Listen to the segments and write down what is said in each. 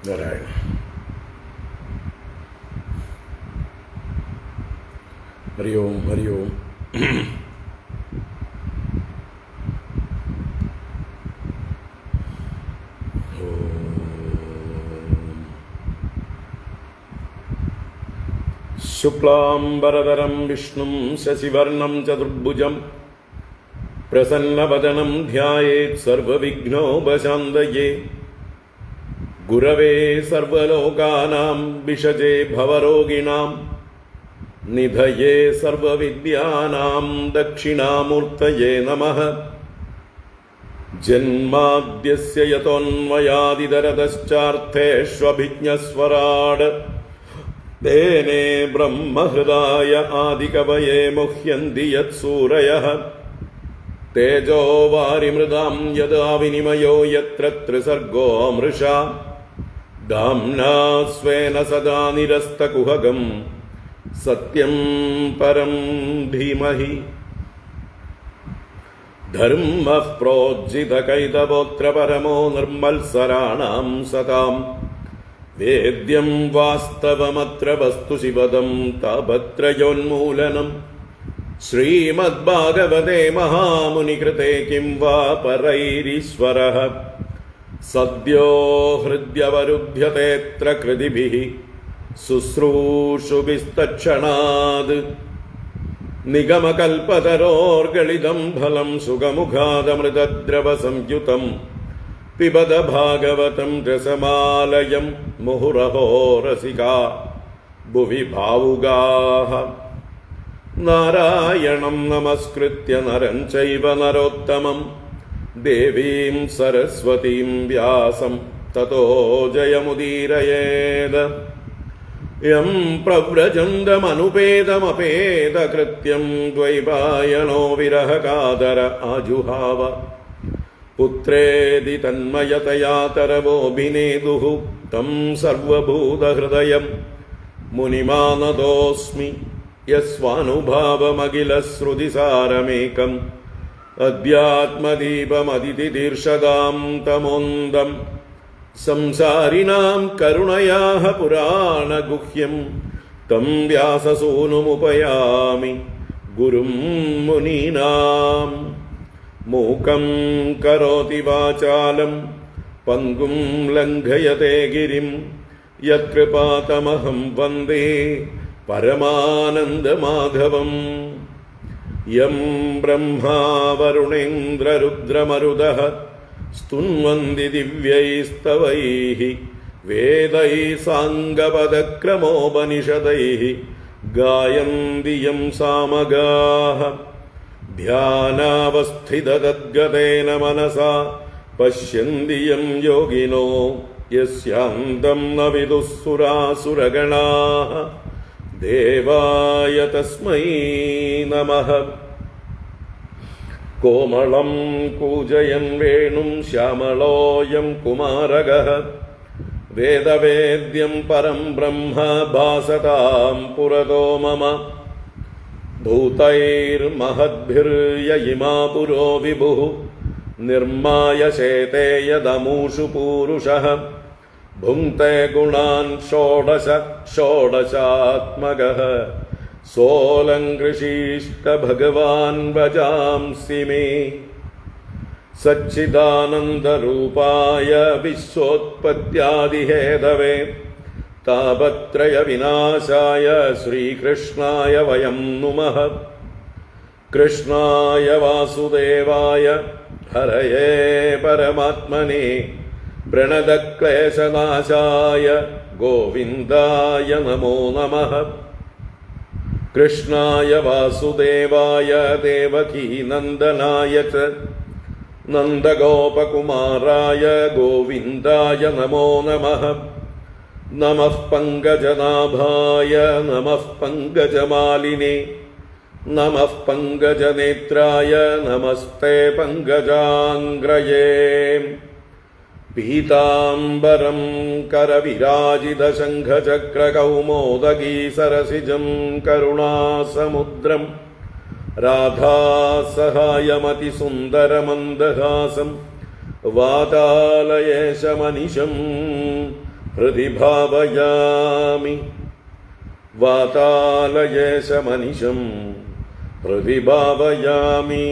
നാരായണ. ഹരി ഓം ഹരി ഓം. ശുക്ലാംബരധരം വിഷ്ണും ശശിവർണം ചതുർഭുജം പ്രസന്നവദനം ധ്യായേത് സർവവിഘ്നോപശാന്തയേ. ഗുരവേ സർവലോകാനാം വിഷജേ ഭവരോഗിണാം നിധയേ സർവവിദ്യാനാം ദക്ഷിണാമൂർത്തയേ നമഃ. ജന്മാദ്യസ്യ യതോന്മയാദിതരതശ്ചാർത്ഥേഷ്വഭിജ്ഞസ്വരാട് തേനേ ബ്രഹ്മഹൃദായ ആദികവയേ മുഹ്യന്തി യത്സൂരയഃ. തേജോ വാരിമൃതാം യദാ വിനിമയോ യത്ര ത്രിസർഗോ മൃഷാ ധാംനാ സ്വേന സദാ നിരസ്തകുഹകം സത്യം പരം ധീമഹി. ധർമ്മഃ പ്രോജ്ജിതകൈതവോത്ര പരമോ നിർമ്മത്സരാണാം സതാം. വേദ്യം വാസ്തവമത്ര വസ്തു ശിവദം താപത്രയോന്മൂലനം. ശ്രീമദ്ഭാഗവതേ മഹാമുനികൃതേ കിം വാ പരൈരീശ്വരഃ. സദ്യോ ഹൃദ്യവരുധ്യതേത്ര കൃതിഭിഃ ശുശ്രൂഷുഭിസ്തക്ഷണാത്. നിഗമകൽപതരോർഗളിതം ഫലം സുഖമുഖാദമൃതദ്രവസംയുതം പിബത ഭാഗവതം രസമാലയം മുഹുരഹോ രസികാ ഭുവി ഭാവുകാഃ. നാരായണം നമസ്കൃത്യ നരം ചൈവ നരോത്തമം ദേവീം സരസ്വതീം വ്യാസം തതോ ജയമുദീരയേത്. യം പ്രവ്രജന്തമനുപേതമപേതകൃത്യം ദ്വൈപായനോ വിരഹകാതര ആജുഹാവ. പുത്രേതി തന്മയതയാ തരവോഭിനേദുഃ തം സർവഭൂതഹൃദയം മുനിമാനതോസ്മി. യസ്വാനുഭാവമഖിലശ്രുതിസാരമേകം അധ്യാത്മദീപമതിതിദീർഷതാം തമോന്തം. സംസാരിണാം കരുണയാഃ പുരാണഗുഹ്യം തം വ്യാസസൂനുമുപയാമി ഗുരും മുനീനാം. മൂകം കരോതി വാചാലം പങ്കും ലംഘയത്തെ ഗിരിം യത്കൃപാതമഹം വന്ദേ പരമാനന്ദമാധവം. യം ബ്രഹ്മാ വരുണേന്ദ്രരുദ്രമരുതഃ സ്തുന്വന്തി ദിവ്യൈസ്തവൈഃ വേദൈഃ സാംഗപദക്രമോപനിഷദൈഃ ഗായന്തി യം സാമഗാഃ. ധ്യാനാവസ്ഥിതതദ്ഗതേന മനസാ പശ്യന്തി യം യോഗിനോ യസ്യാന്തം ന വിദുഃ സുരാസുരഗണാഃ. ദേവായ തസ്മൈ നമഃ. കോമളം കൂജയൻ വേണും ശ്യാമളോയം കുമാരകഃ. വേദവേദ്യം പരം ബ്രഹ്മ ഭാസതാം പുരതോ മമ. ഭൂതൈർമഹദ്ഭിർയ ഇമാ പുരോ വിഭുഃ നിർമ്മായ ശേതേ യദമൂഷു പൂരുഷഃ. ഭുങ്ക്തേ ഗുണാൻ ഷോഡശ ഷോഡശാത്മകഃ. സോലങ്കൃഷീഷ്ട ഭഗവാൻ ഭജാംസി മേ. സച്ചിദാനന്ദരൂപായ വിശ്വോത്പത്യാദിഹേതവേ താപത്രയ വിനാശായ ശ്രീകൃഷ്ണായ വയം നുമഃ. കൃഷ്ണായ വാസുദേവായ ഹരയേ പരമാത്മനെ പ്രണതക്ലേശനാശായ ഗോവിന്ദായ നമോ നമഃ. കൃഷ്ണായ വാസുദേവായ ദേവകീനന്ദനായ ച നന്ദഗോപകുമാരായ ഗോവിന്ദായ നമോ നമഃ. നമഃ പങ്കജനാഭായ നമഃ പങ്കജമാലിനേ നമഃ പങ്കജനേത്രായ നമസ്തേ പങ്കജാംഗ്രയേ. പീതാംബരം കരവിരാജിതശംഖചക്രകൗമോദഗീ സരസിജം കരുണാസമുദ്രം രാധാസഹായമതിസുന്ദരമന്ദഹാസം വാതാലയേശമനിശം ഹൃദി ഭാവയാമി വാതാലയേശമനിശം ഹൃദി ഭാവയാമി.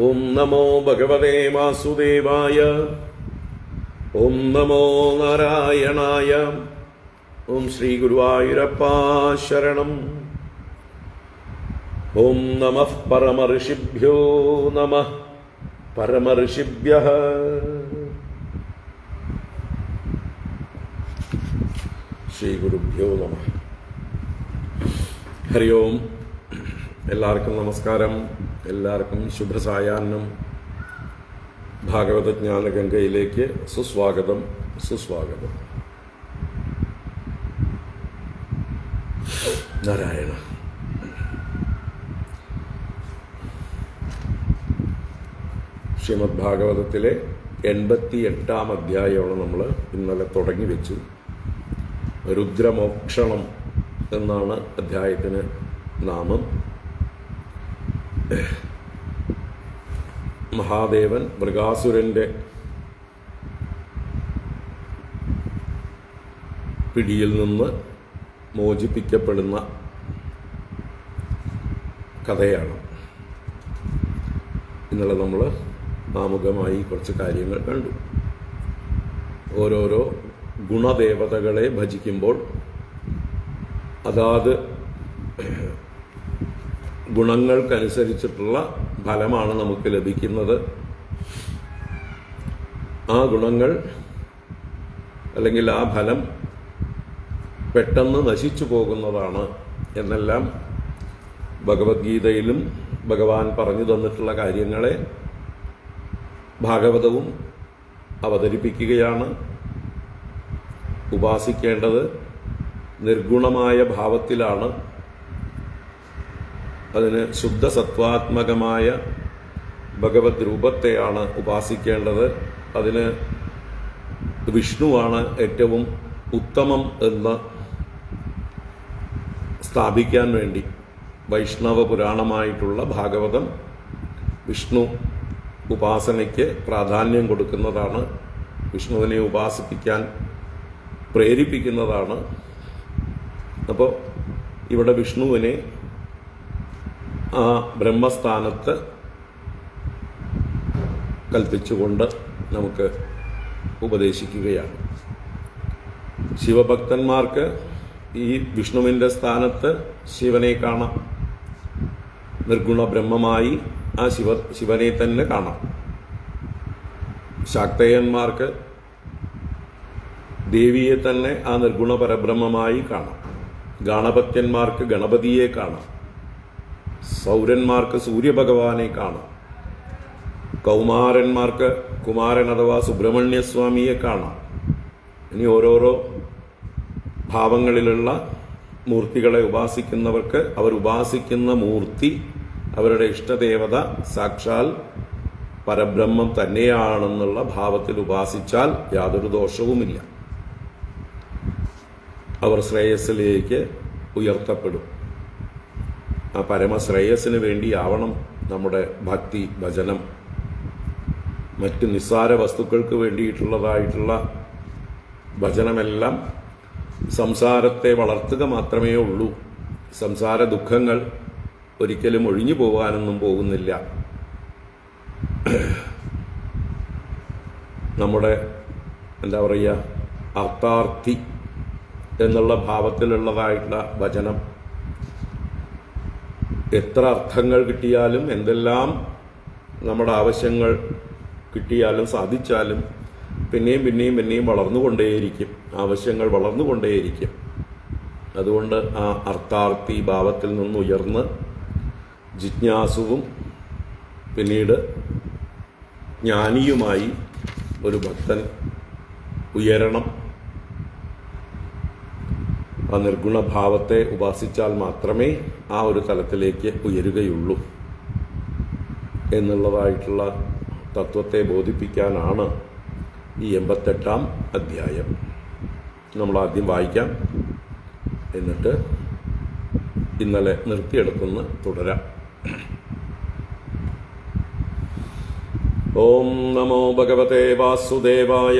ഓം നമോ ഭഗവതേ വാസുദേവായ. ഓം നമോ നാരായണായ. ഓം ശ്രീ ഗുരുവായൂരപ്പാ ശരണം. ഓം നമഃ പരമഋഷിഭ്യോ നമഃ പരമഋഷിഭ്യഃ. ശ്രീ ഗുരുഭ്യോ നമഃ. ഹരി ഓം. എല്ലാവർക്കും നമസ്കാരം. എല്ലാവർക്കും ശുഭസായാഹ്നം. ഭാഗവതജ്ഞാന ഗംഗയിലേക്ക് സുസ്വാഗതം, സുസ്വാഗതം. നാരായണ. ശ്രീമദ് ഭാഗവതത്തിലെ 88-ാം അധ്യായമാണ് നമ്മൾ ഇന്നലെ തുടങ്ങി വെച്ചു. രുദ്രമോക്ഷണം എന്നാണ് അധ്യായത്തിന് നാമം. മഹാദേവൻ മൃഗാസുരന്റെ പിടിയിൽ നിന്ന് മോചിപ്പിക്കപ്പെടുന്ന കഥയാണ്. ഇന്നലെ നമ്മൾ ആമുഖമായി കുറച്ച് കാര്യങ്ങൾ കണ്ടു. ഓരോരോ ഗുണദേവതകളെ ഭജിക്കുമ്പോൾ അതാത് ഗുണങ്ങൾക്കനുസരിച്ചിട്ടുള്ള ഫലമാണ് നമുക്ക് ലഭിക്കുന്നത്. ആ ഗുണങ്ങൾ അല്ലെങ്കിൽ ആ ഫലം പെട്ടെന്ന് നശിച്ചു പോകുന്നതാണ് എന്നെല്ലാം ഭഗവത്ഗീതയിലും ഭഗവാൻ പറഞ്ഞു തന്നിട്ടുള്ള കാര്യങ്ങളെ ഭാഗവതവും അവതരിപ്പിക്കുകയാണ്. ഉപാസിക്കേണ്ടത് നിർഗുണമായ ഭാവത്തിലാണ്. അതിന് ശുദ്ധസത്വാത്മകമായ ഭഗവത് രൂപത്തെയാണ് ഉപാസിക്കേണ്ടത്. അതിന് വിഷ്ണുവാണ് ഏറ്റവും ഉത്തമം എന്ന് സ്ഥാപിക്കാൻ വേണ്ടി വൈഷ്ണവ പുരാണമായിട്ടുള്ള ഭാഗവതം വിഷ്ണു ഉപാസനയ്ക്ക് പ്രാധാന്യം കൊടുക്കുന്നതാണ്. വിഷ്ണുവിനെ ഉപാസിപ്പിക്കാൻ പ്രേരിപ്പിക്കുന്നതാണ്. അപ്പോൾ ഇവിടെ വിഷ്ണുവിനെ ആ ബ്രഹ്മസ്ഥാനത്ത് കൽപ്പിച്ചുകൊണ്ട് നമുക്ക് ഉപദേശിക്കുകയാണ്. ശിവഭക്തന്മാർക്ക് ഈ വിഷ്ണുവിൻ്റെ സ്ഥാനത്ത് ശിവനെ കാണാം. നിർഗുണ ബ്രഹ്മമായി ആ ശിവനെ തന്നെ കാണാം. ശാക്തേയന്മാർക്ക് ദേവിയെ തന്നെ ആ നിർഗുണ പരബ്രഹ്മമായി കാണാം. ഗാണപത്യന്മാർക്ക് ഗണപതിയെ കാണാം. സൗരന്മാർക്ക് സൂര്യഭഗവാനെ കാണാം. കൗമാരന്മാർക്ക് കുമാരൻ അഥവാ സുബ്രഹ്മണ്യസ്വാമിയെ കാണാം. ഇനി ഓരോരോ ഭാവങ്ങളിലുള്ള മൂർത്തികളെ ഉപാസിക്കുന്നവർക്ക് അവർ ഉപാസിക്കുന്ന മൂർത്തി, അവരുടെ ഇഷ്ടദേവത സാക്ഷാൽ പരബ്രഹ്മം തന്നെയാണെന്നുള്ള ഭാവത്തിൽ ഉപാസിച്ചാൽ യാതൊരു ദോഷവുമില്ല. അവർ ശ്രേയസ്സിലേക്ക് ഉയർത്തപ്പെടും. ആ പരമശ്രേയസ്സിന് വേണ്ടിയാവണം നമ്മുടെ ഭക്തി, ഭജനം. മറ്റ് നിസ്സാര വസ്തുക്കൾക്ക് വേണ്ടിയിട്ടുള്ളതായിട്ടുള്ള ഭജനമെല്ലാം സംസാരത്തെ വളർത്തുക മാത്രമേ ഉള്ളൂ. സംസാര ദുഃഖങ്ങൾ ഒരിക്കലും ഒഴിഞ്ഞു പോകാനൊന്നും പോകുന്നില്ല. നമ്മുടെ എന്താ പറയുക, അർത്ഥാർത്ഥി എന്നുള്ള ഭാവത്തിലുള്ളതായിട്ടുള്ള ഭജനം എത്ര അർത്ഥങ്ങൾ കിട്ടിയാലും, എന്തെല്ലാം നമ്മുടെ ആവശ്യങ്ങൾ കിട്ടിയാലും സാധിച്ചാലും പിന്നെയും പിന്നെയും പിന്നെയും വളർന്നുകൊണ്ടേയിരിക്കും. ആവശ്യങ്ങൾ വളർന്നുകൊണ്ടേയിരിക്കും. അതുകൊണ്ട് ആ അർത്ഥാർത്ഥി ഭാവത്തിൽ നിന്നുയർന്ന് ജിജ്ഞാസുവും പിന്നീട് ജ്ഞാനിയുമായി ഒരു ഭക്തൻ ഉയരണം. ആ നിർഗുണഭാവത്തെ ഉപാസിച്ചാൽ മാത്രമേ ആ ഒരു തലത്തിലേക്ക് ഉയരുകയുള്ളൂ എന്നുള്ളതായിട്ടുള്ള തത്വത്തെ ബോധിപ്പിക്കാനാണ് ഈ 88-ാം അധ്യായം. നമ്മൾ ആദ്യം വായിക്കാം, എന്നിട്ട് ഇന്നലെ നിർത്തിയെടുക്കുന്ന തുടരാം. ഓം നമോ ഭഗവതേ വാസുദേവായ.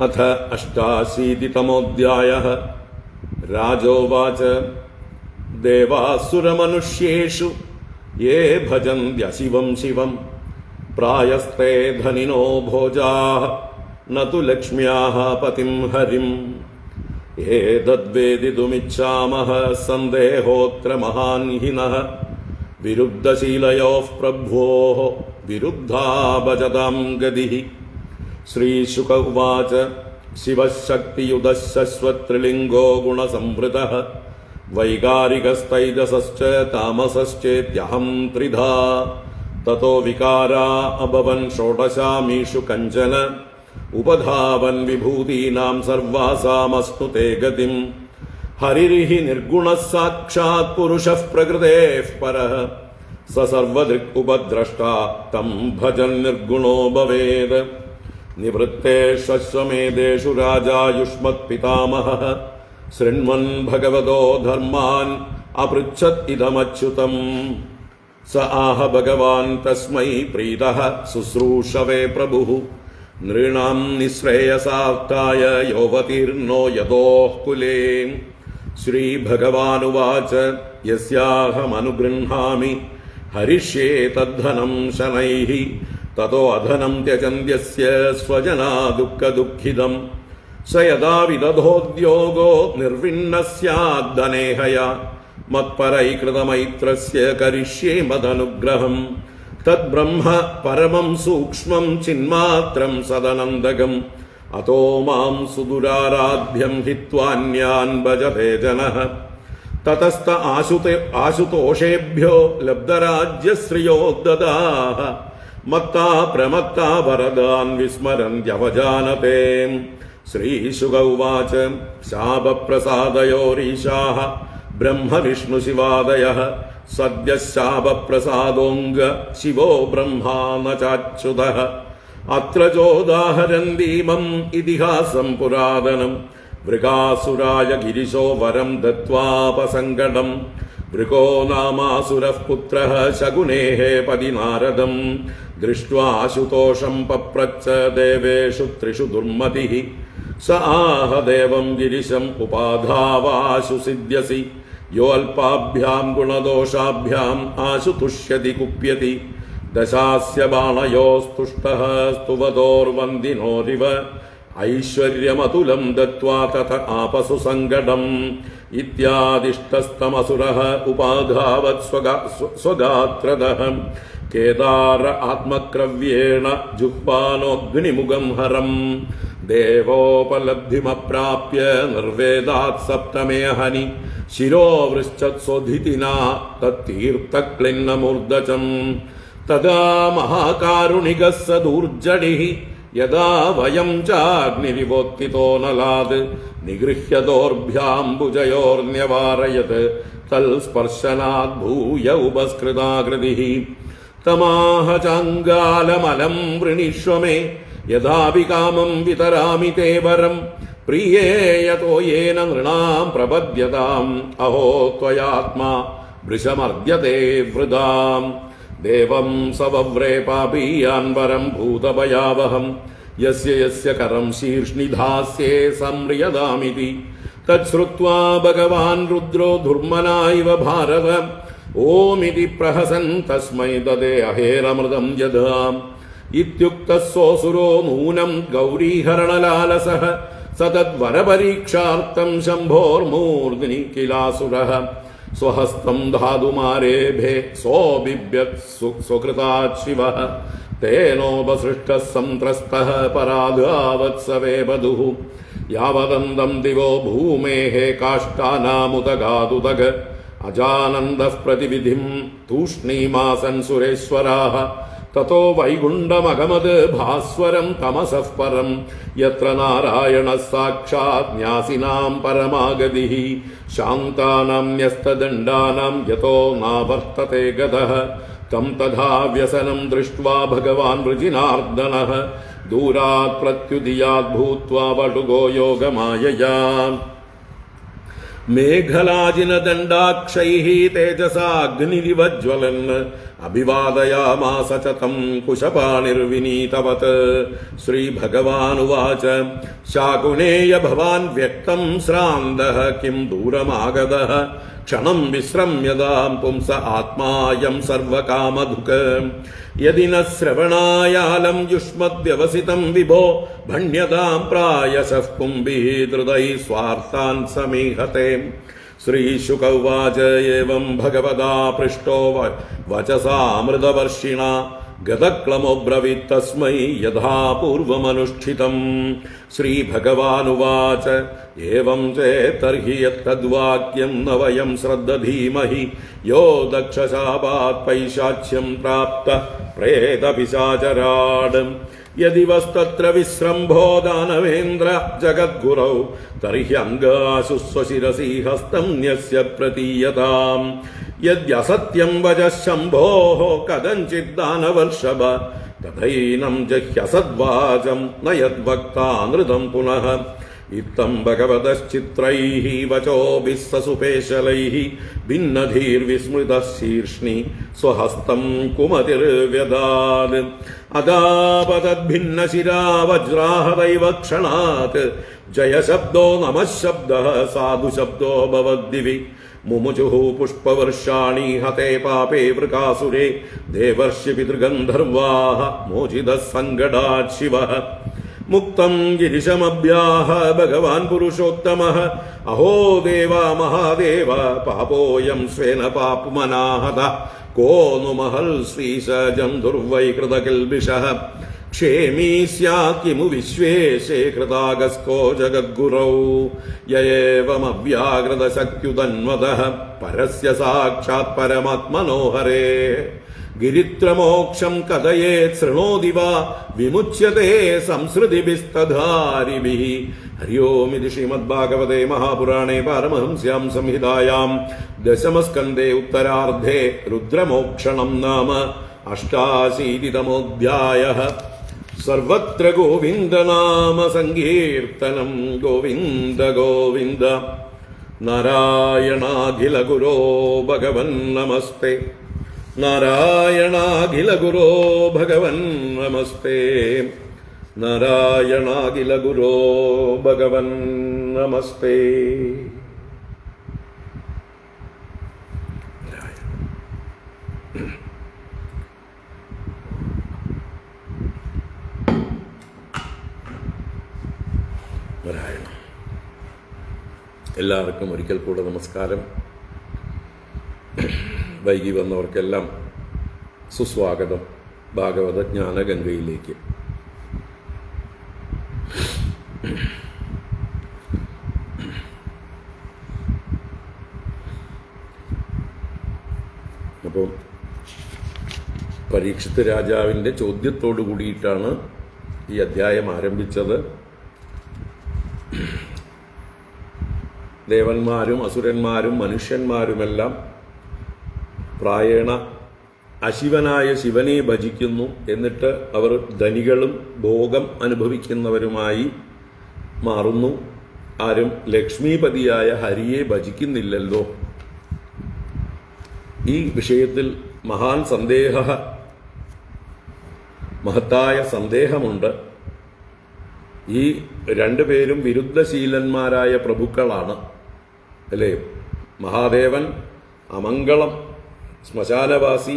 അഥ അഷ്ടാശീതിതമോऽധ്യായഃ. രാജോവാച ദേവാസുരമനുഷ്യേഷു യേ ഭജന്ത്യശിവം ശിവം പ്രായസ്തേ ധനിനോ ഭോജാഃ ന തു ലക്ഷ്മ്യാഃ പതിം ഹരിം. ഏതദ്വേദിതുമിച്ഛാമഃ സന്ദേഹോऽത്ര മഹാൻ ഹിനഃ വിരുദ്ധശീലയോഃ പ്രഭ്വോഃ വിരുദ്ധാ ഭജതാം ഗതിഃ. ശ്രീശുക ഉവാച ശിവശക്തിയുതഃ ശശ്വത്രിലിംഗോ ഗുണസംവൃതഃ വൈകാരികസ്തൈജസശ്ച താമസശ്ചേത്യഹം ത്രിധാ. തതോ വികാരാ അഭവൻ ഷോഡശാമീഷു കഞ്ചന ഉപധാവൻ വിഭൂതീനാം സർവാസാമസ്തു തേ ഗതിം. ഹരിരിഹി നിർഗുണഃ സാക്ഷാത് പുരുഷഃ പ്രകൃതേഃ പരഃ സ സർവദൃക് ഉപദ്രഷ്ടാ തം ഭജൻ നിർഗുണോ ഭവേത്. നിവൃത്തേഷ്വശ്വമേധേഷു രാജായുഷ്മത് പിതാമഹഃ ശൃണ്വൻ ഭഗവതോ ധർമാൻ അപൃച്ഛത് ഇദമച്യുതം. സ ആഹ ഭഗവാൻ തസ്മൈ പ്രീതഃ ശുശ്രൂഷവേ പ്രഭുഃ നൃണാം നിശ്രേയസാർത്ഥായ യോവതീർണോ യതോഃ കുലേ. ശ്രീഭഗവാനുവാച യസ്യാഹമനുഗൃഹാമി ഹരിഷ്യേ തദ്ധനം ശനൈഃ തതോ അധനം ത്യജന്ത്യസ്യ സ്വജനാ ദുഃഖദുഃഖിതം. സ യദാ വിദധോദ്യോഗോ നിർവിണ്ണഃ സ്യാദ്ധനേഹയാ മത്പരൈകൃതമൈത്രസ്യ കരിഷ്യേ മദനുഗ്രഹം. തദ്ബ്രഹ്മ പരമം സൂക്ഷ്മം ചിന്മാത്രം സദനന്ദകം. അതോ മാം സുദുരാരാധ്യം ഹിത്വാന്യാൻ ഭജതേ ജനഃ. തതസ്ത ആശുതോഷേഭ്യോ ലബ്ധരാജ്യശ്രിയോ ദദാഃ മത്താ പ്രമത്താ വരദാൻ വിസ്മരന്ത്യവജാനതേ. ശ്രീശുക ഉവാച ശാപപ്രസാദയോരീശാഃ ബ്രഹ്മവിഷ്ണുശിവാദയഃ സദ്യഃ ശാപപ്രസാദോऽംഗ ശിവോ ബ്രഹ്മാ ന ചാച്യുതഃ. അത്ര ചോദാഹരന്തീമം ഇതിഹാസം പുരാതനം വൃകാസുരായ ഗിരിശോ വരം ദത്വാപസങ്കടം. വൃകോ നാമാസുരഃ പുത്രഃ ശകുനേഃ പതി നാരദം ദൃഷ്ട്വാശുതോഷം പപ്രച്ഛ ദേവേഷു ത്രിഷു ദുർമതിഃ. സ ആഹ ദേവം ഗിരിശം ഉപാധാവാശു സിദ്ധ്യസി യോ അല്പാഭ്യാം ഗുണദോഷാഭ്യാം ആശു തുഷ്യതി കുപ്യതി. ദശാസ്യ ബാണയോസ്തുഷ്ടഃ സ്തുവതോർവന്ദിനോരിവ ഐശ്വര്യമതുലം ദത്വാ തഥ ആപസു സങ്കടം. ഇത്യാദിഷ്ടസ്തമസുരഃ ഉപാധാവത് സ്വഗാത്രതഃ കേദാര ആത്മക്രവ്യേണ ജുഹ്വാനോഗ്നിമുഖം ഹരം. ദേവോപലബ്ധിമപ്രാപ്യ നിർവേദാത് സപ്തമേ ഹനി ശിരോ വൃശ്ചത് സ്വധിതിനാ തത്തീർത്ഥക്ലിന്നമൂർധചം. തദാ മഹാകാരുണികഃ സദൂർജടിഃ യദാ വയം ചാഗ്നിരിവോത്ഥിതോ നലാത് നിഗൃഹ്യതോർഭ്യാംബുജയോർന്യവാരയത് തൽ സ്പർശനാത് ഭൂയ ഉപസ്കൃതാകൃതിഃ. തമാഹ ചാംഗാലമലം വൃണീഷ്വമേ യഥാപി കാമം വിതരാമി തേ വരം. പ്രിയേ യതോ യേന നൃണാം പ്രപദ്യതാം അഹോ ത്വയാത്മാ വൃഷമർദ്യതേ വൃഥാം. ദേവം സവവ്രേ പാപീയാൻ വരം ഭൂതഭയാവഹം യസ്യ യസ്യ കരം ശീർഷ്ണിധാസ്യേ സംമ്രിയതാമിതി. തച്ഛ്രുത്വാ ഭഗവാൻ രുദ്രോ ധുർമനാ ഇവ ഭാരത ഓമിതി പ്രഹസൻ തസ്മൈ ദദേ അഹേരമൃതം യഥാം. ഇത്യുക്തസ്സോസുരോ നൂനം ഗൗരീഹരണലാലസഃ സതദ്വരപരീക്ഷാർത്ഥം ശംഭോർമൂർധ്നി കിലാസുരഃ. സ്വഹസ്തം ധാതുമാരേഭേ സോബിഭ്യത് സ്വകൃതാത് ശിവഃ തേനോപസൃഷ്ടഃ സംത്രസ്തഃ പരാധാവത്സവേ വധുഃ. യാവദന്തം ദിവോ ഭൂമേഃ കാഷ്ടാനാമുദഗാദുദഗ് അജാനന്ദഃ പ്രതിവിധിം തൂഷ്ണീമാസൻ സുരേശ്വരാः. തതോ വൈകുണ്ഠമഗമത് ഭാസ്വരം തമസഃ പരം യത്ര നാരായണഃ സാക്ഷാത് ന്യാസിനാം പരമാഗതിഃ. ശാന്താനാം ന്യസ്തദണ്ഡാനാം യതോ നാവർത്തത്തെ ഗതഃ തം തഥാ വ്യസനം ദൃഷ്ട്വാ ഭഗവാൻ വൃജിനാർദ്ദനഃ ദൂരാത് പ്രത്യുദിയാത് ഭൂത്വാ വടുഗോ യോഗമായയാ. മേഖലാജിനദണ്ഡാക്ഷൈഃ തേജസാഗ്നിരിവജ്വലൻ അഭിവാദയാമാസ ച തം കുശപാണിർവിനീതവത്. ശ്രീഭഗവാനുവാച ശാകുനേയ ഭവാൻ വ്യക്തം ശ്രാന്തഃ കിം ദൂരമാഗതഃ ക്ഷണം വിശ്രമ്യതാം പുംസ ആത്മായം സർവകാമധുക്. യദി ന ശ്രവണായാലം യുഷ്മദ്വ്യവസിതം വിഭോ ഭണ്യതാം പ്രായശഃ പുംഭിഃ ധൃതൈ സ്വാർത്ഥാൻ സമീഹത്തെ. ശ്രീശുക ഉവാച ഏവം ഭഗവതാ പൃഷ്ടോ വചസാമൃതവർഷിണ ഗതക്ലമോബ്രവീത് തസ്മൈ യഥാ പൂർവമനുഷ്ഠിതം. ശ്രീഭഗവാനുവാച ഏവം ചേത്തർഹി യത്തദ്വാക്യം ന വയം ശ്രദ്ധധീമഹി യോ ദക്ഷശാപാത് പൈശാച്യം പ്രാപ്ത പ്രേതപിശാചരാട്. യദി വസ്തത്ര വിശ്രംഭോ ദാനവേന്ദ്ര ജഗദ്ഗുരൗ തർഹി അംഗാശു സ്വശിരസി ഹസ്തം ന്യസ്യ പ്രതീയതാം. യദ്യസത്യം വചഃ ശംഭോഃ കഥഞ്ചിത് ദാനവർഷഭ തഥൈനം ജഹ്യസദ്വാചം ന യദ്വക്താനൃതം പുനഃ. ഇത്തം ഭഗവതശ്ചിത്രൈഃ വചോഭിः സസുപേശലൈഃ ഭിന്നധീർവിസ്മൃതഃ ശീർഷ്ണി സ്വഹസ്തം കുമതിർവ്യദാത്. അദാപതദ്ഭിന്നശിരാ വജ്രാഹതൈവ ക്ഷണാത് ജയശബ്ദോ നമഃ ശബ്ദഃ സാധുശബ്ദോ ഭവദ്ദിവി. മുമുചുഃ പുഷ്പവർഷാണി ഹതേ പാപേ വൃകാസുരേ ദേവർഷി പിതൃഗന്ധർവാഃ മോചിതഃ സങ്കടാത് ശിവഃ. മുക്തം ഗിരിശമഭ്യാഹ ഭഗവാൻ പുരുഷോത്തമഃ അഹോ ദേവ മഹാദേവ പാപോയം സ്വേന പാപ്മനാഹതഃ കോ नु महൽ ശ്രീശ ജന്തുർവൈകൃതകിൽബിഷഃ. ക്ഷേമീ സ്യാത് കിമു വിശ്വേശേ കൃതാഗസ്കോ ജഗദ്ഗുരൗ യയേവമവ്യാകൃതശക്യുതന്വതഃ പരസ്യ സാക്ഷാത് പരമാത്മനോഹരേ. ഗിരിത്രമോക്ഷം കഥയേത് ശൃണോതി വാ വിമുച്യത്തെ സംസൃതിഭിസ്തധാരിഭിഃ. ഹരി ഓം. ഇതി ശ്രീമദ്ഭാഗവതേ മഹാപുരാണേ പാരമഹംസ്യാം സംഹിതായാം ദശമസ്കന്ധേ ഉത്തരാർദ്ധേ രുദ്രമോക്ഷണം നാമ അഷ്ടാശീതിതമോऽധ്യായഃ. സർവത്ര ഗോവിന്ദനാമ സങ്കീർത്തനം. ഗോവിന്ദ ഗോവിന്ദ. നാരായണാഖില ഗുരോ ഭഗവൻ നമസ്തേ. നാരായണാഖില ഗുരോ ഭഗവൻ നമസ്തേ. നാരായണാഖില ഗുരോ ഭഗവൻ നമസ്തേ. എല്ലാവർക്കും ഒരിക്കൽ കൂടെ നമസ്കാരം. വൈകി വന്നവർക്കെല്ലാം സുസ്വാഗതം ഭാഗവത ജ്ഞാനഗംഗയിലേക്ക്. അപ്പോൾ പരീക്ഷിത് രാജാവിൻ്റെ ചോദ്യത്തോടു കൂടിയിട്ടാണ് ഈ അധ്യായം ആരംഭിച്ചത്. ദേവന്മാരും അസുരന്മാരും മനുഷ്യന്മാരുമെല്ലാം പ്രായേണ അശിവനായ ശിവനെ ഭജിക്കുന്നു. എന്നിട്ട് അവർ ധനികളും ഭോഗം അനുഭവിക്കുന്നവരുമായി മാറുന്നു. ആരും ലക്ഷ്മീപതിയായ ഹരിയെ ഭജിക്കുന്നില്ലല്ലോ. ഈ വിഷയത്തിൽ മഹത്തായ സന്ദേഹമുണ്ട്. ഈ രണ്ടുപേരും വിരുദ്ധശീലന്മാരായ പ്രഭുക്കളാണ് അല്ലേ? മഹാദേവൻ അമംഗളം, ശ്മശാനവാസി,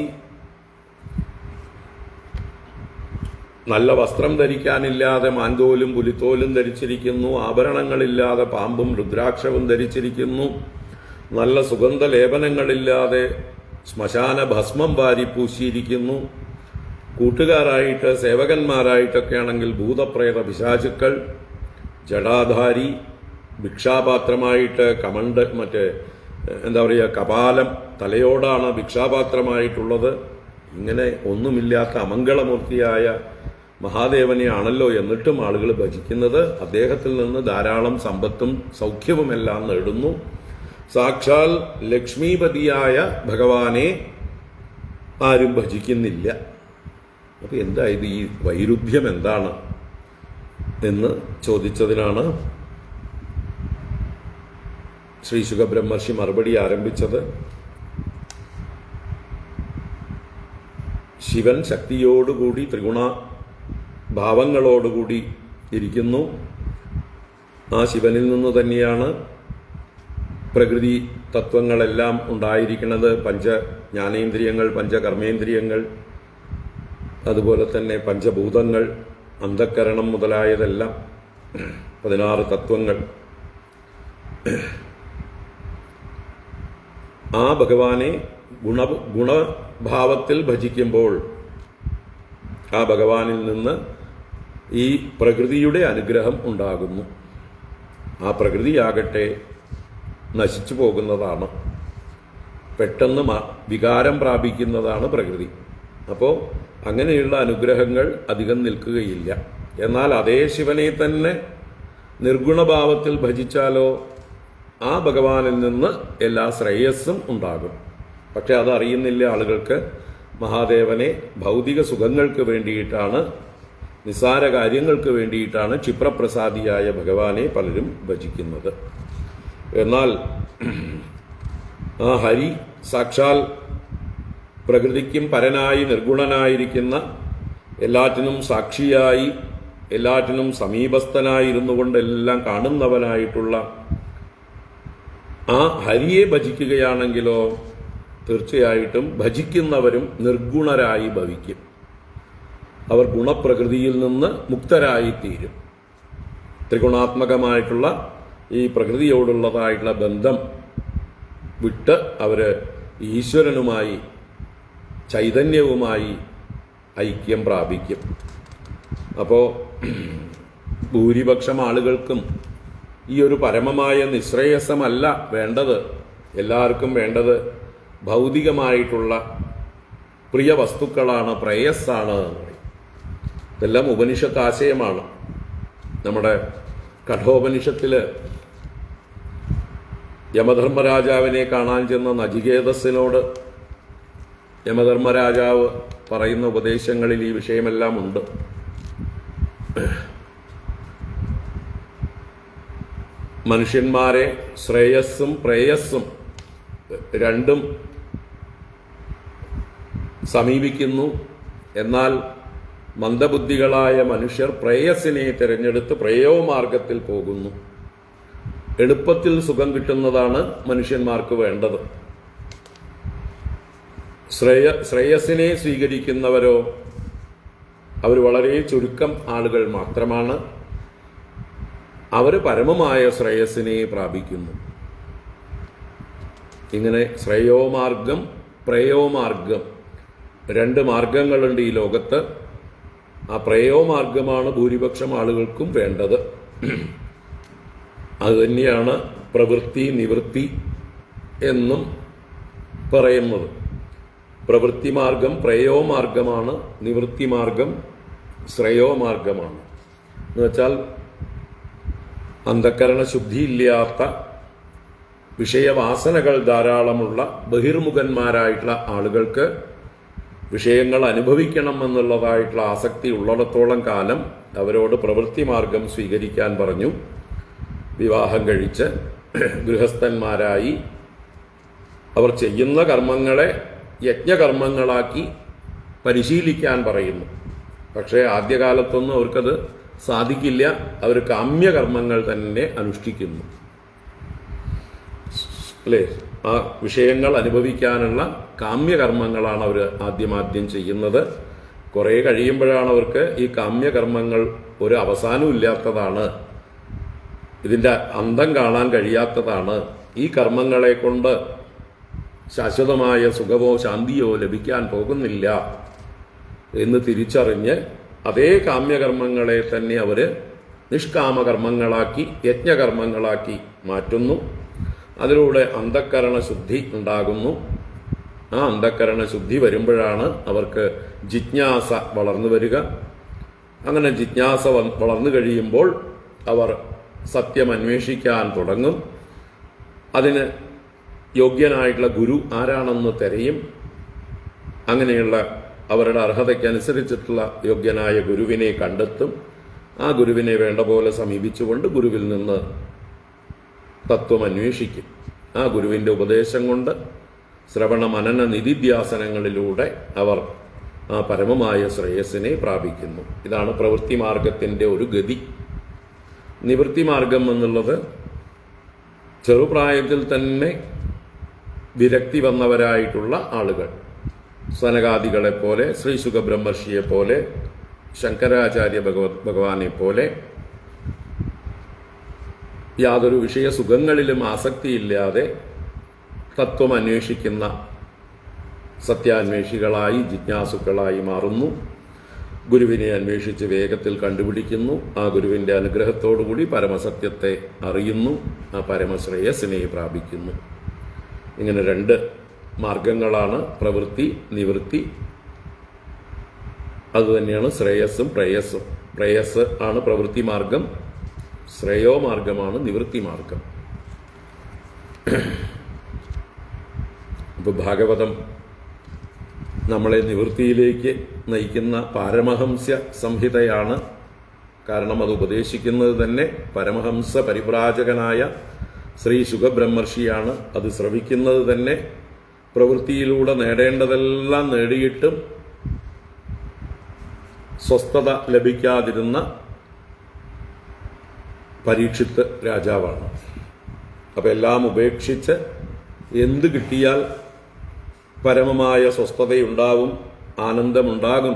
നല്ല വസ്ത്രം ധരിക്കാനില്ലാതെ മാൻതോലും പുലിത്തോലും ധരിച്ചിരിക്കുന്നു, ആഭരണങ്ങളില്ലാതെ പാമ്പും രുദ്രാക്ഷവും ധരിച്ചിരിക്കുന്നു, നല്ല സുഗന്ധലേപനങ്ങളില്ലാതെ ശ്മശാന ഭസ്മം വാരി പൂശിയിരിക്കുന്നു. കൂട്ടുകാരായിട്ട് സേവകന്മാരായിട്ടൊക്കെ ആണെങ്കിൽ ഭൂതപ്രേത പിശാചുക്കൾ, ജടാധാരി, ഭിക്ഷാപാത്രമായിട്ട് കപാലം തലയോടാണ് ഭിക്ഷാപാത്രമായിട്ടുള്ളത്. ഇങ്ങനെ ഒന്നുമില്ലാത്ത അമംഗളമൂർത്തിയായ മഹാദേവനെയാണല്ലോ എന്നിട്ടും ആളുകൾ ഭജിക്കുന്നത്. അദ്ദേഹത്തിൽ നിന്ന് ധാരാളം സമ്പത്തും സൗഖ്യവുമെല്ലാം നേടുന്നു. സാക്ഷാൽ ലക്ഷ്മീപതിയായ ഭഗവാനെ ആരും ഭജിക്കുന്നില്ല. അപ്പോൾ എന്താ ഇത്, ഈ വൈരുദ്ധ്യം എന്താണ് എന്ന് ചോദിച്ചതിനാണ് ശ്രീ ശുകബ്രഹ്മർഷി മറുപടി ആരംഭിച്ചത് ശിവൻ ശക്തിയോടുകൂടി ത്രിഗുണ ഭാവങ്ങളോടുകൂടി ഇരിക്കുന്നു. ആ ശിവനിൽ നിന്ന് തന്നെയാണ് പ്രകൃതി തത്വങ്ങളെല്ലാം ഉണ്ടായിരിക്കുന്നത്. പഞ്ച ജ്ഞാനേന്ദ്രിയങ്ങൾ, പഞ്ചകർമ്മേന്ദ്രിയങ്ങൾ, അതുപോലെ തന്നെ പഞ്ചഭൂതങ്ങൾ, അന്ധക്കരണം മുതലായതെല്ലാം 16 തത്വങ്ങൾ. ആ ഭഗവാനെ ഗുണഭാവത്തിൽ ഭജിക്കുമ്പോൾ ആ ഭഗവാനിൽ നിന്ന് ഈ പ്രകൃതിയുടെ അനുഗ്രഹം ഉണ്ടാകുന്നു. ആ പ്രകൃതിയാകട്ടെ നശിച്ചു പോകുന്നതാണ്, പെട്ടെന്ന് വികാരം പ്രാപിക്കുന്നതാണ് പ്രകൃതി. അപ്പോൾ അങ്ങനെയുള്ള അനുഗ്രഹങ്ങൾ അധികം നിൽക്കുകയില്ല. എന്നാൽ അതേ ശിവനെ തന്നെ നിർഗുണഭാവത്തിൽ ഭജിച്ചാലോ ആ ഭഗവാനിൽ നിന്ന് എല്ലാ ശ്രേയസ്സും ഉണ്ടാകും. പക്ഷെ അതറിയുന്നില്ല ആളുകൾക്ക്. മഹാദേവനെ ഭൗതിക സുഖങ്ങൾക്ക് വേണ്ടിയിട്ടാണ്, നിസ്സാര കാര്യങ്ങൾക്ക് വേണ്ടിയിട്ടാണ് ക്ഷിപ്രപ്രസാദിയായ ഭഗവാനെ പലരും ഭജിക്കുന്നത്. എന്നാൽ ആ ഹരി സാക്ഷാൽ പ്രകൃതിക്കും പരനായി നിർഗുണനായിരിക്കുന്ന, എല്ലാറ്റിനും സാക്ഷിയായി, എല്ലാറ്റിനും സമീപസ്ഥനായിരുന്നു കൊണ്ട് എല്ലാം കാണുന്നവനായിട്ടുള്ള ആ ഹരിയെ ഭജിക്കുകയാണെങ്കിലോ തീർച്ചയായിട്ടും ഭജിക്കുന്നവരും നിർഗുണരായി ഭവിക്കും. അവർ ഗുണപ്രകൃതിയിൽ നിന്ന് മുക്തരായിത്തീരും. ത്രിഗുണാത്മകമായിട്ടുള്ള ഈ പ്രകൃതിയോടുള്ളതായിട്ടുള്ള ബന്ധം വിട്ട് അവർ ഈശ്വരനുമായി, ചൈതന്യവുമായി ഐക്യം പ്രാപിക്കും. അപ്പോൾ ഭൂരിപക്ഷം ആളുകൾക്കും ഈ ഒരു പരമമായ നിശ്രേയസമല്ല വേണ്ടത്. എല്ലാവർക്കും വേണ്ടത് ഭൗതികമായിട്ടുള്ള പ്രിയ വസ്തുക്കളാണ്, പ്രേയസ്സാണ്. ഇതെല്ലാം ഉപനിഷത്ത് ആശയമാണ്. നമ്മുടെ കഠോപനിഷത്തിൽ യമധർമ്മരാജാവിനെ കാണാൻ ചെന്ന നചികേതസിനോട് യമധർമ്മരാജാവ് പറയുന്ന ഉപദേശങ്ങളിൽ ഈ വിഷയമെല്ലാം ഉണ്ട്. മനുഷ്യന്മാരെ ശ്രേയസ്സും പ്രേയസ്സും രണ്ടും സമീപിക്കുന്നു. എന്നാൽ മന്ദബുദ്ധികളായ മനുഷ്യർ പ്രേയസ്സിനെ തിരഞ്ഞെടുത്ത് പ്രേയോമാർഗത്തിൽ പോകുന്നു. എളുപ്പത്തിൽ സുഖം കിട്ടുന്നതാണ് മനുഷ്യന്മാർക്ക് വേണ്ടത്. ശ്രേയസ്സിനെ സ്വീകരിക്കുന്നവരോ അവർ വളരെ ചുരുക്കം ആളുകൾ മാത്രമാണ്. അവർ പരമമായ ശ്രേയസ്സിനെ പ്രാപിക്കുന്നു. ഇങ്ങനെ ശ്രേയോമാർഗം, പ്രേയോമാർഗം, 2 മാർഗങ്ങളുണ്ട് ഈ ലോകത്ത്. ആ പ്രേയോമാർഗമാണ് ഭൂരിപക്ഷം ആളുകൾക്കും വേണ്ടത്. അതുതന്നെയാണ് പ്രവൃത്തി നിവൃത്തി എന്നും പറയുന്നത്. പ്രവൃത്തിമാർഗം പ്രേയോമാർഗമാണ്, നിവൃത്തിമാർഗം ശ്രേയോമാർഗമാണ്. എന്നുവെച്ചാൽ അന്ധക്കരണ ശുദ്ധിയില്ലാത്ത, വിഷയവാസനകൾ ധാരാളമുള്ള ബഹിർമുഖന്മാരായിട്ടുള്ള ആളുകൾക്ക് വിഷയങ്ങൾ അനുഭവിക്കണം എന്നുള്ളതായിട്ടുള്ള ആസക്തി ഉള്ളിടത്തോളം കാലം അവരോട് പ്രവൃത്തി മാർഗം സ്വീകരിക്കാൻ പറഞ്ഞു. വിവാഹം കഴിച്ച് ഗൃഹസ്ഥന്മാരായി അവർ ചെയ്യുന്ന കർമ്മങ്ങളെ യജ്ഞകർമ്മങ്ങളാക്കി പരിശീലിക്കാൻ പറയുന്നു. പക്ഷേ ആദ്യകാലത്തൊന്നും അവർക്കത് സാധിക്കില്ല. അവർ കാമ്യകർമ്മങ്ങൾ തന്നെ അനുഷ്ഠിക്കുന്നു. അല്ലേ? ആ വിഷയങ്ങൾ അനുഭവിക്കാനുള്ള കാമ്യകർമ്മങ്ങളാണ് അവർ ആദ്യം ചെയ്യുന്നത്. കുറേ കഴിയുമ്പോഴാണ് അവർക്ക് ഈ കാമ്യകർമ്മങ്ങൾ ഒരു അവസാനവും ഇല്ലാത്തതാണ്, ഇതിൻ്റെ അന്തം കാണാൻ കഴിയാത്തതാണ്, ഈ കർമ്മങ്ങളെ കൊണ്ട് ശാശ്വതമായ സുഖമോ ശാന്തിയോ ലഭിക്കാൻ പോകുന്നില്ല എന്ന് തിരിച്ചറിഞ്ഞ് അതേ കാമ്യകർമ്മങ്ങളെ തന്നെ അവർ നിഷ്കാമകർമ്മങ്ങളാക്കി, യജ്ഞകർമ്മങ്ങളാക്കി മാറ്റുന്നു. അതിലൂടെ അന്ധക്കരണ ശുദ്ധി ഉണ്ടാകുന്നു. ആ അന്ധക്കരണ ശുദ്ധി വരുമ്പോഴാണ് അവർക്ക് ജിജ്ഞാസ വളർന്നു വരിക. അങ്ങനെ ജിജ്ഞാസ വളർന്നു കഴിയുമ്പോൾ അവർ സത്യം അന്വേഷിക്കാൻ തുടങ്ങും. അതിന് യോഗ്യനായിട്ടുള്ള ഗുരു ആരാണെന്ന് തിരയും. അങ്ങനെയുള്ള അവരുടെ അർഹതയ്ക്കനുസരിച്ചിട്ടുള്ള യോഗ്യനായ ഗുരുവിനെ കണ്ടെത്തും. ആ ഗുരുവിനെ വേണ്ട പോലെ സമീപിച്ചുകൊണ്ട് ഗുരുവിൽ നിന്ന് തത്വം അന്വേഷിക്കും. ആ ഗുരുവിൻ്റെ ഉപദേശം കൊണ്ട് ശ്രവണ മനന നിധിധ്യാസനങ്ങളിലൂടെ അവർ ആ പരമമായ ശ്രേയസ്സിനെ പ്രാപിക്കുന്നു. ഇതാണ് പ്രവൃത്തി മാർഗത്തിൻ്റെ ഒരു ഗതി. നിവൃത്തി മാർഗം എന്നുള്ളത് ചെറുപ്രായത്തിൽ തന്നെ വിരക്തി വന്നവരായിട്ടുള്ള ആളുകൾ, സനകാദികളെ പോലെ, ശ്രീ സുഖബ്രഹ്മർഷിയെ പോലെ, ശങ്കരാചാര്യ ഭഗവാനെ പോലെ യാതൊരു വിഷയസുഖങ്ങളിലും ആസക്തിയില്ലാതെ തത്വം അന്വേഷിക്കുന്ന സത്യാന്വേഷികളായി, ജിജ്ഞാസുക്കളായി മാറുന്നു. ഗുരുവിനെ അന്വേഷിച്ച് വേഗത്തിൽ കണ്ടുപിടിക്കുന്നു. ആ ഗുരുവിൻ്റെ അനുഗ്രഹത്തോടുകൂടി പരമസത്യത്തെ അറിയുന്നു. ആ പരമശ്രേയസ്സിനെ പ്രാപിക്കുന്നു. ഇങ്ങനെ രണ്ട് മാർഗങ്ങളാണ് പ്രവൃത്തി, നിവൃത്തി. അതുതന്നെയാണ് ശ്രേയസ്സും പ്രേയസ്സും. പ്രേയസ് ആണ് പ്രവൃത്തി മാർഗം, ശ്രേയോ മാർഗമാണ് നിവൃത്തി മാർഗം. ഇപ്പോൾ ഭാഗവതം നമ്മളെ നിവൃത്തിയിലേക്ക് നയിക്കുന്ന പാരമഹംസ്യ സംഹിതയാണ്. കാരണം അത് ഉപദേശിക്കുന്നത് തന്നെ പരമഹംസ പരിവ്രാജകനായ ശ്രീ സുഖബ്രഹ്മർഷിയാണ്. അത് ശ്രവിക്കുന്നത് തന്നെ പ്രവൃത്തിയിലൂടെ നേടേണ്ടതെല്ലാം നേടിയിട്ടും സ്വസ്ഥത ലഭിക്കാതിരുന്ന പരീക്ഷിത്ത് രാജാവാണ്. അപ്പം എല്ലാം ഉപേക്ഷിച്ച് എന്ത് കിട്ടിയാൽ പരമമായ സ്വസ്ഥതയുണ്ടാവും, ആനന്ദമുണ്ടാകും,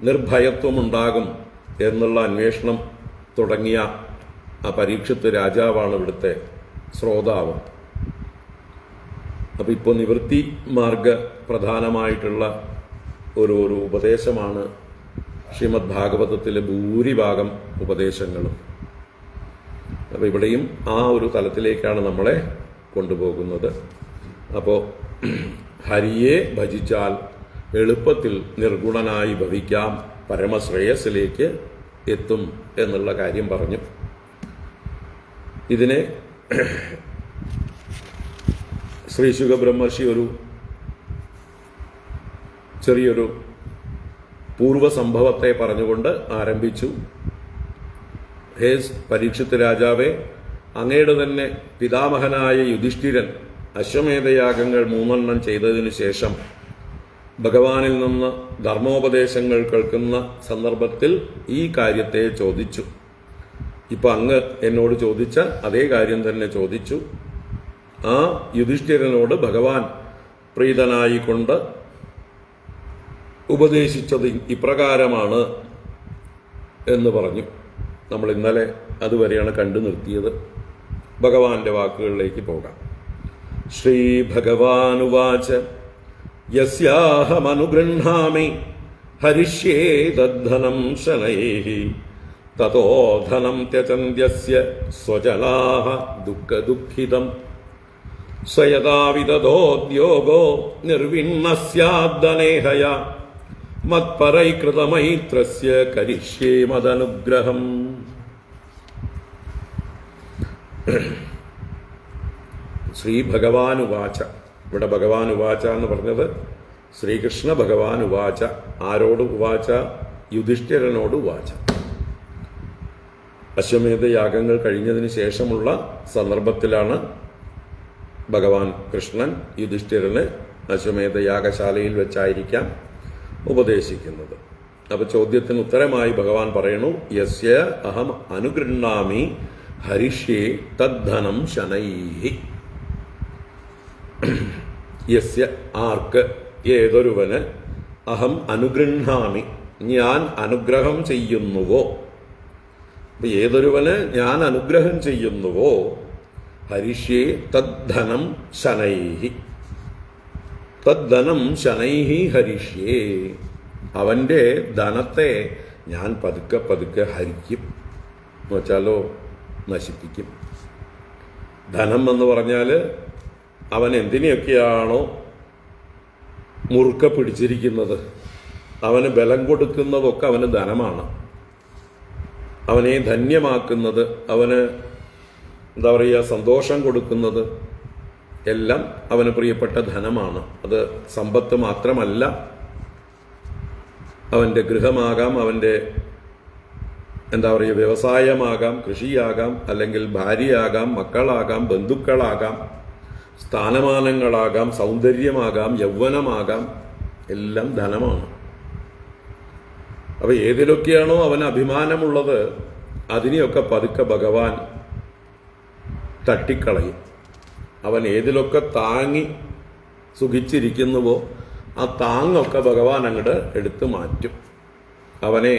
നിർഭയത്വമുണ്ടാകും എന്നുള്ള അന്വേഷണം തുടങ്ങിയ ആ പരീക്ഷിത്ത് രാജാവാണ് ഇവിടുത്തെ ശ്രോതാവ്. അപ്പം ഇപ്പോൾ നിവൃത്തി മാർഗ പ്രധാനമായിട്ടുള്ള ഒരു ഉപദേശമാണ് ശ്രീമദ് ഭാഗവതത്തിലെ ഭൂരിഭാഗം ഉപദേശങ്ങളും. അപ്പോൾ ഇവിടെയും ആ ഒരു തലത്തിലേക്കാണ് നമ്മളെ കൊണ്ടുപോകുന്നത്. അപ്പോൾ ഹരിയെ ഭജിച്ചാൽ എളുപ്പത്തിൽ നിർഗുണനായി ഭവിക്കാം, പരമശ്രേയസ്സിലേക്ക് എത്തും എന്നുള്ള കാര്യം പറഞ്ഞു. ഇതിനെ ശ്രീ സുഖബ്രഹ്മർഷി ഒരു ചെറിയൊരു പൂർവ്വസംഭവത്തെ പറഞ്ഞുകൊണ്ട് ആരംഭിച്ചു. ഹേ പരീക്ഷിത്ത് രാജാവേ, അങ്ങയുടെ തന്നെ പിതാമഹനായ യുധിഷ്ഠിരൻ അശ്വമേധയാഗങ്ങൾ 3 ചെയ്തതിനു ശേഷം ഭഗവാനിൽ നിന്ന് ധർമ്മോപദേശങ്ങൾ കേൾക്കുന്ന സന്ദർഭത്തിൽ ഈ കാര്യത്തെ ചോദിച്ചു. ഇപ്പൊ അങ്ങ് എന്നോട് ചോദിച്ച അതേ കാര്യം തന്നെ ചോദിച്ചു. ആ യുധിഷ്ഠിരനോട് ഭഗവാൻ പ്രീതനായിക്കൊണ്ട് ഉപദേശിച്ചത് ഇപ്രകാരമാണ് എന്ന് പറഞ്ഞു. നമ്മൾ ഇന്നലെ അതുവരെയാണ് കണ്ടു നിർത്തിയത്. ഭഗവാന്റെ വാക്കുകളിലേക്ക് പോകാം. ശ്രീ ഭഗവാനുവാച യസ്യാഹമനുഗൃഹാമി ഹരിഷ്യേ തദ്ധനം ശനൈഃ തതോ ധനം ത്യജന്ത്യസ്യ സ്വജലാഃ ദുഃഖദുഃഖിതം സ്വയതാ വിദധോദ്യോഗോ നിർവിണ്ണസ്യാദ്ദനേഹയ മത്പരൈകൃതമൈത്രസ്യ കരിഷ്യേ മദനുഗ്രഹം. ശ്രീ ഭഗവാനുവാച. ഇവിടെ ഭഗവാനുവാച എന്ന് പറഞ്ഞത് ശ്രീകൃഷ്ണ ഭഗവാനുവാച. ആരോട് ഉവാച? യുധിഷ്ഠിരനോട് ഉവാച. അശ്വമേധ യാഗങ്ങൾ കഴിഞ്ഞതിന് ശേഷമുള്ള സന്ദർഭത്തിലാണ് ഭഗവാൻ കൃഷ്ണൻ യുധിഷ്ഠിരന് അശ്വമേധ യാഗശാലയിൽ വെച്ചായിരിക്കാം ഉപദേശിക്കുന്നത്. അപ്പൊ ചോദ്യത്തിന് ഉത്തരമായി ഭഗവാൻ പറയുന്നു, യസ്യ അഹം അനുഗൃഹാമി ഹരിഷ്യേ തദ്ധനം ശനൈഃ. യസ്യ ആർക്ക്, ഏതൊരുവന്, അഹം അനുഗൃഹാമി ഞാൻ അനുഗ്രഹം ചെയ്യുന്നുവോ, ഏതൊരുവന് ഞാൻ അനുഗ്രഹം ചെയ്യുന്നുവോ, ഹരിഷ്യേ തദ്ധനം ശനൈഃ. തദ്ധനം ശനൈഃ ഹരിഷ്യേ. അവൻ്റെ ധനത്തെ ഞാൻ പതുക്കെ പതുക്കെ ഹരിക്കും എന്ന് വെച്ചാലോ നശിപ്പിക്കും. ധനം എന്ന് പറഞ്ഞാൽ അവൻ എന്തിനെയൊക്കെയാണോ മുറുക്ക പിടിച്ചിരിക്കുന്നത്, അവന് ബലം കൊടുക്കുന്നതൊക്കെ അവന് ധനമാണ്. അവനെ ധന്യമാക്കുന്നത്, അവന് എന്താ പറയുക, സന്തോഷം കൊടുക്കുന്നത് എല്ലാം അവന് പ്രിയപ്പെട്ട ധനമാണ്. അത് സമ്പത്ത് മാത്രമല്ല, അവൻ്റെ ഗൃഹമാകാം, അവൻ്റെ എന്താ പറയുക വ്യവസായമാകാം, കൃഷിയാകാം, അല്ലെങ്കിൽ ഭാര്യയാകാം, മക്കളാകാം, ബന്ധുക്കളാകാം, സ്ഥാനമാനങ്ങളാകാം, സൗന്ദര്യമാകാം, യൗവനമാകാം, എല്ലാം ധനമാണ്. അപ്പൊ ഏതിലൊക്കെയാണോ അവന് അഭിമാനമുള്ളത് അതിനെയൊക്കെ പതുക്കെ ഭഗവാൻ തട്ടിക്കളയും. അവൻ ഏതിലൊക്കെ താങ്ങി സുഖിച്ചിരിക്കുന്നുവോ ആ താങ്ങൊക്കെ ഭഗവാൻ അങ്ങോട്ട് എടുത്തു മാറ്റും. അവനെ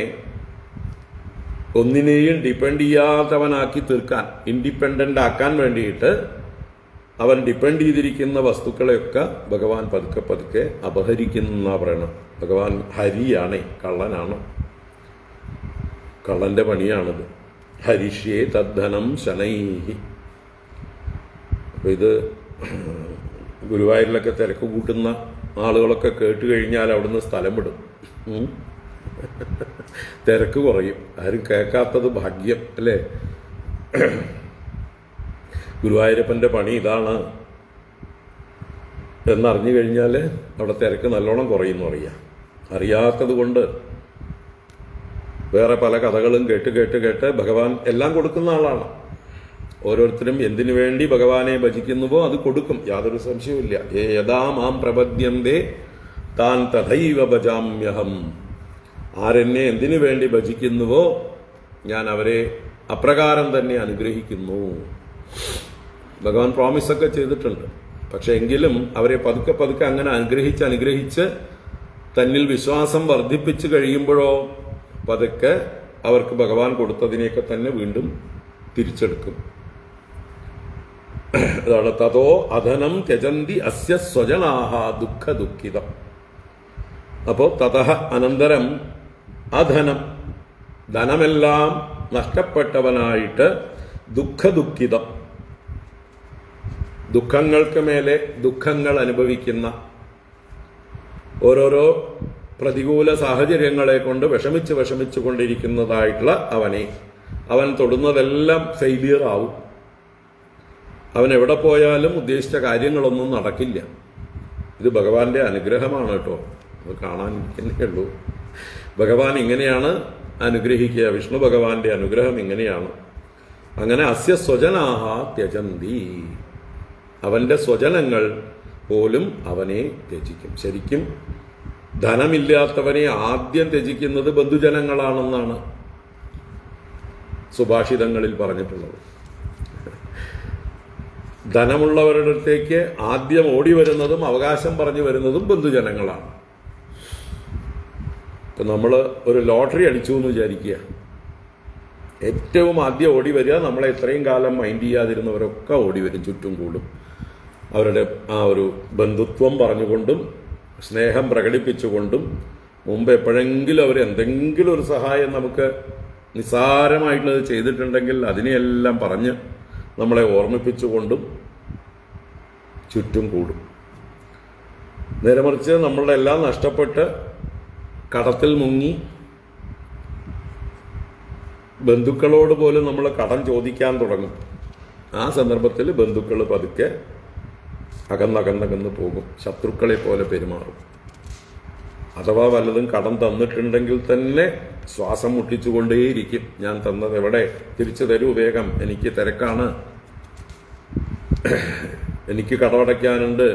ഒന്നിനെയും ഡിപ്പെൻഡ് ചെയ്യാത്തവനാക്കി തീർക്കാൻ, ഇൻഡിപെൻഡന്റ് ആക്കാൻ വേണ്ടിയിട്ട് അവൻ ഡിപ്പെൻഡ് ചെയ്തിരിക്കുന്ന വസ്തുക്കളെയൊക്കെ ഭഗവാൻ പതുക്കെ പതുക്കെ അപഹരിക്കുന്ന പറയണം. ഭഗവാൻ ഹരിയാണ്, കള്ളനാണ്. കള്ളന്റെ പണിയാണിത്. ഹരിഷ്യേ തദ്ധനം ശനൈഹി. അപ്പൊ ഇത് ഗുരുവായൂരിലൊക്കെ തിരക്ക് കൂട്ടുന്ന ആളുകളൊക്കെ കേട്ട് കഴിഞ്ഞാൽ അവിടുന്ന് സ്ഥലം വിടും. തിരക്ക് കുറയും. ആരും കേൾക്കാത്തത് ഭാഗ്യം അല്ലേ? ഗുരുവായൂരപ്പന്റെ പണി ഇതാണ് എന്നറിഞ്ഞു കഴിഞ്ഞാൽ അവിടെ തിരക്ക് നല്ലോണം കുറയുന്നു അറിയാം. അറിയാത്തത് കൊണ്ട് വേറെ പല കഥകളും കേട്ട് കേട്ട് കേട്ട് ഭഗവാൻ എല്ലാം കൊടുക്കുന്ന ആളാണ്. ഓരോരുത്തരും എന്തിനു വേണ്ടി ഭഗവാനെ ഭജിക്കുന്നുവോ അത് കൊടുക്കും, യാതൊരു സംശയവുമില്ല. യഥാ മാം പ്രപദ്യന്തേ താൻ തഥൈവ ഭജാമ്യഹം. ആരെന്നെ എന്തിനു വേണ്ടി ഭജിക്കുന്നുവോ ഞാൻ അവരെ അപ്രകാരം തന്നെ അനുഗ്രഹിക്കുന്നു. ഭഗവാൻ പ്രോമിസൊക്കെ ചെയ്തിട്ടുണ്ട്. പക്ഷെ എങ്കിലും അവരെ പതുക്കെ പതുക്കെ അങ്ങനെ അനുഗ്രഹിച്ച് തന്നിൽ വിശ്വാസം വർദ്ധിപ്പിച്ചു കഴിയുമ്പോഴോ പതുക്കെ അവർക്ക് ഭഗവാൻ കൊടുത്തതിനെയൊക്കെ തന്നെ വീണ്ടും തിരിച്ചെടുക്കും. അതാണ് തതോ അധനം ത്യജന്തി അസ്യ സ്വജനാഹ ദുഃഖ ദുഃഖിതം. അപ്പോ തതഃ അനന്തരം അധനം, ധനമെല്ലാം നഷ്ടപ്പെട്ടവനായിട്ട് ദുഃഖ ദുഃഖിതം, ദുഃഖങ്ങൾക്ക് മേലെ ദുഃഖങ്ങൾ അനുഭവിക്കുന്ന, ഓരോരോ പ്രതികൂല സാഹചര്യങ്ങളെ കൊണ്ട് വിഷമിച്ചു കൊണ്ടിരിക്കുന്നതായിട്ടുള്ള അവനെ, അവൻ തൊടുന്നതെല്ലാം ഫെയിലിയർ ആവും. അവൻ എവിടെ പോയാലും ഉദ്ദേശിച്ച കാര്യങ്ങളൊന്നും നടക്കില്ല. ഇത് ഭഗവാന്റെ അനുഗ്രഹമാണ് കേട്ടോ. അത് കാണാനിരിക്കുന്നേ ഉള്ളൂ. ഭഗവാൻ ഇങ്ങനെയാണ് അനുഗ്രഹിക്കുക. വിഷ്ണു ഭഗവാന്റെ അനുഗ്രഹം ഇങ്ങനെയാണ്. അങ്ങനെ അസ്യ സ്വജനാഹ ത്യജന്തി, അവന്റെ സ്വജനങ്ങൾ പോലും അവനെ ത്യജിക്കും. ശരിക്കും ധനമില്ലാത്തവനെ ആദ്യം ത്യജിക്കുന്നത് ബന്ധുജനങ്ങളാണെന്നാണ് സുഭാഷിതങ്ങളിൽ പറഞ്ഞിട്ടുള്ളത്. ധനമുള്ളവരുടെ അടുത്തേക്ക് ആദ്യം ഓടി വരുന്നതും അവകാശം പറഞ്ഞു വരുന്നതും ബന്ധുജനങ്ങളാണ്. ഇപ്പൊ നമ്മൾ ഒരു ലോട്ടറി അടിച്ചു എന്ന് വിചാരിക്കുക, ഏറ്റവും ആദ്യം ഓടി വരിക നമ്മളെ ഇത്രയും കാലം മൈൻഡ് ചെയ്യാതിരുന്നവരൊക്കെ ഓടി വരും, ചുറ്റും കൂടും. അവരുടെ ആ ഒരു ബന്ധുത്വം പറഞ്ഞുകൊണ്ടും സ്നേഹം പ്രകടിപ്പിച്ചുകൊണ്ടും മുമ്പ് എപ്പോഴെങ്കിലും അവർ എന്തെങ്കിലും ഒരു സഹായം നമുക്ക് നിസ്സാരമായിട്ടുള്ളത് ചെയ്തിട്ടുണ്ടെങ്കിൽ അതിനെയെല്ലാം പറഞ്ഞ് നമ്മളെ ഓർമ്മിപ്പിച്ചുകൊണ്ടും ചുറ്റും കൂടും. നേരെ മറിച്ച് നമ്മളുടെ എല്ലാം നഷ്ടപ്പെട്ട് കടത്തിൽ മുങ്ങി ബന്ധുക്കളോട് പോലും നമ്മൾ കടം ചോദിക്കാൻ തുടങ്ങും. ആ സന്ദർഭത്തിൽ ബന്ധുക്കൾ പതുക്കെ അകന്നകന്നകന്ന് പോകും, ശത്രുക്കളെ പോലെ പെരുമാറും. അഥവാ വല്ലതും കടം തന്നിട്ടുണ്ടെങ്കിൽ തന്നെ ശ്വാസം മുട്ടിച്ചുകൊണ്ടേയിരിക്കും. ഞാൻ തന്നത് എവിടെ, തിരിച്ചു തരൂ വേഗം, എനിക്ക് തിരക്കാണ്, എനിക്ക് കടമടയ്ക്കാനുണ്ട്,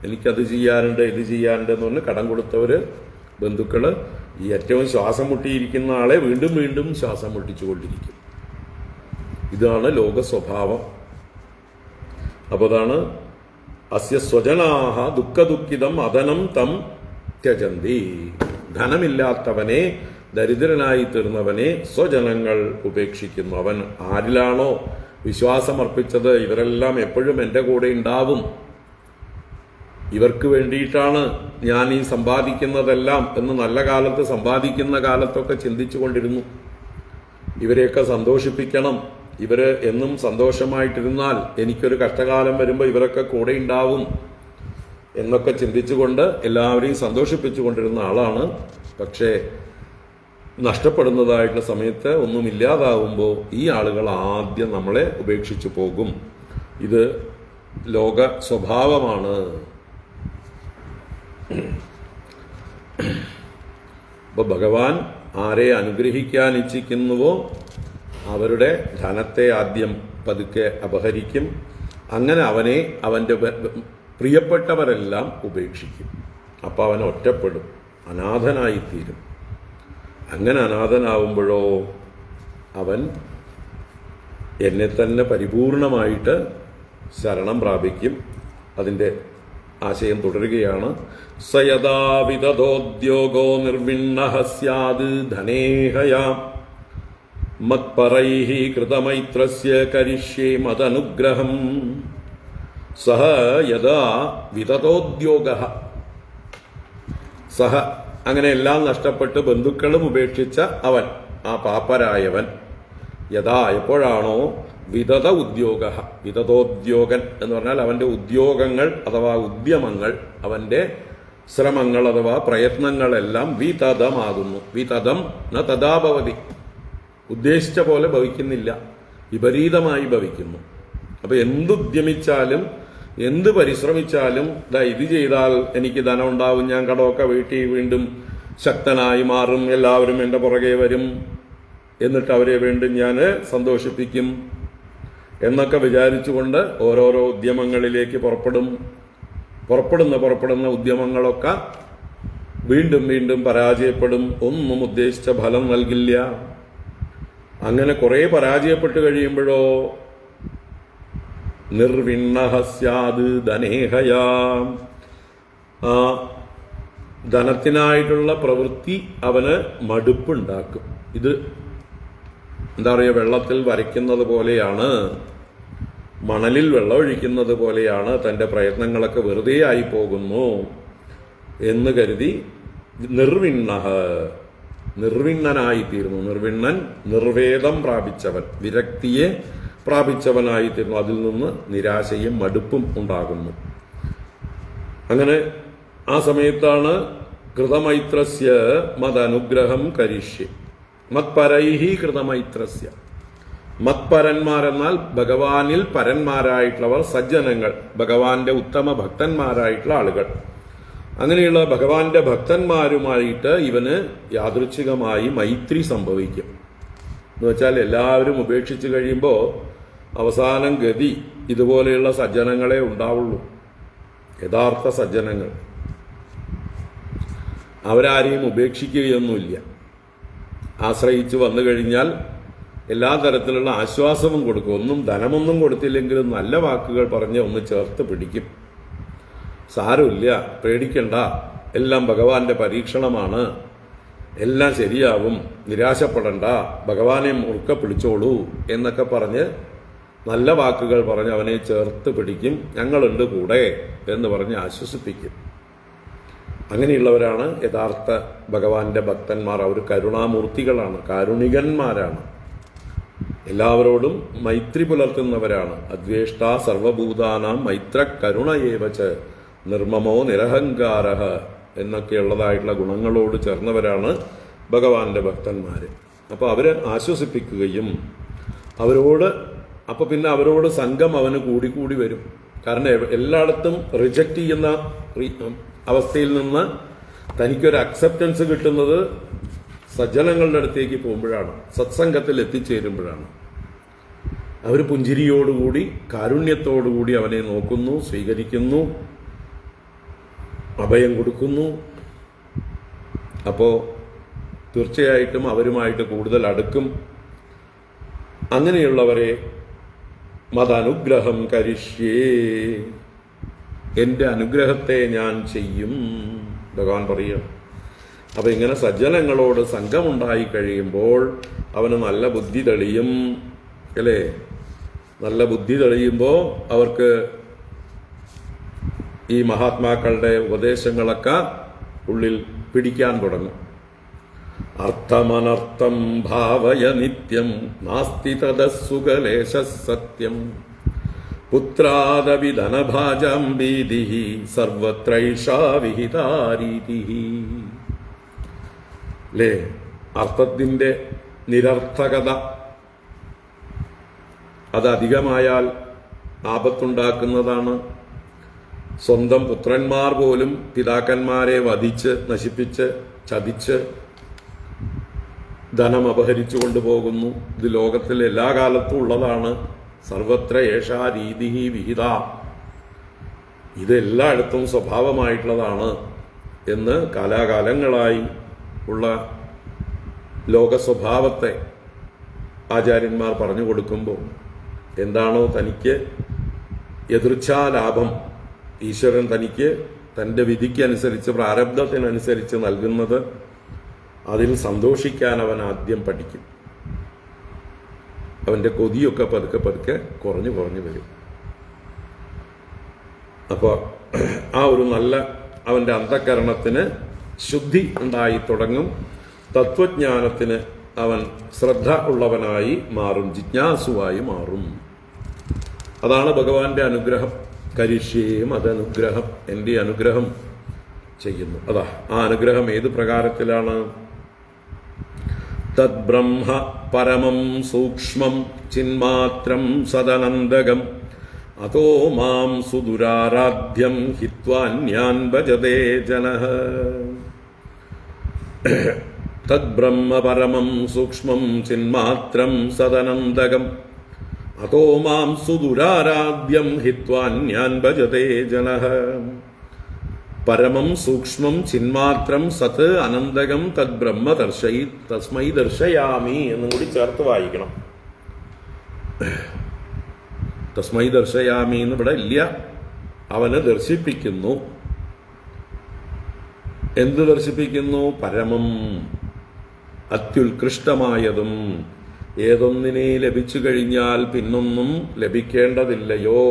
എനിക്കത് ചെയ്യാനുണ്ട്, ഇത് ചെയ്യാനുണ്ട് എന്ന് പറഞ്ഞ് കടം കൊടുത്തവര് ബന്ധുക്കള് ഈ ഏറ്റവും ശ്വാസം മുട്ടിയിരിക്കുന്ന ആളെ വീണ്ടും വീണ്ടും ശ്വാസം മുട്ടിച്ചുകൊണ്ടിരിക്കും. ഇതാണ് ലോക സ്വഭാവം. അപ്പൊ അതാണ് അസ്യ സ്വജനാഹ ദുഃഖ ദുഃഖിതം അധനം തം ത്യജന്തി. ധനമില്ലാത്തവനെ, ദരിദ്രനായി തീർന്നവനെ സ്വജനങ്ങൾ ഉപേക്ഷിക്കുന്നു. അവൻ ആരിലാണോ വിശ്വാസമർപ്പിച്ചത്, ഇവരെല്ലാം എപ്പോഴും എൻ്റെ കൂടെ ഉണ്ടാവും, ഇവർക്ക് വേണ്ടിയിട്ടാണ് ഞാൻ ഈ സമ്പാദിക്കുന്നതെല്ലാം എന്ന് നല്ല കാലത്ത് സമ്പാദിക്കുന്ന കാലത്തൊക്കെ ചിന്തിച്ചു കൊണ്ടിരുന്നു. ഇവരെയൊക്കെ സന്തോഷിപ്പിക്കണം, ഇവര് എന്നും സന്തോഷമായിട്ടിരുന്നാൽ എനിക്കൊരു കഷ്ടകാലം വരുമ്പോൾ ഇവരൊക്കെ കൂടെ ഉണ്ടാവും എന്നൊക്കെ ചിന്തിച്ചുകൊണ്ട് എല്ലാവരെയും സന്തോഷിപ്പിച്ചുകൊണ്ടിരുന്ന ആളാണ്. പക്ഷേ നഷ്ടപ്പെടുന്നതായിട്ടുള്ള സമയത്ത് ഒന്നുമില്ലാതാവുമ്പോൾ ഈ ആളുകൾ ആദ്യം നമ്മളെ ഉപേക്ഷിച്ചു പോകും. ഇത് ലോക സ്വഭാവമാണ്. അപ്പൊ ഭഗവാൻ ആരെ അനുഗ്രഹിക്കാൻ ഇച്ഛിക്കുന്നുവോ അവരുടെ ധനത്തെ ആദ്യം പതുക്കെ അപഹരിക്കും. അങ്ങനെ അവനെ അവൻ്റെ പ്രിയപ്പെട്ടവരെല്ലാം ഉപേക്ഷിക്കും. അപ്പം അവൻ ഒറ്റപ്പെടും, അനാഥനായിത്തീരും. അങ്ങനെ അനാഥനാവുമ്പോഴോ അവൻ എന്നെ തന്നെ പരിപൂർണമായിട്ട് ശരണം പ്രാപിക്കും. അതിൻ്റെ ആശയം തുടരുകയാണ്. സയദാ വിദധോദ്യോഗോ നിർവിണ്ണഃ സ്യാദ് ധനേഹയാം മത്പരൈഃ കൃതമൈത്രസ്യ കരിഷ്യേ മദനുഗ്രഹം. സഹ യദാ വിദധോദ്യോഗഃ, സഹ അങ്ങനെ എല്ലാം നഷ്ടപ്പെട്ട് ബന്ധുക്കളും ഉപേക്ഷിച്ച അവൻ, ആ പാപ്പരായവൻ, യഥാ എപ്പോഴാണോ വിദത ഉദ്യോഗ, വിദതോദ്യോഗൻ എന്ന് പറഞ്ഞാൽ അവന്റെ ഉദ്യോഗങ്ങൾ അഥവാ ഉദ്യമങ്ങൾ, അവന്റെ ശ്രമങ്ങൾ അഥവാ പ്രയത്നങ്ങളെല്ലാം വിതതമാകുന്നു. വിതതം ന തഥാഭവതി, ഉദ്ദേശിച്ച പോലെ ഭവിക്കുന്നില്ല, വിപരീതമായി ഭവിക്കുന്നു. അപ്പൊ എന്തുദ്യമിച്ചാലും എന്ത് പരിശ്രമിച്ചാലും ഇത് ചെയ്താൽ എനിക്ക് ധനം ഉണ്ടാവും, ഞാൻ കടമൊക്കെ വീട്ടി വീണ്ടും ശക്തനായി മാറും, എല്ലാവരും എൻ്റെ പുറകെ വരും, എന്നിട്ട് അവരെ വീണ്ടും ഞാൻ സന്തോഷിപ്പിക്കും എന്നൊക്കെ വിചാരിച്ചുകൊണ്ട് ഓരോരോ ഉദ്യമങ്ങളിലേക്ക് പുറപ്പെടുന്ന ഉദ്യമങ്ങളൊക്കെ വീണ്ടും വീണ്ടും പരാജയപ്പെടും. ഒന്നും ഉദ്ദേശിച്ച ഫലം നൽകില്ല. അങ്ങനെ കുറെ പരാജയപ്പെട്ട് കഴിയുമ്പോഴോ നിർവിണ്ണഃ സ്യാദ് ധനേഹയാം, ആ ധനത്തിനായിട്ടുള്ള പ്രവൃത്തി അവന് മടുപ്പുണ്ടാക്കും. ഇത് എന്താ പറയുക, വെള്ളത്തിൽ വരയ്ക്കുന്നത് പോലെയാണ്, മണലിൽ വെള്ളമൊഴിക്കുന്നത് പോലെയാണ്, തൻ്റെ പ്രയത്നങ്ങളൊക്കെ വെറുതെ ആയി പോകുന്നു എന്ന് കരുതി നിർവിണ്ണനായിത്തീരുന്നു. നിർവിണ്ണൻ നിർവേദം പ്രാപിച്ചവൻ, വിരക്തിയെ പ്രാപിച്ചവനായിത്തീരുന്നു. അതിൽ നിന്ന് നിരാശയും മടുപ്പും ഉണ്ടാകുന്നു. അങ്ങനെ ആ സമയത്താണ് കൃതമൈത്രസ്യ മദനുഗ്രഹം കരിഷ്യേ മത്പരൈഹി കൃതമൈത്രസ്യ. മത്പരന്മാരെന്നാൽ ഭഗവാനിൽ പരന്മാരായിട്ടുള്ളവർ, സജ്ജനങ്ങൾ, ഭഗവാന്റെ ഉത്തമ ഭക്തന്മാരായിട്ടുള്ള ആളുകൾ. അങ്ങനെയുള്ള ഭഗവാന്റെ ഭക്തന്മാരുമായിട്ട് ഇവന് യാദൃച്ഛികമായി മൈത്രി സംഭവിക്കും. എന്ന് വെച്ചാൽ എല്ലാവരും ഉപേക്ഷിച്ച് കഴിയുമ്പോൾ അവസാനം ഗതി ഇതുപോലെയുള്ള സജ്ജനങ്ങളെ ഉണ്ടാവുള്ളൂ. യഥാർത്ഥ സജ്ജനങ്ങൾ അവരാരെയും ഉപേക്ഷിക്കുകയൊന്നുമില്ല. ആശ്രയിച്ച് വന്നു കഴിഞ്ഞാൽ എല്ലാ തരത്തിലുള്ള ആശ്വാസവും കൊടുക്കും. ഒന്നും ധനമൊന്നും കൊടുത്തില്ലെങ്കിലും നല്ല വാക്കുകൾ പറഞ്ഞ് ഒന്ന് ചേർത്ത് പിടിക്കും. സാരമില്ല, പേടിക്കണ്ട, എല്ലാം ഭഗവാന്റെ പരീക്ഷണമാണ്, എല്ലാം ശരിയാവും, നിരാശപ്പെടണ്ട, ഭഗവാനെ മുറുക്ക പിടിച്ചോളൂ എന്നൊക്കെ പറഞ്ഞ് നല്ല വാക്കുകൾ പറഞ്ഞ് അവനെ ചേർത്ത് പിടിക്കും. ഞങ്ങളുണ്ട് കൂടെ എന്ന് പറഞ്ഞ് ആശ്വസിപ്പിക്കും. അങ്ങനെയുള്ളവരാണ് യഥാർത്ഥ ഭഗവാന്റെ ഭക്തന്മാർ. അവർ കരുണാമൂർത്തികളാണ്, കാരുണികന്മാരാണ്, എല്ലാവരോടും മൈത്രി പുലർത്തുന്നവരാണ്. അദ്വേഷ്ട സർവഭൂതാനാം മൈത്ര കരുണയേവച നിർമ്മമോ നിരഹങ്കാരഃ എന്നൊക്കെയുള്ളതായിട്ടുള്ള ഗുണങ്ങളോട് ചേർന്നവരാണ് ഭഗവാന്റെ ഭക്തന്മാര്. അപ്പോൾ അവരെ ആശ്വസിപ്പിക്കുകയും പിന്നെ അവരോട് സംഘം അവന് കൂടി വരും. കാരണം എല്ലായിടത്തും റിജക്റ്റ് ചെയ്യുന്ന അവസ്ഥയിൽ നിന്ന് തനിക്കൊരു അക്സെപ്റ്റൻസ് കിട്ടുന്നത് സജ്ജനങ്ങളുടെ അടുത്തേക്ക് പോകുമ്പോഴാണ്, സത്സംഗത്തിൽ എത്തിച്ചേരുമ്പോഴാണ്. അവർ പുഞ്ചിരിയോടുകൂടി കാരുണ്യത്തോടുകൂടി അവനെ നോക്കുന്നു, സ്വീകരിക്കുന്നു, അഭയം കൊടുക്കുന്നു. അപ്പോൾ തീർച്ചയായിട്ടും അവരുമായിട്ട് കൂടുതൽ അടുക്കും. അങ്ങനെയുള്ളവരെ മദനുഗ്രഹം കരിഷ്യേ, എൻ്റെ അനുഗ്രഹത്തെ ഞാൻ ചെയ്യും ഭഗവാൻ പറയുക. അപ്പൊ ഇങ്ങനെ സജ്ജനങ്ങളോട് സംഘമുണ്ടായി കഴിയുമ്പോൾ അവന് നല്ല ബുദ്ധി തെളിയും, അല്ലേ? നല്ല ബുദ്ധി തെളിയുമ്പോൾ അവർക്ക് ഈ മഹാത്മാക്കളുടെ ഉപദേശങ്ങളൊക്കെ ഉള്ളിൽ പിടിക്കാൻ തുടങ്ങും. അർത്ഥമനർത്ഥം ഭാവയ നിത്യം നാസ്തി തദസുഖലേശ സത്യം പുത്രാദപി ധനഭാജം ഭീതിഃ സർവത്രൈഷാ വിഹിതാരീതിഃ. അല്ലേ? അർത്ഥത്തിന്റെ നിരർത്ഥകത അത് അധികമായാൽ ആപത്തുണ്ടാക്കുന്നതാണ്. സ്വന്തം പുത്രന്മാർ പോലും പിതാക്കന്മാരെ വധിച്ച് നശിപ്പിച്ച് ചതിച്ച് ധനം അപഹരിച്ചു കൊണ്ടുപോകുന്നു. ഇത് ലോകത്തിൽ എല്ലാ കാലത്തും ഉള്ളതാണ്. സർവത്ര ഏഷാ രീതി വിഹിത. ഇതെല്ലായിടത്തും സ്വഭാവമായിട്ടുള്ളതാണ് എന്ന് കാലാകാലങ്ങളായി ഉള്ള ലോക സ്വഭാവത്തെ ആചാര്യന്മാർ പറഞ്ഞു കൊടുക്കുമ്പോൾ എന്താണോ തനിക്ക് യദൃച്ഛാലാഭം ഈശ്വരൻ തനിക്ക് തൻ്റെ വിധിക്കനുസരിച്ച് പ്രാരബ്ധത്തിനനുസരിച്ച് നൽകുന്നത് അതിൽ സന്തോഷിക്കാൻ അവൻ ആദ്യം പഠിക്കും. അവൻ്റെ കൊതിയൊക്കെ പതുക്കെ പതുക്കെ കുറഞ്ഞു കുറഞ്ഞു വരും. അപ്പോൾ ആ ഒരു നല്ല അവൻ്റെ അന്ധകരണത്തിന് ശുദ്ധി ഉണ്ടായി തുടങ്ങും. തത്വജ്ഞാനത്തിന് അവൻ ശ്രദ്ധ ഉള്ളവനായി മാറും, ജിജ്ഞാസുവായി മാറും. അതാണ് ഭഗവാന്റെ അനുഗ്രഹം. കരിഷ്യേം അതനുഗ്രഹം, എൻ്റെ അനുഗ്രഹം ചെയ്യുന്നു. അതാ ആ അനുഗ്രഹം ഏത് പ്രകാരത്തിലാണ്? തദ്ബ്രഹ്മ പരമം സൂക്ഷ്മം ചിന്മാത്രം സദനന്ദകം അതോ മാം സുദുരാരാധ്യം ഹിത്വാന്യാൻ ഭജതേ ജനഃ. തദ്ബ്രഹ്മ പരമം സൂക്ഷ്മം ചിന്മാത്രം സദനന്ദകം അതോ മാം സുദുരാരാധ്യം ഹിത്വാന്യാൻ ഭജതേ ജനഃ. പരമം സൂക്ഷ്മം ചിന്മാത്രം സത് അനന്തകം തദ്ബ്രഹ്മ തസ്മൈ ദർശയാമി എന്നും കൂടി ചേർത്ത് വായിക്കണം. തസ്മൈ ദർശയാമി എന്ന് ഇവിടെ ഇല്ല, അവനെ ദർശിപ്പിക്കുന്നു. എന്ത് ദർശിപ്പിക്കുന്നു? പരമം, അത്യുത്കൃഷ്ടമായതും. ഏതൊന്നിനെ ലഭിച്ചു കഴിഞ്ഞാൽ പിന്നൊന്നും ലഭിക്കേണ്ടതില്ലയോ,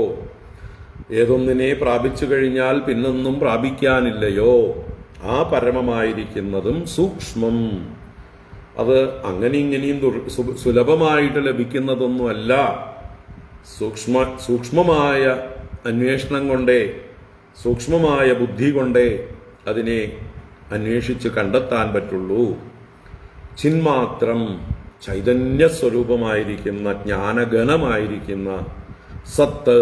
ഏതൊന്നിനെ പ്രാപിച്ചു കഴിഞ്ഞാൽ പിന്നൊന്നും പ്രാപിക്കാനില്ലയോ, ആ പരമമായിരിക്കുന്നതും സൂക്ഷ്മം. അത് അങ്ങനെ ഇങ്ങനെയും സുലഭമായിട്ട് ലഭിക്കുന്നതൊന്നുമല്ല. സൂക്ഷ്മമായ അന്വേഷണം കൊണ്ടേ, സൂക്ഷ്മമായ ബുദ്ധി കൊണ്ടേ അതിനെ അന്വേഷിച്ച് കണ്ടെത്താൻ പറ്റുള്ളൂ. ചിന്മാത്രം, ചൈതന്യസ്വരൂപമായിരിക്കുന്ന ജ്ഞാനഗണമായിരിക്കുന്ന സത്ത്,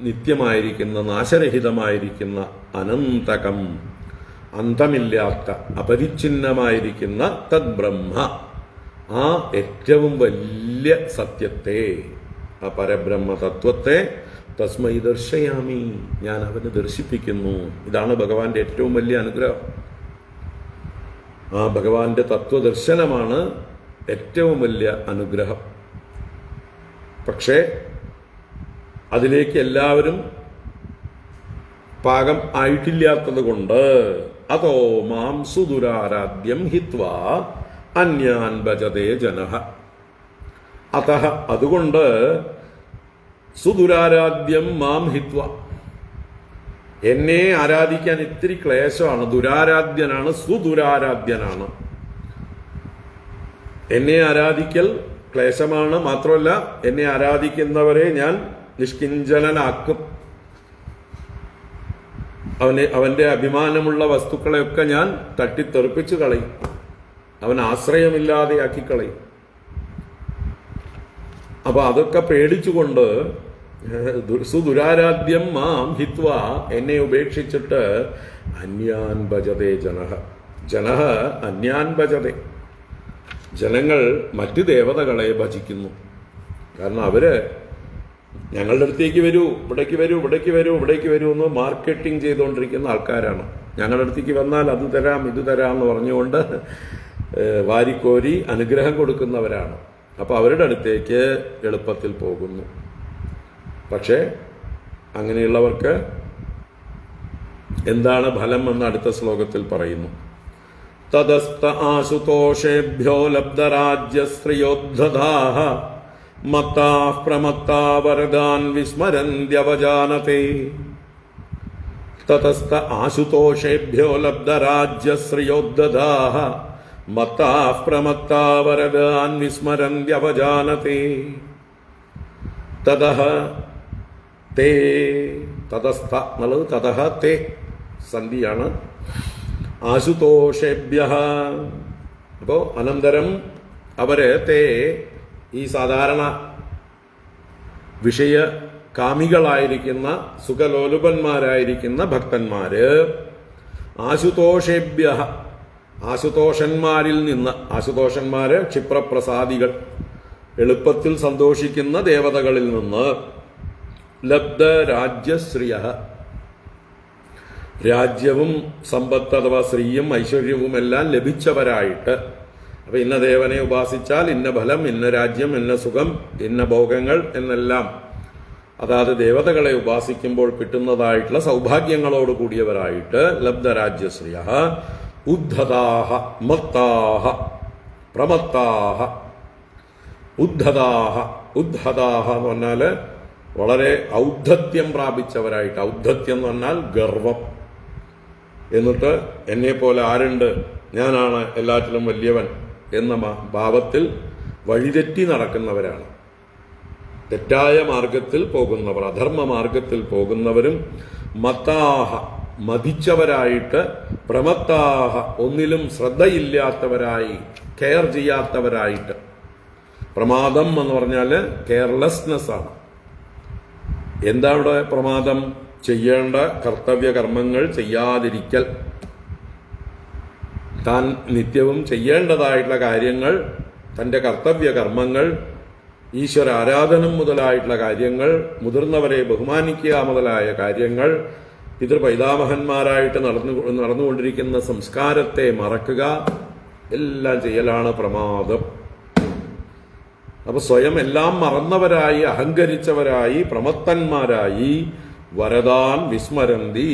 നിത്യമായിരിക്കുന്ന നാശരഹിതമായിരിക്കുന്ന അനന്തകം, അന്തമില്ലാത്ത അപരിച്ഛിന്നമായിരിക്കുന്ന തദ്ബ്രഹ്മ, ആ ഏറ്റവും വലിയ സത്യത്തെ, ആ പരബ്രഹ്മ തത്വത്തെ തസ്മൈ ദർശയാമി, ഞാൻ അവന് ദർശിപ്പിക്കുന്നു. ഇതാണ് ഭഗവാന്റെ ഏറ്റവും വലിയ അനുഗ്രഹം. ആ ഭഗവാന്റെ തത്വദർശനമാണ് ഏറ്റവും വലിയ അനുഗ്രഹം. പക്ഷേ അതിലേക്ക് എല്ലാവരും പാകം ആയിട്ടില്ലാത്തത് കൊണ്ട് അതോ മാം സുദുരാരാധ്യം ഹിത്വാ അന്യാൻ ഭജതേ ജനഃ. അതഃ, അതുകൊണ്ട് സുദുരാരാധ്യം മാം ഹിത്വ, എന്നെ ആരാധിക്കാൻ ഇത്തിരി ക്ലേശമാണ്. ദുരാരാധ്യനാണ്, സുദുരാരാധ്യനാണ്. എന്നെ ആരാധിക്കൽ ക്ലേശമാണ്. മാത്രമല്ല, എന്നെ ആരാധിക്കുന്നവരെ ഞാൻ നിഷ്കിഞ്ചനാക്കും. അവന്റെ അഭിമാനമുള്ള വസ്തുക്കളെയൊക്കെ ഞാൻ തട്ടിത്തെറിപ്പിച്ചു കളയും. അവൻ ആശ്രയമില്ലാതെ ആക്കിക്കളയും. അപ്പൊ അതൊക്കെ പേടിച്ചുകൊണ്ട് സുദുരാരാധ്യം മാം ഹിത്വ, എന്നെ ഉപേക്ഷിച്ചിട്ട് അന്യാൻ ഭജതേ ജനഃ. ജനഃ അന്യാൻ ഭജതേ, ജനങ്ങൾ മറ്റു ദേവതകളെ ഭജിക്കുന്നു. കാരണം അവര് ഞങ്ങളുടെ അടുത്തേക്ക് വരൂ, ഇവിടേക്ക് വരൂ, ഇവിടേക്ക് വരൂ, ഇവിടേക്ക് വരൂ എന്ന് മാർക്കറ്റിംഗ് ചെയ്തുകൊണ്ടിരിക്കുന്ന ആൾക്കാരാണ്. ഞങ്ങളുടെ അടുത്തേക്ക് വന്നാൽ അത് തരാം, ഇത് തരാം എന്ന് പറഞ്ഞുകൊണ്ട് വാരിക്കോരി അനുഗ്രഹം കൊടുക്കുന്നവരാണ്. അപ്പൊ അവരുടെ അടുത്തേക്ക് എളുപ്പത്തിൽ പോകുന്നു. പക്ഷേ അങ്ങനെയുള്ളവർക്ക് എന്താണ് ഫലം എന്ന് അടുത്ത ശ്ലോകത്തിൽ പറയുന്നു. തദസ്ത ആശുതോഷേഭ്യോ ലബ്ധരാജ്യശ്രിയോദ്ധതാഃ മത്താഃ പ്രമത്താ വരദാൻ വിസ്മരന്ത്യവജാനതേ. തതസ്ത ആശുതോഷേഭ്യോ ലബ്ധരാജ്യശ്രിയോദ്ധതാഃ മത്താഃ പ്രമത്താ വരദാൻ വിസ്മരന്ത്യവജാനതേ. തതഃ തേ, തതസ്ഥ എന്നുള്ളത് തതഃ തേ സന്ധിയാണ്. ആശുതോഷേഭ്യഃ, അപ്പോ അനന്തരം അവര് തേ, ഈ സാധാരണ വിഷയ കാമികളായിരിക്കുന്ന സുഖലോലുപന്മാരായിരിക്കുന്ന ഭക്തന്മാര്, ആശുതോഷേഭ്യഃ, ആശുതോഷന്മാരിൽ നിന്ന്, ആശുതോഷന്മാര് ക്ഷിപ്രപ്രസാദികൾ, എളുപ്പത്തിൽ സന്തോഷിക്കുന്ന ദേവതകളിൽ നിന്ന് ലബ്ധ രാജ്യശ്രിയ, രാജ്യവും സമ്പത്ത് അഥവാ ശ്രീയും ഐശ്വര്യവും എല്ലാം ലഭിച്ചവരായിട്ട്. അപ്പൊ ഇന്ന ദേവനെ ഉപാസിച്ചാൽ ഇന്ന ഫലം, ഇന്ന രാജ്യം, ഇന്ന സുഖം, ഇന്ന ഭോഗങ്ങൾ എന്നെല്ലാം അതാത് ദേവതകളെ ഉപാസിക്കുമ്പോൾ കിട്ടുന്നതായിട്ടുള്ള സൗഭാഗ്യങ്ങളോട് കൂടിയവരായിട്ട് ലബ്ധരാജ്യശ്രിയ ഉദ്ധതാഹ മത്താഹ പ്രമത്താഹ. ഉദ്ധതാഹ എന്ന് പറഞ്ഞാൽ വളരെ ഔദ്ധത്യം പ്രാപിച്ചവരായിട്ട്. ഔദ്ധത്യം എന്ന് പറഞ്ഞാൽ ഗർവം. എന്നിട്ട് എന്നെ പോലെ ആരുണ്ട്, ഞാനാണ് എല്ലാറ്റിലും വലിയവൻ എന്ന ഭാവത്തിൽ വഴിതെറ്റി നടക്കുന്നവരാണ്. തെറ്റായ മാർഗത്തിൽ പോകുന്നവർ, അധർമ്മ മാർഗത്തിൽ പോകുന്നവരും. മത്താഹ മതിച്ചവരായിട്ട്, പ്രമത്താഹ ഒന്നിലും ശ്രദ്ധയില്ലാത്തവരായി, കെയർ ചെയ്യാത്തവരായിട്ട്. പ്രമാദം എന്ന് പറഞ്ഞാൽ കെയർലെസ്നെസ് ആണ്. എന്താ ഇവിടെ പ്രമാദം? ചെയ്യേണ്ട കർത്തവ്യ കർമ്മങ്ങൾ ചെയ്യാതിരിക്കൽ. താൻ നിത്യവും ചെയ്യേണ്ടതായിട്ടുള്ള കാര്യങ്ങൾ, തൻ്റെ കർത്തവ്യ കർമ്മങ്ങൾ, ഈശ്വര ആരാധനം മുതലായിട്ടുള്ള കാര്യങ്ങൾ, മുതിർന്നവരെ ബഹുമാനിക്കുക മുതലായ കാര്യങ്ങൾ, പിതൃപൈതാമഹന്മാരായിട്ട് നടന്നുകൊണ്ടിരിക്കുന്ന സംസ്കാരത്തെ മറക്കുക, എല്ലാം ചെയ്യലാണ് പ്രമാദം. അപ്പൊ സ്വയം എല്ലാം മറന്നവരായി, അഹങ്കരിച്ചവരായി, പ്രമത്തന്മാരായി വരദാൻ വിസ്മരന്തി.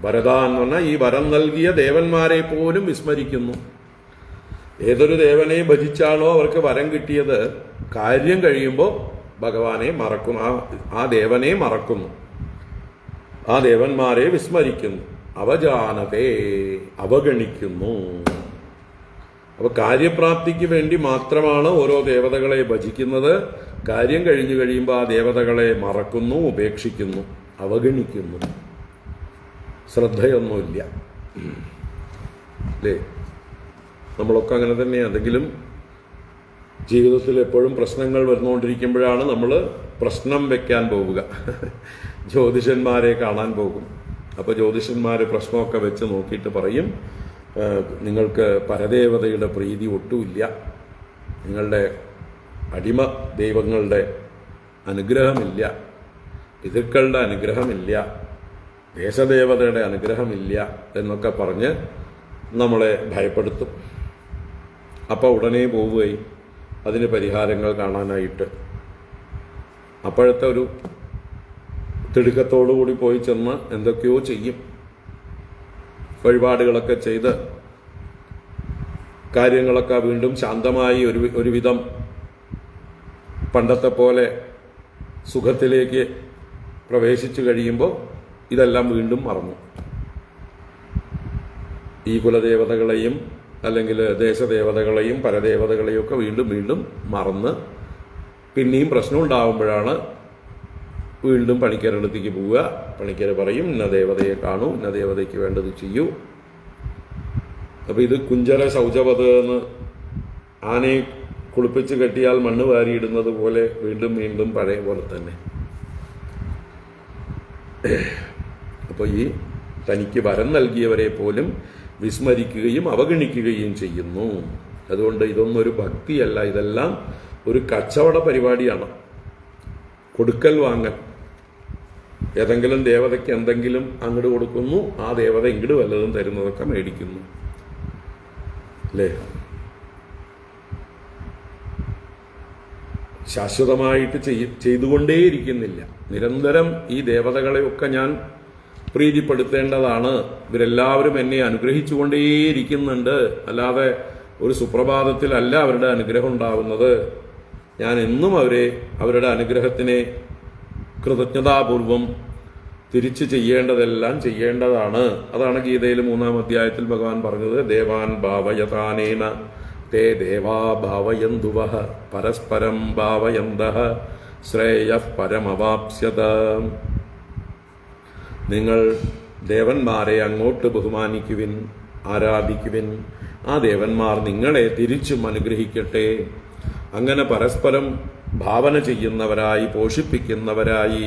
വരദാൻ എന്ന് പറഞ്ഞാൽ ഈ വരം നൽകിയ ദേവന്മാരെ പോലും വിസ്മരിക്കുന്നു. ഏതൊരു ദേവനെ ഭജിച്ചാണോ അവർക്ക് വരം കിട്ടിയത്, കാര്യം കഴിയുമ്പോൾ ഭഗവാനെ മറക്കുന്നു, ആ ദേവനെ മറക്കുന്നു, ആ ദേവന്മാരെ വിസ്മരിക്കുന്നു. അവജാനതേ അവഗണിക്കുന്നു. അപ്പൊ കാര്യപ്രാപ്തിക്ക് വേണ്ടി മാത്രമാണ് ഓരോ ദേവതകളെ ഭജിക്കുന്നത്. കാര്യം കഴിഞ്ഞു കഴിയുമ്പോൾ ആ ദേവതകളെ മറക്കുന്നു, ഉപേക്ഷിക്കുന്നു, അവഗണിക്കുന്നു. ശ്രദ്ധയൊന്നുമില്ല അല്ലേ? നമ്മളൊക്കെ അങ്ങനെ തന്നെയാണ്. എന്തെങ്കിലും ജീവിതത്തിൽ എപ്പോഴും പ്രശ്നങ്ങൾ വരുന്നുകൊണ്ടിരിക്കുമ്പോഴാണ് നമ്മൾ പ്രശ്നം വെക്കാൻ പോവുക. ജ്യോതിഷന്മാരെ കാണാൻ പോകും. അപ്പോൾ ജ്യോതിഷന്മാർ പ്രശ്നമൊക്കെ വെച്ച് നോക്കിയിട്ട് പറയും, നിങ്ങൾക്ക് പരദേവതയുടെ പ്രീതി ഒട്ടുമില്ല, നിങ്ങളുടെ അടിമ ദൈവങ്ങളുടെ അനുഗ്രഹമില്ല, പിതൃക്കളുടെ അനുഗ്രഹമില്ല, ദേശദേവതയുടെ അനുഗ്രഹമില്ല എന്നൊക്കെ പറഞ്ഞ് നമ്മളെ ഭയപ്പെടുത്തും. അപ്പോൾ ഉടനെ പോവുകയും അതിന് പരിഹാരങ്ങൾ കാണാനായിട്ട് അപ്പോഴത്തെ ഒരു തിടുക്കത്തോടു കൂടി പോയി ചെന്ന് എന്തൊക്കെയോ ചെയ്യും. വഴിപാടുകളൊക്കെ ചെയ്ത് കാര്യങ്ങളൊക്കെ വീണ്ടും ശാന്തമായി ഒരുവിധം പണ്ടത്തെ പോലെ സുഖത്തിലേക്ക് പ്രവേശിച്ചു കഴിയുമ്പോൾ ഇതെല്ലാം വീണ്ടും മറന്നു. ഈ കുലദേവതകളെയും അല്ലെങ്കിൽ ദേശദേവതകളെയും പരദേവതകളെയും ഒക്കെ വീണ്ടും വീണ്ടും മറന്ന് പിന്നെയും പ്രശ്നം ഉണ്ടാകുമ്പോഴാണ് വീണ്ടും പണിക്കരടുത്തേക്ക് പോവുക. പണിക്കർ പറയും, ഇന്ന ദേവതയെ കാണൂ, ഇന്ന ദേവതയ്ക്ക് വേണ്ടത് ചെയ്യൂ. അപ്പൊ ഇത് കുഞ്ചര ശൗചവത് എന്ന് ആനയെ കുളിപ്പിച്ച് കെട്ടിയാൽ മണ്ണ് വാരിയിടുന്നത് പോലെ വീണ്ടും വീണ്ടും പഴയ പോലെ തന്നെ. അപ്പോൾ ഈ തനിക്ക് വരം നൽകിയവരെ പോലും വിസ്മരിക്കുകയും അവഗണിക്കുകയും ചെയ്യുന്നു. അതുകൊണ്ട് ഇതൊന്നും ഒരു ഭക്തിയല്ല, ഇതെല്ലാം ഒരു കച്ചവട പരിപാടിയാണ്. കൊടുക്കൽ വാങ്ങൽ. ഏതെങ്കിലും ദേവതയ്ക്ക് എന്തെങ്കിലും അങ്ങോട്ട് കൊടുക്കുന്നു, ആ ദേവത ഇങ്ങോട്ട് വല്ലതും തരുന്നതൊക്കെ മേടിക്കുന്നു അല്ലേ? ശാശ്വതമായിട്ട് ചെയ്തുകൊണ്ടേയിരിക്കുന്നില്ല. നിരന്തരം ഈ ദേവതകളെയൊക്കെ ഞാൻ പ്രീതിപ്പെടുത്തേണ്ടതാണ്, ഇവരെല്ലാവരും എന്നെ അനുഗ്രഹിച്ചുകൊണ്ടേയിരിക്കുന്നുണ്ട്, അല്ലാതെ ഒരു സുപ്രഭാതത്തിലല്ല അവരുടെ അനുഗ്രഹം ഉണ്ടാവുന്നത്. ഞാൻ എന്നും അവരുടെ അനുഗ്രഹത്തിനെ കൃതജ്ഞതാപൂർവം തിരിച്ചു ചെയ്യേണ്ടതെല്ലാം ചെയ്യേണ്ടതാണ്. അതാണ് ഗീതയിൽ 3-ാം അധ്യായത്തിൽ ഭഗവാൻ പറഞ്ഞത്, ദേവാൻ ഭാവയതാനേന തേ ദേവാ ഭാവയന്തുവഃ പരസ്പരം ഭാവയന്തഃ ശ്രേയഃ പരമവാപ്സ്യത. നിങ്ങൾ ദേവന്മാരെ അങ്ങോട്ട് ബഹുമാനിക്കുവിൻ, ആരാധിക്കുവിൻ, ആ ദേവന്മാർ നിങ്ങളെ തിരിച്ചും അനുഗ്രഹിക്കട്ടെ. അങ്ങനെ പരസ്പരം ഭാവന ചെയ്യുന്നവരായി, പോഷിപ്പിക്കുന്നവരായി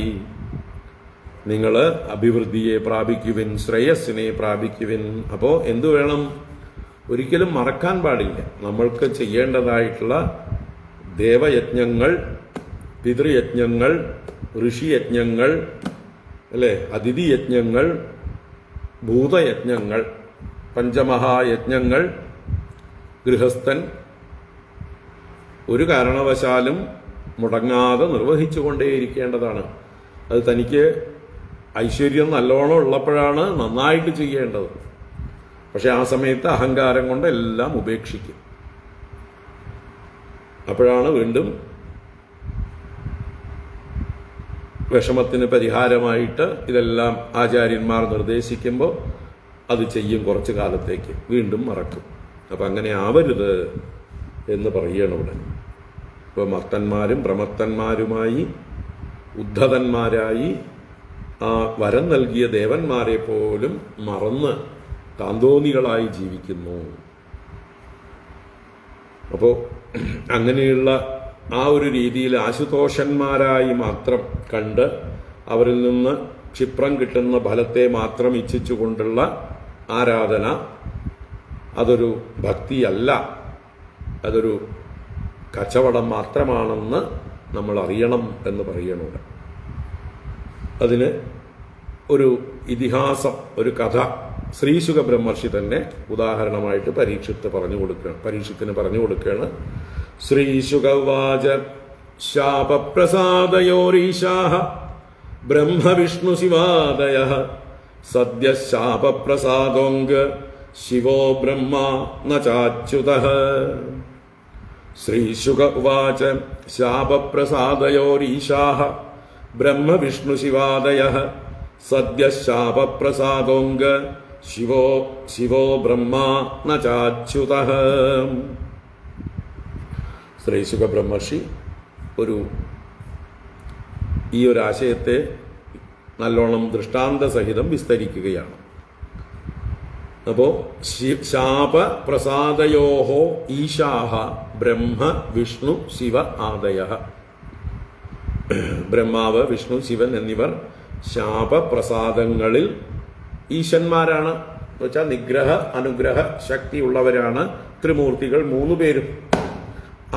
നിങ്ങൾ അഭിവൃദ്ധിയെ പ്രാപിക്കുവിൻ, ശ്രേയസ്സിനെ പ്രാപിക്കുവിൻ. അപ്പോൾ എന്തു വേണം? ഒരിക്കലും മറക്കാൻ പാടില്ല. നമ്മൾക്ക് ചെയ്യേണ്ടതായിട്ടുള്ള ദേവയജ്ഞങ്ങൾ, പിതൃയജ്ഞങ്ങൾ, ഋഷിയജ്ഞങ്ങൾ, അല്ലേ, അതിഥിയജ്ഞങ്ങൾ, ഭൂതയജ്ഞങ്ങൾ, പഞ്ചമഹായജ്ഞങ്ങൾ ഗൃഹസ്ഥൻ ഒരു കാരണവശാലും മുടങ്ങാതെ നിർവഹിച്ചുകൊണ്ടേയിരിക്കേണ്ടതാണ്. അത് തനിക്ക് ഐശ്വര്യം നല്ലോണം ഉള്ളപ്പോഴാണ് നന്നായിട്ട് ചെയ്യേണ്ടത്. പക്ഷെ ആ സമയത്ത് അഹങ്കാരം കൊണ്ട് എല്ലാം ഉപേക്ഷിക്കും. അപ്പോഴാണ് വീണ്ടും വിഷമത്തിന് പരിഹാരമായിട്ട് ഇതെല്ലാം ആചാര്യന്മാർ നിർദ്ദേശിക്കുമ്പോൾ അത് ചെയ്യും, കുറച്ചു കാലത്തേക്ക് വീണ്ടും മറക്കും. അപ്പം അങ്ങനെ ആവരുത് എന്ന് പറയണം ഇവിടെ. ഇപ്പോൾ മർത്തന്മാരും പ്രമത്തന്മാരുമായി ഉദ്ധതന്മാരായി ആ വരം നൽകിയ ദേവന്മാരെ പോലും മറന്ന് താന്തോന്നികളായി ജീവിക്കുന്നു. അപ്പോൾ അങ്ങനെയുള്ള ആ ഒരു രീതിയിൽ ആശുതോഷന്മാരായി മാത്രം കണ്ട് അവരിൽ നിന്ന് ക്ഷിപ്രം കിട്ടുന്ന ഫലത്തെ മാത്രം ഇച്ഛിച്ചുകൊണ്ടുള്ള ആരാധന അതൊരു ഭക്തിയല്ല, അതൊരു കച്ചവടം മാത്രമാണെന്ന് നമ്മൾ അറിയണം എന്ന് പറയണുണ്ട്. അതിന് ഒരു ഇതിഹാസം, ഒരു കഥ ശ്രീശുക ബ്രഹ്മർഷി തന്നെ ഉദാഹരണമായിട്ട് പരീക്ഷത്തിന് പറഞ്ഞു കൊടുക്കുകയാണ്. ശ്രീശുകവാച ശാപപ്രസാദയോരീശാഃ ബ്രഹ്മവിഷ്ണു ശിവാദയഃ സദ്യ ശാപപ്രസാദോംഗ ശിവോ ബ്രഹ്മ ന ചാച്യുതഃ. ശ്രീശുക ഉവാച ശാപപ്രസാദയോരീശാഃ ബ്രഹ്മവിഷ്ണു ശിവാദയഃ സദ്യ ശാപപ്രസാദോംഗ ശിവോ ബ്രഹ്മ ന ചാച്യുതഃ. ശ്രീശുക ബ്രഹ്മർഷി ഈ ഒരു ആശയത്തെ നല്ലോണം ദൃഷ്ടാന്ത സഹിതം വിസ്തരിക്കുകയാണ്. അപ്പോ ശാപപ്രസാദയോഹോ ഈശാഹ ബ്രഹ്മ വിഷ്ണു ശിവ ആദയഃ. ബ്രഹ്മാവ്, വിഷ്ണു, ശിവൻ എന്നിവർ ശാപപ്രസാദങ്ങളിൽ ഈശന്മാരാണ്. എന്ന് വെച്ചാൽ നിഗ്രഹ അനുഗ്രഹ ശക്തിയുള്ളവരാണ് ത്രിമൂർത്തികൾ മൂന്നു പേരും.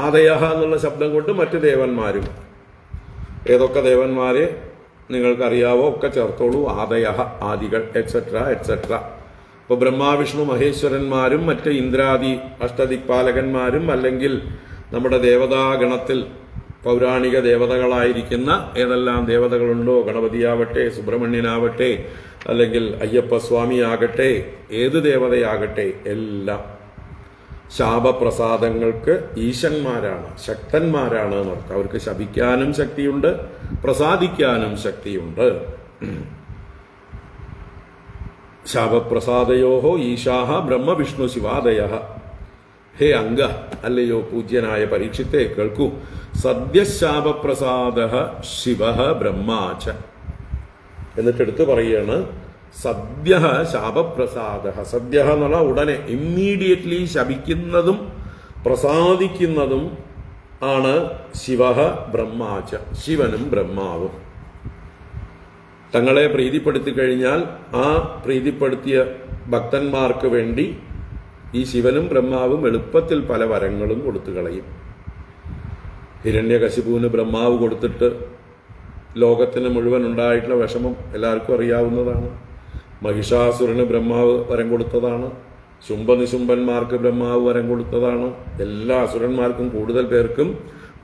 ആദയഃ എന്നുള്ള ശബ്ദം കൊണ്ട് മറ്റു ദേവന്മാരും. ഏതൊക്കെ ദേവന്മാരെ നിങ്ങൾക്കറിയാവോ ഒക്കെ ചേർത്തോളൂ. ആദയഃ, ആദികൾ, എക്സെട്ര എക്സെട്ര. ഇപ്പോൾ ബ്രഹ്മാവിഷ്ണു മഹേശ്വരന്മാരും മറ്റ് ഇന്ദ്രാദി അഷ്ടദിക്പാലകന്മാരും, അല്ലെങ്കിൽ നമ്മുടെ ദേവതാഗണത്തിൽ പൗരാണിക ദേവതകളായിരിക്കുന്ന ഏതെല്ലാം ദേവതകളുണ്ടോ, ഗണപതിയാവട്ടെ, സുബ്രഹ്മണ്യനാവട്ടെ, അല്ലെങ്കിൽ അയ്യപ്പസ്വാമിയാകട്ടെ, ഏത് ദേവതയാകട്ടെ, എല്ലാം ശാപപ്രസാദങ്ങൾക്ക് ഈശന്മാരാണ്, ശക്തന്മാരാണ് എന്നർത്ഥം. അവർക്ക് ശപിക്കാനും ശക്തിയുണ്ട്, പ്രസാദിക്കാനും ശക്തിയുണ്ട്. ശാപപ്രസാദയോഹോ ഈശാഹ ബ്രഹ്മവിഷ്ണു ശിവാദയഃ. ഹേ അംഗ, അല്ലയോ പൂജ്യനായ പരീക്ഷിത്തെ കേൾക്കൂ. സദ്യശാപപ്രസാദഃ ശിവഃ ബ്രഹ്മാച. എന്നിട്ടെടുത്ത് പറയാണ് സദ്യ ശാപപ്രസാദ. സദ്യ എന്നുള്ള ഉടനെ, ഇമ്മീഡിയറ്റ്ലി ശപിക്കുന്നതും പ്രസാദിക്കുന്നതും ആണ് ശിവഃ ബ്രഹ്മാച, ശിവനും ബ്രഹ്മാവും. തങ്ങളെ പ്രീതിപ്പെടുത്തി കഴിഞ്ഞാൽ ആ പ്രീതിപ്പെടുത്തിയ ഭക്തന്മാർക്ക് വേണ്ടി ഈ ശിവനും ബ്രഹ്മാവും എളുപ്പത്തിൽ പല വരങ്ങളും കൊടുത്തു കളയും. ഹിരണ്യകശിപുവിന് ബ്രഹ്മാവ് കൊടുത്തിട്ട് ലോകത്തിന് മുഴുവൻ ഉണ്ടായിട്ടുള്ള വിഷമം എല്ലാവർക്കും അറിയാവുന്നതാണ്. മഹിഷാസുരന് ബ്രഹ്മാവ് വരം കൊടുത്തതാണ്. ശുംഭനിശുംഭന്മാർക്ക് ബ്രഹ്മാവ് വരം കൊടുത്തതാണ്. എല്ലാ അസുരന്മാർക്കും കൂടുതൽ പേർക്കും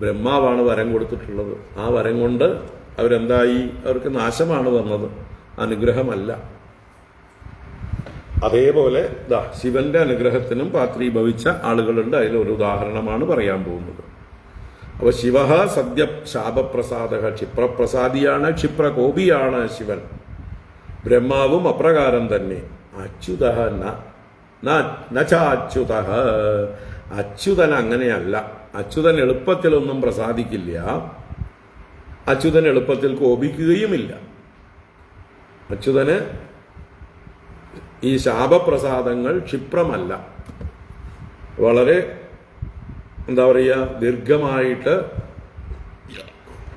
ബ്രഹ്മാവാണ് വരം കൊടുത്തിട്ടുള്ളത്. ആ വരം കൊണ്ട് അവരെന്തായി? അവർക്ക് നാശമാണ് വന്നത്, അനുഗ്രഹമല്ല. അതേപോലെ ശിവന്റെ അനുഗ്രഹത്തിനും പാത്രീഭവിച്ച ആളുകളുണ്ട്. അതിലൊരു ഉദാഹരണമാണ് പറയാൻ പോകുന്നത്. അപ്പൊ ശിവഃ സദ്യ ശാപപ്രസാദഃ. ക്ഷിപ്രപ്രസാദിയാണ്, ക്ഷിപ്രകോപിയാണ് ശിവൻ. ബ്രഹ്മാവും അപ്രകാരം തന്നെ. അച്യുതഃ നചാച്യുതഃ. അച്യുതൻ അങ്ങനെയല്ല. അച്യുതൻ എളുപ്പത്തിലൊന്നും പ്രസാദിക്കില്ല. അച്യുതൻ എളുപ്പത്തിൽ കോപിക്കുകയുമില്ല. അച്യുതന് ഈ ശാപപ്രസാദങ്ങൾ ക്ഷിപ്രമല്ല, വളരെ ദീർഘമായിട്ട്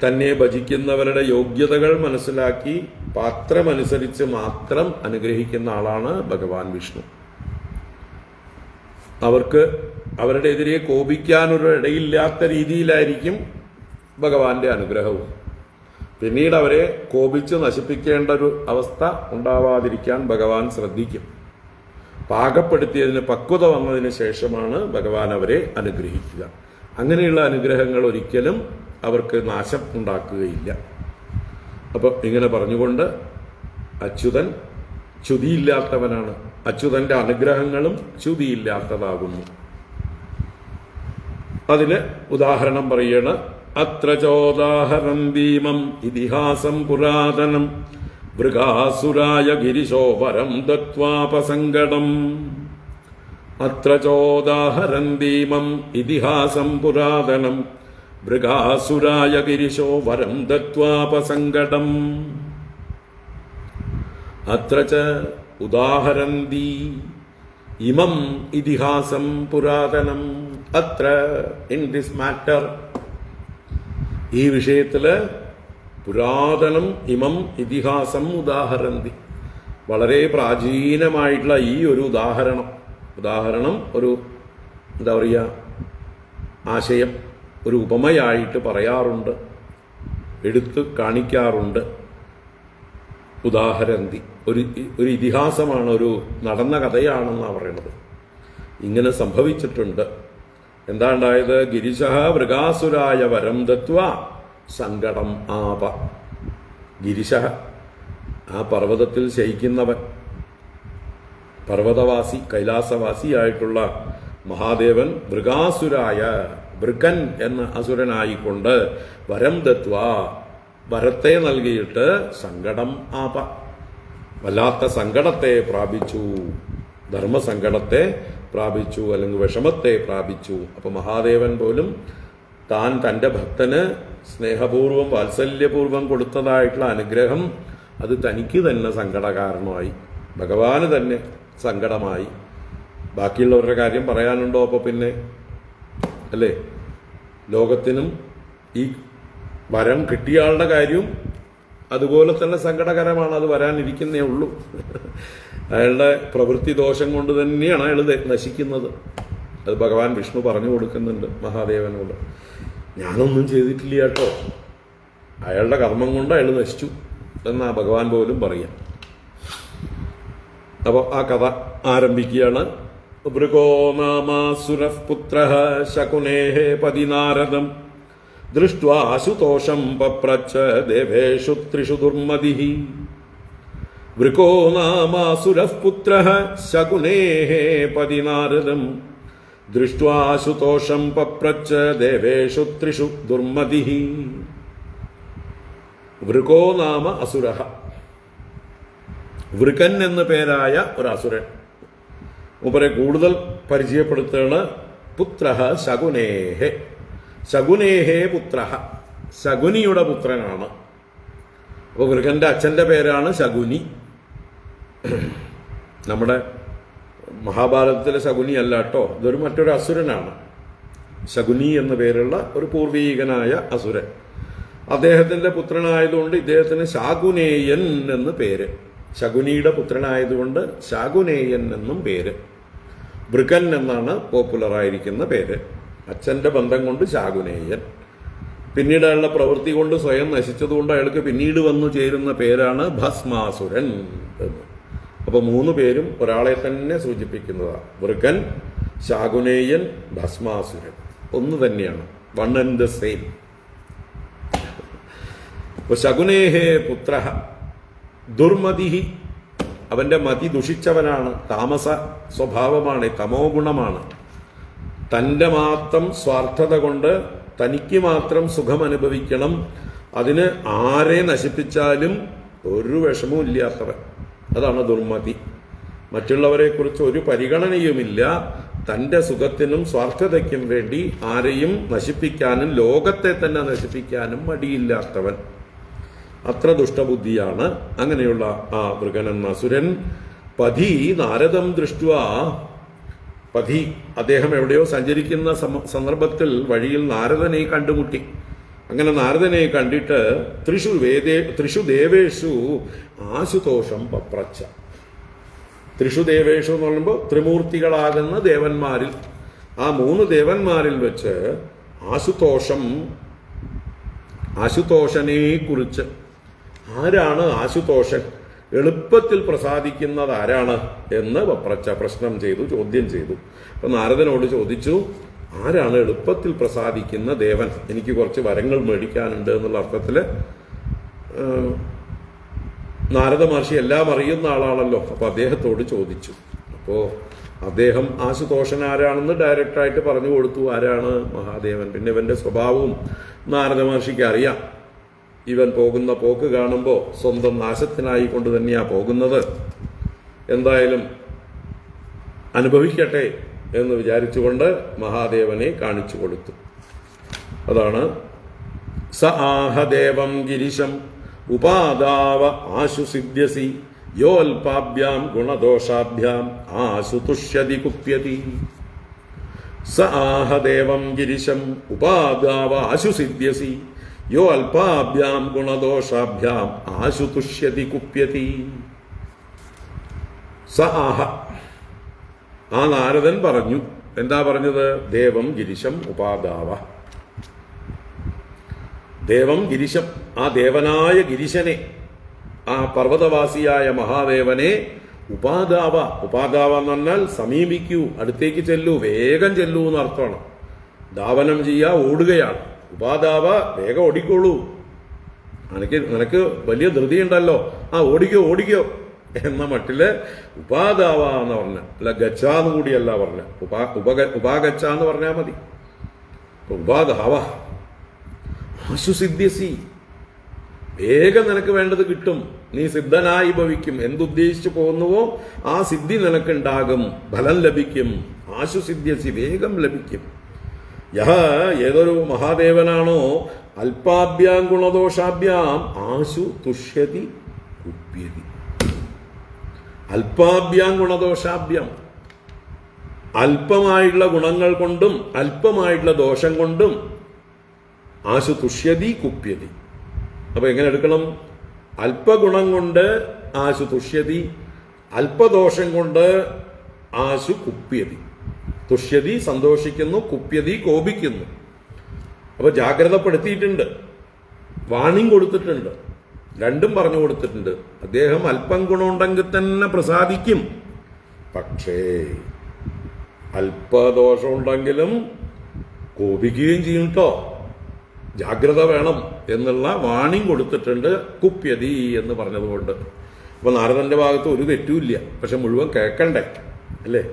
തന്നെ ഭജിക്കുന്നവരുടെ യോഗ്യതകൾ മനസ്സിലാക്കി പാത്രമനുസരിച്ച് മാത്രം അനുഗ്രഹിക്കുന്ന ആളാണ് ഭഗവാൻ വിഷ്ണു. അവർക്ക് അവരുടെ എതിരെ കോപിക്കാനൊരു ഇടയില്ലാത്ത രീതിയിലായിരിക്കും ഭഗവാന്റെ അനുഗ്രഹവും. പിന്നീട് അവരെ കോപിച്ച് നശിപ്പിക്കേണ്ട ഒരു അവസ്ഥ ഉണ്ടാവാതിരിക്കാൻ ഭഗവാൻ ശ്രദ്ധിക്കും. പാകപ്പെടുത്തിയതിന് പക്വത വന്നതിന് ശേഷമാണ് ഭഗവാൻ അവരെ അനുഗ്രഹിക്കുക. അങ്ങനെയുള്ള അനുഗ്രഹങ്ങൾ ഒരിക്കലും അവർക്ക് നാശം ഉണ്ടാക്കുകയില്ല. അപ്പം ഇങ്ങനെ പറഞ്ഞുകൊണ്ട് അച്യുതൻ ച്യുതിയില്ലാത്തവനാണ്. അച്യുതന്റെ അനുഗ്രഹങ്ങളും ച്യുതിയില്ലാത്തതാകുന്നു. അതിന് ഉദാഹരണം പറയണ അത്ര ചോദാഹരന്തീമം ഇതിഹാസം പുരാതനം മൃഗാസുരായ ഗിരിശോപരം ദത്വാപസങ്കടം. അത്ര ചോദാഹരന്തീമം ഇതിഹാസം പുരാതനം മൃഗാസുരായ ഗിരിശോപരം ദത്വാപസങ്കടം. അത്ര ച ഉദാഹരന്തി ഇമം ഇതിഹാസം പുരാതനം. അത്ര ഇൻ ദിസ് മാറ്റർ, ഈ വിഷയത്തില് പുരാതനം ഇമം ഇതിഹാസം ഉദാഹരന്തി, വളരെ പ്രാചീനമായിട്ടുള്ള ഈ ഒരു ഉദാഹരണം ഒരു എന്താ പറയുക ആശയം, ഒരു ഉപമയായിട്ട് പറയാറുണ്ട്, എടുത്ത് കാണിക്കാറുണ്ട്. ഉദാഹരന്തി ഒരു ഇതിഹാസമാണ്, ഒരു നടന്ന കഥയാണെന്നാണ് പറയണത്. ഇങ്ങനെ സംഭവിച്ചിട്ടുണ്ട്. എന്താ ഉണ്ടായത്? ഗിരിശഃ മൃഗാസുരായ വരം ദത്വ സങ്കടം ആപ. ഗിരിശഃ, ആ പർവ്വതത്തിൽ ശയിക്കുന്നവൻ, പർവ്വതവാസി കൈലാസവാസിയായിട്ടുള്ള മഹാദേവൻ മൃഗാസുരായ, മൃഗൻ എന്ന അസുരനായിക്കൊണ്ട് വരം ദത്വ, വരത്തെ നൽകിയിട്ട് സങ്കടം ആപ, വല്ലാത്ത സങ്കടത്തെ പ്രാപിച്ചു, ധർമ്മസങ്കടത്തെ പ്രാപിച്ചു, അല്ലെങ്കിൽ വിഷമത്തെ പ്രാപിച്ചു. അപ്പൊ മഹാദേവൻ പോലും താൻ തൻ്റെ ഭക്തന് സ്നേഹപൂർവം വാത്സല്യപൂർവം കൊടുത്തതായിട്ടുള്ള അനുഗ്രഹം അത് തനിക്ക് തന്നെ സങ്കടകാരണമായി, ഭഗവാന് തന്നെ സങ്കടമായി. ബാക്കിയുള്ളവരുടെ കാര്യം പറയാനുണ്ടോ? അപ്പൊ പിന്നെ അല്ലേ, ലോകത്തിനും ഈ വരം കിട്ടിയയാളുടെ കാര്യവും അതുപോലെ തന്നെ സങ്കടകരമാണ്. അത് വരാനിരിക്കുന്നേ ഉള്ളൂ. അയാളുടെ പ്രവൃത്തി ദോഷം കൊണ്ട് തന്നെയാണ് അയാൾ നശിക്കുന്നത്. അത് ഭഗവാൻ വിഷ്ണു പറഞ്ഞു കൊടുക്കുന്നുണ്ട് മഹാദേവനോട്. ഞാനൊന്നും ചെയ്തിട്ടില്ല കേട്ടോ, അയാളുടെ കർമ്മം കൊണ്ട് അയാൾ നശിച്ചു എന്നാ ഭഗവാൻ പോലും പറയാം. അപ്പോൾ ആ കഥ ആരംഭിക്കുകയാണ്. ഭൃഗോ നാമാസുരഃ പുത്രഃ ശകുനേഃ പതി നാരദം ദൃഷ്ട്വാ അശുതോഷം പപ്രച്ഛ ദേവേഷു ത്രിഷു ദുർമതിഃ. വൃകോ നാമാസുരഃ പുത്രഃ ശകുനേഃ പതി നാരദം ദൃഷ്ട്വാ അശുതോഷം പപ്രച്ഛ ദേവേഷു ത്രിഷു ദുർമതിഃ. വൃകോ നാമ അസുരഃ, വൃകൻ എന്ന പേരായ ഒരു അസുരൻ. മൂപ്പരെ കൂടുതൽ പരിചയപ്പെടുത്തുകയാണ്. പുത്രഃ ശകുനേഃ, ശകുനേഃ പുത്രഃ, ശകുനിയുടെ പുത്രനാണ്. അപ്പോൾ വൃകന്റെ അച്ഛന്റെ പേരാണ് ശകുനി. നമ്മുടെ മഹാഭാരതത്തിലെ ശകുനി അല്ല കേട്ടോ, ഇതൊരു മറ്റൊരു അസുരനാണ്. ശകുനി എന്ന പേരുള്ള ഒരു പൂർവീകനായ അസുരൻ. അദ്ദേഹത്തിന്റെ പുത്രനായതുകൊണ്ട് ഇദ്ദേഹത്തിന് ശാകുനേയൻ എന്ന് പേര്. ശകുനിയുടെ പുത്രനായതുകൊണ്ട് ശാകുനേയൻ എന്നും പേര്. വൃകൻ എന്നാണ് പോപ്പുലറായിരിക്കുന്ന പേര്. അച്ഛന്റെ ബന്ധം കൊണ്ട് ശാകുനേയൻ. പിന്നീട് അയാളുടെ പ്രവൃത്തി കൊണ്ട് സ്വയം നശിച്ചതുകൊണ്ട് അയാൾക്ക് പിന്നീട് വന്നു ചേരുന്ന പേരാണ് ഭസ്മാസുരൻ എന്ന്. അപ്പൊ 3 പേരും ഒരാളെ തന്നെ സൂചിപ്പിക്കുന്നതാണ്. വൃകൻ, ശാകുനേയൻ, ഭസ്മാസുരൻ ഒന്ന് തന്നെയാണ്, വൺ ആൻഡ് ദ സെയിം. അപ്പൊ ശകുനേഹേ പുത്ര ദുർമതിഹി, അവന്റെ മതി ദുഷിച്ചവനാണ്, താമസ സ്വഭാവമാണ്, തമോ ഗുണമാണ്. തൻ്റെ മാത്രം സ്വാർത്ഥത കൊണ്ട് തനിക്ക് മാത്രം സുഖം അനുഭവിക്കണം, അതിന് ആരെ നശിപ്പിച്ചാലും ഒരു വിഷമവും ഇല്ലാത്തവൻ, അതാണ് ദുർമതി. മറ്റുള്ളവരെ കുറിച്ച് ഒരു പരിഗണനയുമില്ല, തൻ്റെ സുഖത്തിനും സ്വാർത്ഥതയ്ക്കും വേണ്ടി ആരെയും നശിപ്പിക്കാനും ലോകത്തെ തന്നെ നശിപ്പിക്കാനും മടിയില്ലാത്തവൻ. അത്ര ദുഷ്ടബുദ്ധിയാണ്. അങ്ങനെയുള്ള ആ വൃകൻ എന്ന അസുരൻ പതി നാരദം ദൃഷ്ട്വാ, പതി അദ്ദേഹം എവിടെയോ സഞ്ചരിക്കുന്ന സന്ദർഭത്തിൽ വഴിയിൽ നാരദനെ കണ്ടുമുട്ടി. അങ്ങനെ നാരദനെ കണ്ടിട്ട് ത്രിഷു ദേവേഷു ആശുതോഷം പപ്രച്ഛ. ത്രിഷു ദേവേഷു എന്ന് പറയുമ്പോൾ ത്രിമൂർത്തികളാകുന്ന ദേവന്മാരിൽ ആ 3 ദേവന്മാരിൽ വെച്ച് ആശുതോഷനെ കുറിച്ച്, ആരാണ് ആശുതോഷൻ, എളുപ്പത്തിൽ പ്രസാദിക്കുന്നത് ആരാണ് എന്ന് ചോദ്യം ചെയ്തു. അപ്പൊ നാരദനോട് ചോദിച്ചു, ആരാണ് എളുപ്പത്തിൽ പ്രസാദിക്കുന്ന ദേവൻ? എനിക്ക് കുറച്ച് വരങ്ങൾ മേടിക്കാനുണ്ട് എന്നുള്ള അർത്ഥത്തില് നാരദ മഹർഷി എല്ലാം അറിയുന്ന ആളാണല്ലോ. അപ്പൊ അദ്ദേഹത്തോട് ചോദിച്ചു. അപ്പോ അദ്ദേഹം ആശുതോഷൻ ആരാണെന്ന് ഡയറക്റ്റായിട്ട് പറഞ്ഞു കൊടുത്തു. ആരാണ്? മഹാദേവൻ. പിന്നെ ഇവന്റെ സ്വഭാവവും നാരദ മഹർഷിക്ക് അറിയാം. ഇവൻ പോകുന്ന പോക്ക് കാണുമ്പോൾ സ്വന്തം നാശത്തിനായി കൊണ്ട് തന്നെയാ പോകുന്നത്. എന്തായാലും അനുഭവിക്കട്ടെ എന്ന് വിചാരിച്ചുകൊണ്ട് മഹാദേവനെ കാണിച്ചു കൊടുത്തു. അതാണ് സ ആഹദേവം ഗിരിശം ഉപാദാവ ആശു സിദ്ധ്യസി യോൽപാഭ്യാം ഗുണദോഷാഭ്യാം ആശു തുഷ്യതി കുപ്യതി. സ ആഹദേവം ഗിരിശം ഉപാദാവ ആശു സിദ്ധ്യസി യോ അല്പാഭ്യാം ഗുണദോഷാഭ്യാം ആശു തുഷ്യതി കുപ്യതി. സ ആഹ, ആ നാരദൻ പറഞ്ഞു. എന്താ പറഞ്ഞത്? ദേവം ഗിരിശം ഉപാദാവ. ദേവം ഗിരിശം, ആ ദേവനായ ഗിരിശനെ, ആ പർവ്വതവാസിയായ മഹാദേവനെ ഉപാദാവ. ഉപാദാവ എന്ന് പറഞ്ഞാൽ സമീപിക്കൂ, അടുത്തേക്ക് ചെല്ലൂ, വേഗം ചെല്ലൂ എന്നർത്ഥമാണ്. ധാവനം ചെയ്യുക, ഓടുകയാണ്. ഉപാദാവ, വേഗം ഓടിക്കോളൂ, നിനക്ക് വലിയ ധൃതിയുണ്ടല്ലോ, ഓടിക്കോ എന്ന മട്ടില് ഉപാദാവ എന്ന് പറഞ്ഞ, അല്ല ഗച്ഛാന്ന് കൂടിയല്ല പറഞ്ഞ, ഉപാഗച്ഛ എന്ന് പറഞ്ഞാൽ മതി. ഉപാദാവ ആശുസിദ്ധ്യസി, വേഗം നിനക്ക് വേണ്ടത് കിട്ടും, നീ സിദ്ധനായി ഭവിക്കും. എന്തുദ്ദേശിച്ചു പോകുന്നുവോ ആ സിദ്ധി നിനക്കുണ്ടാകും, ഫലം ലഭിക്കും. ആശുസിദ്ധ്യസി, വേഗം ലഭിക്കും. യഹ, ഏതൊരു മഹാദേവനാണോ അല്പാഭ്യാം ഗുണദോഷാഭ്യാം ആശു തുഷ്യതി കുപ്യതി. അല്പാഭ്യാം ഗുണദോഷാഭ്യാം, അല്പമായിട്ടുള്ള ഗുണങ്ങൾ കൊണ്ടും അല്പമായിട്ടുള്ള ദോഷം കൊണ്ടും ആശു തുഷ്യതി കുപ്യതി. അപ്പൊ എങ്ങനെ എടുക്കണം? അല്പഗുണം കൊണ്ട് ആശു തുഷ്യതി, അല്പദോഷം കൊണ്ട് ആശു കുപ്യതി. തുഷ്യതി സന്തോഷിക്കുന്നു, കുപ്യതി കോപിക്കുന്നു. അപ്പൊ ജാഗ്രതപ്പെടുത്തിയിട്ടുണ്ട്, വാണിംഗ് കൊടുത്തിട്ടുണ്ട്, രണ്ടും പറഞ്ഞു കൊടുത്തിട്ടുണ്ട്. അദ്ദേഹം അല്പം ഗുണമുണ്ടെങ്കിൽ തന്നെ പ്രസാദിക്കും, പക്ഷേ അല്പദോഷം ഉണ്ടെങ്കിലും കോപിക്കുകയും ചെയ്യും കേട്ടോ, ജാഗ്രത വേണം എന്നുള്ള വാണിംഗ് കൊടുത്തിട്ടുണ്ട്. കുപ്യതി എന്ന് പറഞ്ഞതുകൊണ്ട്. അപ്പൊ നാരദന്റെ ഭാഗത്ത് ഒരു തെറ്റുമില്ല, പക്ഷെ മുഴുവൻ കേൾക്കണ്ടേ അല്ലേ?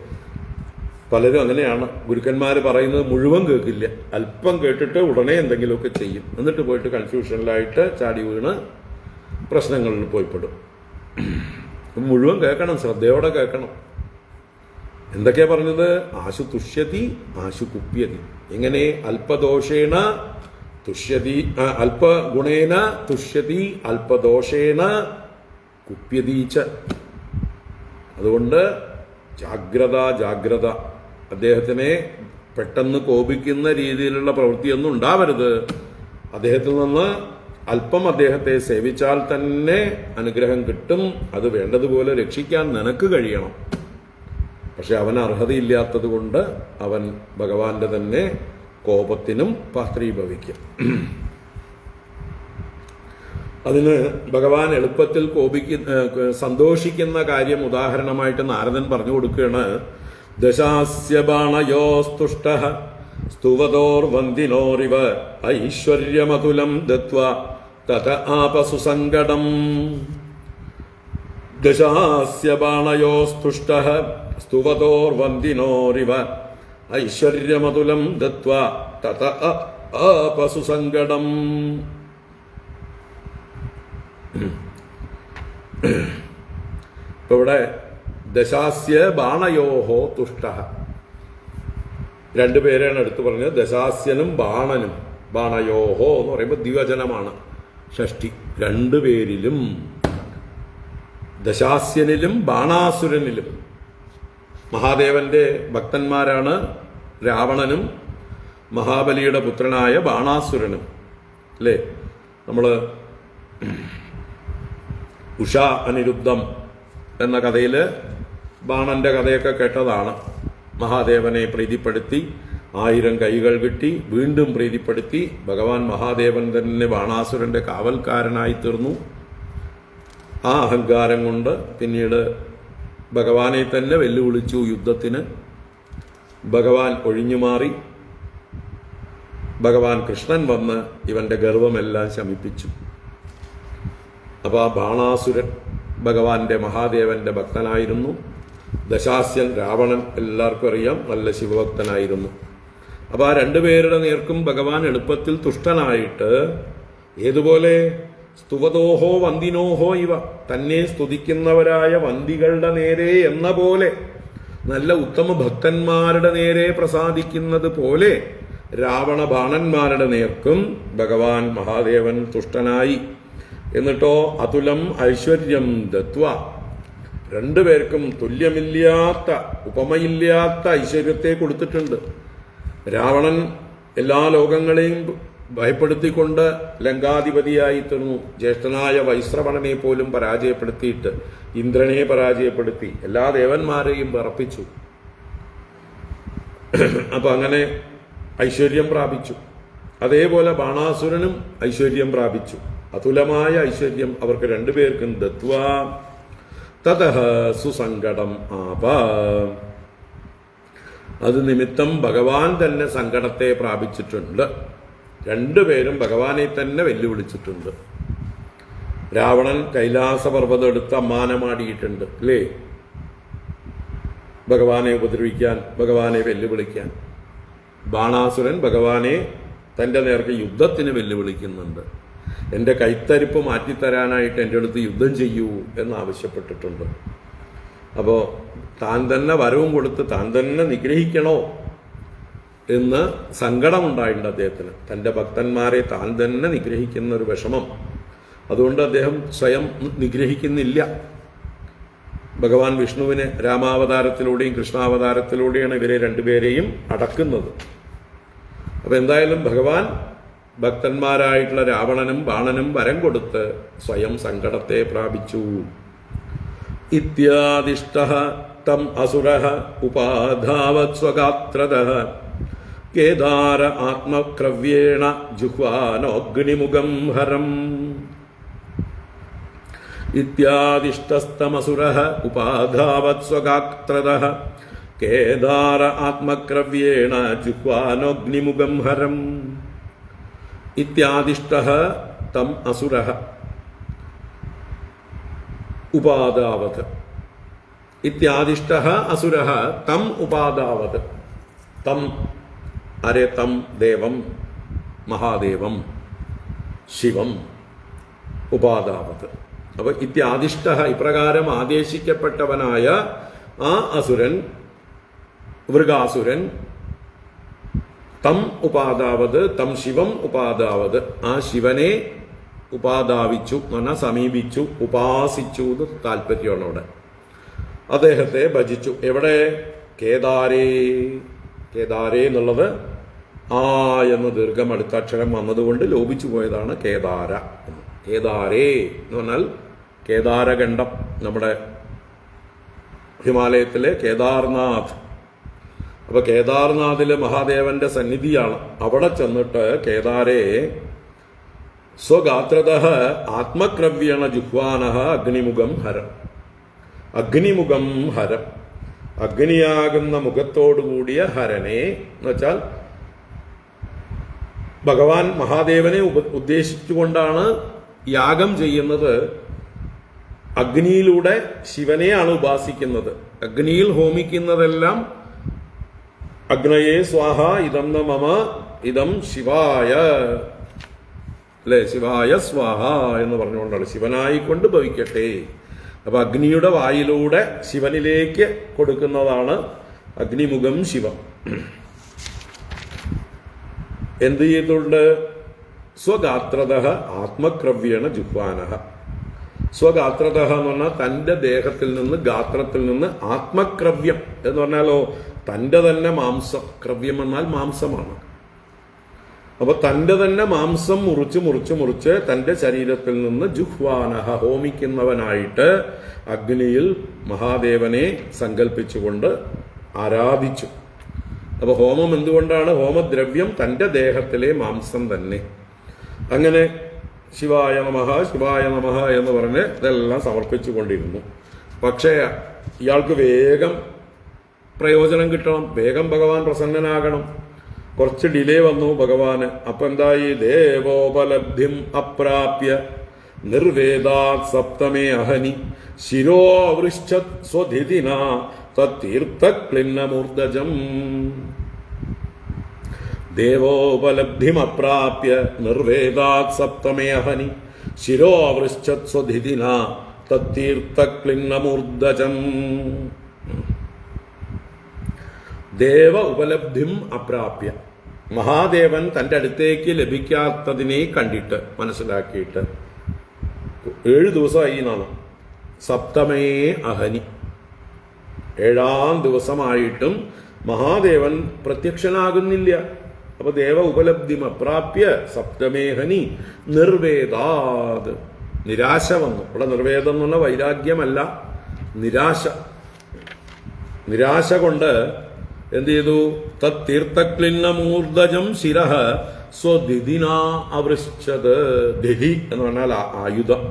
പലരും അങ്ങനെയാണ്, ഗുരുക്കന്മാർ പറയുന്നത് മുഴുവൻ കേൾക്കില്ല, അല്പം കേട്ടിട്ട് ഉടനെ എന്തെങ്കിലുമൊക്കെ ചെയ്യും, എന്നിട്ട് പോയിട്ട് കൺഫ്യൂഷനിലായിട്ട് ചാടി വീണ് പ്രശ്നങ്ങളിൽ പോയിപ്പെടും. മുഴുവൻ കേൾക്കണം, ശ്രദ്ധയോടെ കേൾക്കണം. എന്തൊക്കെയാ പറഞ്ഞത്? ആശു തുഷ്യതി ആശു കുപ്യതി. എങ്ങനെ? അല്പദോഷേണ തുഷ്യതി, അല്പഗുണേന തുഷ്യതി അല്പദോഷേണ കുപ്യതീച്ച. അതുകൊണ്ട് ജാഗ്രത. അദ്ദേഹത്തിനെ പെട്ടെന്ന് കോപിക്കുന്ന രീതിയിലുള്ള പ്രവൃത്തിയൊന്നും ഉണ്ടാവരുത്. അദ്ദേഹത്തിൽ നിന്ന് അല്പം അദ്ദേഹത്തെ സേവിച്ചാൽ തന്നെ അനുഗ്രഹം കിട്ടും. അത് വേണ്ടതുപോലെ രക്ഷിക്കാൻ നിനക്ക് കഴിയണം. പക്ഷെ അവന് അർഹതയില്ലാത്തത് കൊണ്ട് അവൻ ഭഗവാന്റെ തന്നെ കോപത്തിനും പാത്രീഭവിക്കും. അതിന് ഭഗവാൻ എളുപ്പത്തിൽ സന്തോഷിക്കുന്ന കാര്യം ഉദാഹരണമായിട്ട് നാരദൻ പറഞ്ഞു കൊടുക്കുകയാണ്. ദശാസ്യ ബാണയോസ്തുഷ്ട സ്തുവതോർവന്ദിനോരിവ ഐശ്വര്യമതുലം ദത്വാ തത ആപസു സങ്കടം. ദശാസ്യ ബാണയോസ്തുഷ്ട സ്തുവതോർവന്ദിനോരിവ ഐശ്വര്യമതുലം ദത്വാ തത ആപസു സങ്കടം. ഇപ്പൊ ഇവിടെ ദശാസ്യ ബാണയോഹോ തുഷ്ട, രണ്ടുപേരെയാണ് എടുത്തു പറഞ്ഞത്. ദശാസ്യനും ബാണനും. ബാണയോഹോ എന്ന് പറയുമ്പോൾ ദ്വിവചനമാണ്, ഷഷ്ടി. രണ്ടുപേരിലും, ദശാസ്യനിലും ബാണാസുരനിലും. മഹാദേവന്റെ ഭക്തന്മാരാണ് രാവണനും മഹാബലിയുടെ പുത്രനായ ബാണാസുരനും. അല്ലേ? നമ്മള് ഉഷാ അനിരുദ്ധം എന്ന കഥയില് ബാണന്റെ കഥയൊക്കെ കേട്ടതാണ്. മഹാദേവനെ പ്രീതിപ്പെടുത്തി 1000 കൈകൾ കിട്ടി. വീണ്ടും പ്രീതിപ്പെടുത്തി. ഭഗവാൻ മഹാദേവൻ തന്നെ ബാണാസുരന്റെ കാവൽക്കാരനായി തീർന്നു. ആ അഹങ്കാരം കൊണ്ട് പിന്നീട് ഭഗവാനെ തന്നെ വെല്ലുവിളിച്ചു യുദ്ധത്തിന്. ഭഗവാൻ ഒഴിഞ്ഞുമാറി. ഭഗവാൻ കൃഷ്ണൻ വന്ന് ഇവന്റെ ഗർവമെല്ലാം ശമിപ്പിച്ചു. അപ്പൊ ആ ബാണാസുരൻ ഭഗവാന്റെ മഹാദേവന്റെ ഭക്തനായിരുന്നു. ദശാസ്യൻ രാവണൻ എല്ലാവർക്കും അറിയാം, നല്ല ശിവഭക്തനായിരുന്നു. അപ്പൊ ആ രണ്ടുപേരുടെ നേർക്കും ഭഗവാൻ എളുപ്പത്തിൽ തുഷ്ടനായിട്ട്, ഏതുപോലെ സ്തുവതോഹോ വന്ദിനോഹോ ഇവ, തന്നെ സ്തുതിക്കുന്നവരായ വന്ദികളുടെ നേരെ എന്ന പോലെ, നല്ല ഉത്തമ ഭക്തന്മാരുടെ നേരെ പ്രസാദിക്കുന്നത് പോലെ രാവണ ബാണന്മാരുടെ നേർക്കും ഭഗവാൻ മഹാദേവൻ തുഷ്ടനായി. എന്നിട്ടോ അതുലം ഐശ്വര്യം ദത്വ, രണ്ടുപേർക്കും തുല്യമില്ലാത്ത ഉപമയില്ലാത്ത ഐശ്വര്യത്തെ കൊടുത്തിട്ടുണ്ട്. രാവണൻ എല്ലാ ലോകങ്ങളെയും ഭയപ്പെടുത്തിക്കൊണ്ട് ലങ്കാധിപതിയായി തീർന്നു. ജ്യേഷ്ഠനായ വൈശ്രവണനെ പോലും പരാജയപ്പെടുത്തിയിട്ട്, ഇന്ദ്രനെ പരാജയപ്പെടുത്തി, എല്ലാ ദേവന്മാരെയും വിറപ്പിച്ചു. അപ്പൊ അങ്ങനെ ഐശ്വര്യം പ്രാപിച്ചു. അതേപോലെ ബാണാസുരനും ഐശ്വര്യം പ്രാപിച്ചു. അതുലമായ ഐശ്വര്യം അവർക്ക് രണ്ടുപേർക്കും ദത്വ തതഃ സുസങ്കടം ആപ, അത് നിമിത്തം ഭഗവാൻ തന്നെ സങ്കടത്തെ പ്രാപിച്ചിട്ടുണ്ട്. രണ്ടുപേരും ഭഗവാനെ തന്നെ വെല്ലുവിളിച്ചിട്ടുണ്ട്. രാവണൻ കൈലാസപർവ്വതം എടുത്ത് അമ്മാനമാടിയിട്ടുണ്ട് അല്ലേ, ഭഗവാനെ ഉപദ്രവിക്കാൻ, ഭഗവാനെ വെല്ലുവിളിക്കാൻ. ബാണാസുരൻ ഭഗവാനെ തന്റെ നേർക്ക് യുദ്ധത്തിന് വെല്ലുവിളിക്കുന്നുണ്ട്. എന്റെ കൈത്തരിപ്പ് മാറ്റിത്തരാനായിട്ട് എൻ്റെ അടുത്ത് യുദ്ധം ചെയ്യൂ എന്നാവശ്യപ്പെട്ടിട്ടുണ്ട്. അപ്പോ താൻ തന്നെ വരവും കൊടുത്ത് താൻ തന്നെ നിഗ്രഹിക്കണോ എന്ന് സങ്കടമുണ്ടായിട്ടുണ്ട് അദ്ദേഹത്തിന്. തന്റെ ഭക്തന്മാരെ താൻ തന്നെ നിഗ്രഹിക്കുന്ന ഒരു വിഷമം. അതുകൊണ്ട് അദ്ദേഹം സ്വയം നിഗ്രഹിക്കുന്നില്ല. ഭഗവാൻ വിഷ്ണുവിനെ രാമാവതാരത്തിലൂടെയും കൃഷ്ണാവതാരത്തിലൂടെയാണ് ഇവരെ രണ്ടുപേരെയും അടക്കുന്നത്. അപ്പൊ എന്തായാലും ഭഗവാൻ ഭക്തന്മാരായിട്ടുള്ള രാവണനും ബാണനും വരം കൊടുത്ത് സ്വയം സങ്കടത്തെ പ്രാപിച്ചു. ഇത്യാദിഷ്ടഃ തം അസുരഃ ഉപാധാവത് സ്വഗാത്രതഃ കേദാര ആത്മക്രവ്യേണ ജുഹ്വാനോഗ്നിമുഖം ഹരം. ഇത്യാദിഷ്ടസ്തമസുരഃ ഉപാധാവത് സ്വഗാത്രതഃ കേദാര ആത്മക്രവ്യേണ ജുഹ്വാനോഗ്നിമുഖം ഹരം. ഇത്യാദിഷ്ടഃ തം അസുരഃ ഉപാദാവത്. ഇത്യാദിഷ്ടഃ അസുരഃ തം ഉപാദാവത്. തം അരെ തം ദേവം മഹാദേവം ശിവം ഉപാദാവത്. അപ്പൊ ഇത്യാദിഷ്ടഃ ഇപ്രകാരം ആദേശിക്കപ്പെട്ടവനായ ആ അസുരൻ, വൃഗാസുരൻ, തം ഉപാദാവത്, തം ശിവം ഉപാദാവത്, ആ ശിവനെ ഉപാദാവിച്ചു എന്ന് പറഞ്ഞാൽ സമീപിച്ചു, ഉപാസിച്ചു എന്ന് താല്പര്യമാണ് അവിടെ. അദ്ദേഹത്തെ ഭജിച്ചു. എവിടെ? കേദാരേ. കേദാരേ എന്നുള്ളത് ആ എന്ന് ദീർഘം അടുത്ത അക്ഷരം വന്നതുകൊണ്ട് ലോപിച്ചു പോയതാണ് കേദാര. കേദാരേ എന്ന് പറഞ്ഞാൽ കേദാരഖണ്ഡം, നമ്മുടെ ഹിമാലയത്തിലെ കേദാർനാഥ്. അപ്പൊ കേദാർനാഥിലെ മഹാദേവന്റെ സന്നിധിയാണ്. അവിടെ ചെന്നിട്ട് കേദാരേ സ്വഗാത്രതഃ ആത്മക്രവ്യേണ ജുഹ്വാനഃ അഗ്നിമുഖം ഹരം. അഗ്നിമുഖം ഹരം, അഗ്നിയാകുന്ന മുഖത്തോടുകൂടിയ ഹരനെ എന്ന് വെച്ചാൽ ഭഗവാൻ മഹാദേവനെ ഉദ്ദേശിച്ചുകൊണ്ടാണ് യാഗം ചെയ്യുന്നത്. അഗ്നിയിലൂടെ ശിവനെയാണ് ഉപാസിക്കുന്നത്. അഗ്നിയിൽ ഹോമിക്കുന്നതെല്ലാം അഗ്നയേ സ്വാഹ ഇതം ന മമ ഇതം ശിവായ, അല്ലെ, ശിവായ സ്വാഹ എന്ന് പറഞ്ഞുകൊണ്ടാണ്, ശിവനായിക്കൊണ്ട് ഭവിക്കട്ടെ. അപ്പൊ അഗ്നിയുടെ വായിലൂടെ ശിവനിലേക്ക് കൊടുക്കുന്നതാണ് അഗ്നിമുഖം ശിവം. എന്ത് ചെയ്തിട്ടുണ്ട്? സ്വഗാത്രതഃ ആത്മക്രവ്യേണ ജുഹ്വാനഃ. സ്വഗാത്രതഃ എന്ന് പറഞ്ഞാൽ തന്റെ ദേഹത്തിൽ നിന്ന്, ഗാത്രത്തിൽ നിന്ന് ആത്മക്രവ്യം എന്ന് പറഞ്ഞാലോ തന്റെ തന്നെ മാംസം. ക്രവ്യം എന്നാൽ മാംസമാണ്. അപ്പൊ തന്റെ തന്നെ മാംസം മുറിച്ച് മുറിച്ച് മുറിച്ച് തന്റെ ശരീരത്തിൽ നിന്ന് ജുഹ്വാനഃ ഹോമിക്കുന്നവനായിട്ട് അഗ്നിയിൽ മഹാദേവനെ സങ്കല്പിച്ചുകൊണ്ട് ആരാധിച്ചു. അപ്പോൾ ഹോമം എന്തുകൊണ്ടാണ്? ഹോമദ്രവ്യം തൻ്റെ ദേഹത്തിലെ മാംസം തന്നെ. അങ്ങനെ ശിവായ നമഃ ശിവായ നമഃ എന്ന് പറഞ്ഞ് ഇതെല്ലാം സമർപ്പിച്ചു കൊണ്ടിരുന്നു. പക്ഷേ ഇയാൾക്ക് വേഗം പ്രയോജനം കിട്ടണം, വേഗം ഭഗവാൻ പ്രസന്നനാകണം. കുറച്ച് ഡിലേ വന്നു ഭഗവാന്. അപ്പൊ എന്തായി? ദേവോപലബ്ധിം അപ്രാപ്യ നിർവേദാത് സപ്തമേ അഹനി ശിരോവൃശ്ചത് സ്വധിതിന തത്തീർത്ഥക്ലിന്നമൂർധജം. ദേവോപലബ്ധിമപ്രാപ്യ നിർവേദാത് സപ്തമേ അഹനി ശിരോവൃശ്ചത് സ്വധിതിന തത്തീർത്ഥക്ലിന്നമൂർധജം. ദേവ ഉപലബ്ധിം അപ്രാപ്യ, മഹാദേവൻ തൻ്റെ അടുത്തേക്ക് ലഭിക്കാത്തതിനെ കണ്ടിട്ട് മനസ്സിലാക്കിയിട്ട് 7 ദിവസമായി എന്നാണ്. സപ്തമേ അഹനി, 7ാം ദിവസമായിട്ടും മഹാദേവൻ പ്രത്യക്ഷനാകുന്നില്ല. അപ്പൊ ദേവ ഉപലബ്ധിം അപ്രാപ്യ സപ്തമേഹനി നിർവേദാത്, നിരാശ വന്നു. ഇവിടെ നിർവേദം എന്നുള്ള വൈരാഗ്യമല്ല, നിരാശ. നിരാശ കൊണ്ട് എന്ത് ചെയ്തു? തത്തീർത്ഥക്ലിന്നമൂർധജം ശിരഃ സ്വദിദിന അവൃശ്ചത്. ദിതി എന്ന് പറഞ്ഞാൽ ആയുധം.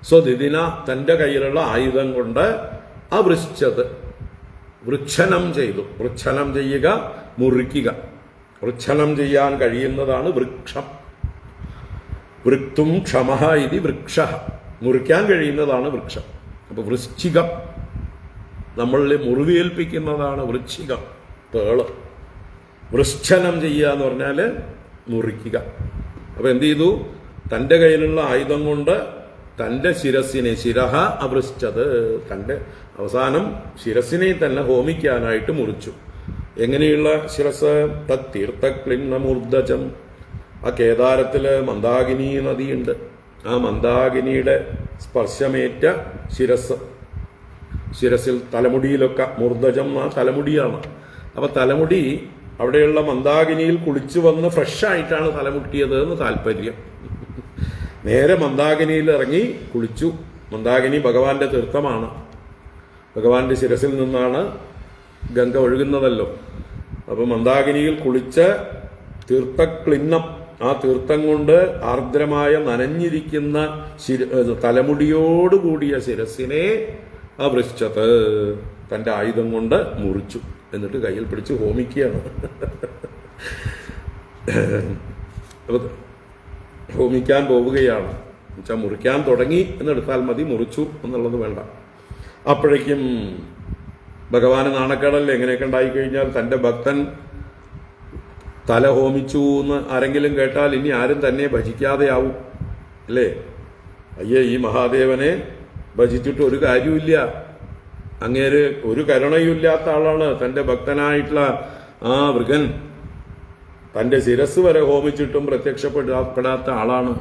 സ്വദിദിന, തൻ്റെ കയ്യിലുള്ള ആയുധം കൊണ്ട് അവൃശ്ചത്, വൃച്ഛനം ചെയ്തു. വൃച്ഛനം ചെയ്യുക, മുറിക്കുക. വൃച്ഛനം ചെയ്യാൻ കഴിയുന്നതാണ് വൃക്ഷം. വൃക്തും ക്ഷമഃ ഇതി വൃക്ഷഃ, മുറിക്കാൻ കഴിയുന്നതാണ് വൃക്ഷം. അപ്പൊ വൃശ്ചികം, നമ്മളിൽ മുറിവേൽപ്പിക്കുന്നതാണ് വൃശ്ചികം, തേള്. വൃശ്ചനം ചെയ്യുക എന്ന് പറഞ്ഞാൽ മുറിക്കുക. അപ്പൊ എന്ത് ചെയ്തു? തൻ്റെ കയ്യിലുള്ള ആയുധം കൊണ്ട് തൻ്റെ ശിരസിനെ, ശിരഃ അവൃശ്ചത്, തൻ്റെ അവസാനം ശിരസിനെ തന്നെ ഹോമിക്കാനായിട്ട് മുറിച്ചു. എങ്ങനെയുള്ള ശിരസ്? തത്തീർത്ഥക്ലിന്നമൂർധജം. ആ കേദാരത്തില് മന്ദാകിനി നദിയുണ്ട്. ആ മന്ദാകിനിയുടെ സ്പർശമേറ്റ ശിരസ്, ശിരസിൽ തലമുടിയിലൊക്കെ, മൂർധജം ആ തലമുടിയാണ്. അപ്പൊ തലമുടി അവിടെയുള്ള മന്ദാകിനിയിൽ കുളിച്ചു വന്ന് ഫ്രഷായിട്ടാണ് തലമുട്ടിയത് എന്ന് താല്പര്യം. നേരെ മന്ദാകിനിയിൽ ഇറങ്ങി കുളിച്ചു. മന്ദാകിനി ഭഗവാന്റെ തീർത്ഥമാണ്. ഭഗവാന്റെ ശിരസിൽ നിന്നാണ് ഗംഗ ഒഴുകുന്നതല്ലോ. അപ്പൊ മന്ദാകിനിയിൽ കുളിച്ച് തീർത്ഥക്ലിന്നം, ആ തീർത്ഥം കൊണ്ട് ആർദ്രമായ നനഞ്ഞിരിക്കുന്ന തലമുടിയോടുകൂടിയ ശിരസിനെ അവൃശ്ചത്, തൻ്റെ ആയുധം കൊണ്ട് മുറിച്ചു. എന്നിട്ട് കയ്യിൽ പിടിച്ച് ഹോമിക്കുകയാണ്. ഹോമിക്കാൻ പോവുകയാണ്. എന്നുവെച്ചാൽ മുറിക്കാൻ തുടങ്ങി എന്നെടുത്താൽ മതി, മുറിച്ചു എന്നുള്ളത് വേണ്ട. അപ്പോഴേക്കും ഭഗവാന് നാണക്കേടല്ലേ എങ്ങനെയൊക്കെ ഉണ്ടായിക്കഴിഞ്ഞാൽ. തൻ്റെ ഭക്തൻ തല ഹോമിച്ചു എന്ന് ആരെങ്കിലും കേട്ടാൽ ഇനി ആരും തന്നെ ഭജിക്കാതെയാവും അല്ലേ? അയ്യേ, ഈ മഹാദേവനെ ഭജിച്ചിട്ട് ഒരു കാര്യമില്ല, അങ്ങേര് ഒരു കരുണയുമില്ലാത്ത ആളാണ്, തൻ്റെ ഭക്തനായിട്ടുള്ള ആ മൃഗൻ തൻ്റെ ശിരസ് വരെ ഹോമിച്ചിട്ടും പ്രത്യക്ഷപ്പെടാത്ത ആളാണ്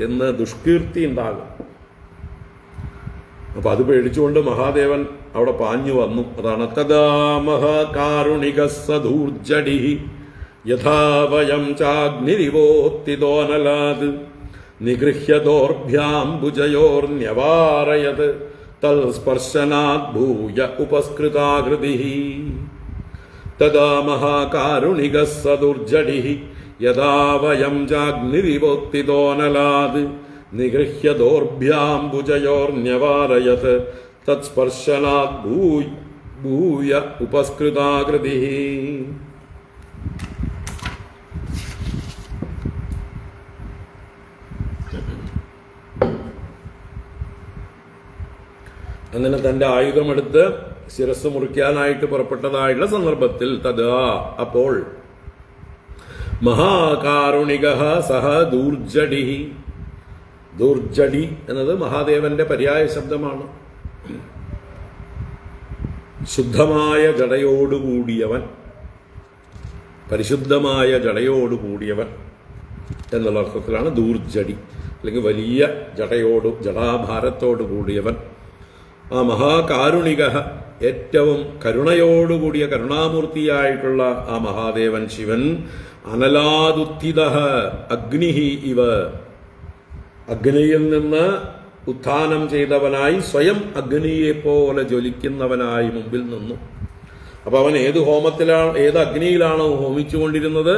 എന്ന് ദുഷ്കീർത്തി ഉണ്ടാകും. അപ്പൊ അത് പേടിച്ചുകൊണ്ട് മഹാദേവൻ അവിടെ പാഞ്ഞു വന്നു. അതാണ് തദാ മഹാകാരുണിക സധൂർജടി യഥാ വയം ചാഗ്നിരിവോത്തിദോനലാത് നിഗൃഹ്യദോർഭ്യാംബുജയോർന്യവാരയത് തൽ സ്പർശനാത് ഭൂയ ഉപസ്കൃതാകൃതി. തദാ മഹാകാരുണിക സദുർജടി യഥാ വയം ചാഗ്നിരിവോത്തിദോനലാത് നിഗൃഹ്യദോർഭ്യാംബുജയോർന്യവാരയത് തത്സ്പർശനാത് ഭൂയ ഉപസ്കൃതാകൃതി. അങ്ങനെ തന്റെ ആയുധമെടുത്ത് ശിരസ് മുറിക്കാനായിട്ട് പുറപ്പെട്ടതായുള്ള സന്ദർഭത്തിൽ തഥാ, അപ്പോൾ മഹാകാരുണിക സഹ ദൂർജടി. ദൂർജടി എന്നത് മഹാദേവന്റെ പര്യായ ശബ്ദമാണ്. ശുദ്ധമായ ജടയോടുകൂടിയവൻ, പരിശുദ്ധമായ ജടയോടുകൂടിയവൻ എന്നുള്ള അർത്ഥത്തിലാണ് ദൂർജടി, അല്ലെങ്കിൽ വലിയ ജടാഭാരത്തോടു കൂടിയവൻ. ആ മഹാകാരുണിക, ഏറ്റവും കരുണയോടുകൂടിയ കരുണാമൂർത്തിയായിട്ടുള്ള ആ മഹാദേവൻ ശിവൻ അനലാദുത്തിത അഗ്നിഹി ഇവ, അഗ്നിയിൽ നിന്ന് ഉത്ഥാനം ചെയ്തവനായി, സ്വയം അഗ്നിയെ പോലെ ജ്വലിക്കുന്നവനായി മുമ്പിൽ നിന്നു. അപ്പൊ അവൻ ഏത് അഗ്നിയിലാണോ ഹോമിച്ചുകൊണ്ടിരുന്നത്,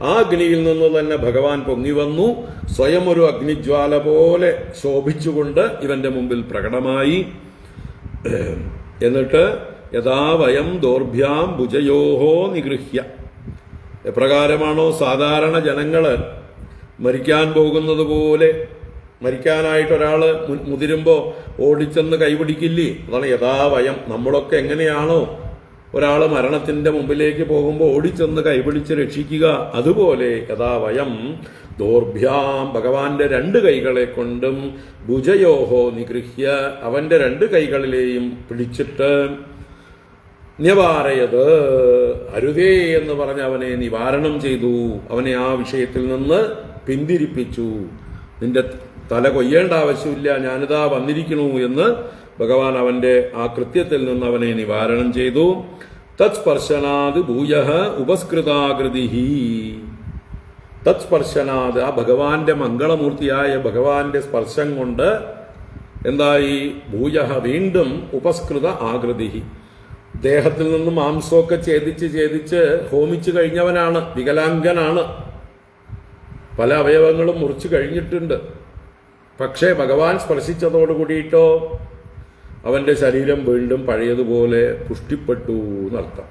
ആ അഗ്നിയിൽ നിന്ന് തന്നെ ഭഗവാൻ പൊങ്ങി വന്നു. സ്വയം ഒരു അഗ്നിജ്വാല പോലെ ശോഭിച്ചുകൊണ്ട് ഇവന്റെ മുമ്പിൽ പ്രകടമായി. എന്നിട്ട് യഥാ വയം ദോർഭ്യാം ഭുജയോഹോ നിഗൃഹ്യ, എപ്രകാരമാണോ സാധാരണ ജനങ്ങള് മരിക്കാൻ പോകുന്നത് പോലെ, മരിക്കാനായിട്ട് ഒരാള് മുതിരുമ്പോ ഓടിച്ചെന്ന് കൈപിടിക്കില്ലേ, അതാണ് യഥാവയം. നമ്മളൊക്കെ എങ്ങനെയാണോ ഒരാള് മരണത്തിന്റെ മുമ്പിലേക്ക് പോകുമ്പോൾ ഓടിച്ചെന്ന് കൈപിടിച്ച് രക്ഷിക്കുക, അതുപോലെ യഥാവയം ദോർഭ്യാം, ഭഗവാന്റെ 2 കൈകളെ കൊണ്ടും ഭുജയോഹോ നിഗൃഹ്യ, അവന്റെ 2 കൈകളിലെയും പിടിച്ചിട്ട് നിവാരയത്, അരുതേ എന്ന് പറഞ്ഞ് അവനെ നിവാരണം ചെയ്തു. അവനെ ആ വിഷയത്തിൽ നിന്ന് പിന്തിരിപ്പിച്ചു. നിന്റെ തല കൊയ്യേണ്ട ആവശ്യമില്ല, ഞാനിതാ വന്നിരിക്കണു എന്ന് ഭഗവാൻ അവന്റെ ആ കൃത്യത്തിൽ നിന്ന് അവനെ നിവാരണം ചെയ്തു. തത്സ്പർശനാത് ഭൂയഃ ഉപസ്കൃതാകൃതി, തത്സ്പർശനാത്, ആ ഭഗവാന്റെ മംഗളമൂർത്തിയായ ഭഗവാന്റെ സ്പർശം കൊണ്ട് എന്തായി, ഭൂയഃ വീണ്ടും ഉപസ്കൃത ആകൃതി, ദേഹത്തിൽ നിന്നും മാംസമൊക്കെ ഛേദിച്ച് ഹോമിച്ചു കഴിഞ്ഞവനാണ്, വികലാംഗനാണ്, പല അവയവങ്ങളും മുറിച്ചു കഴിഞ്ഞിട്ടുണ്ട്. പക്ഷേ ഭഗവാൻ സ്പർശിച്ചതോട് കൂടിയിട്ടോ അവന്റെ ശരീരം വീണ്ടും പഴയതുപോലെ പുഷ്ടിപ്പെട്ടു എന്നർത്ഥം.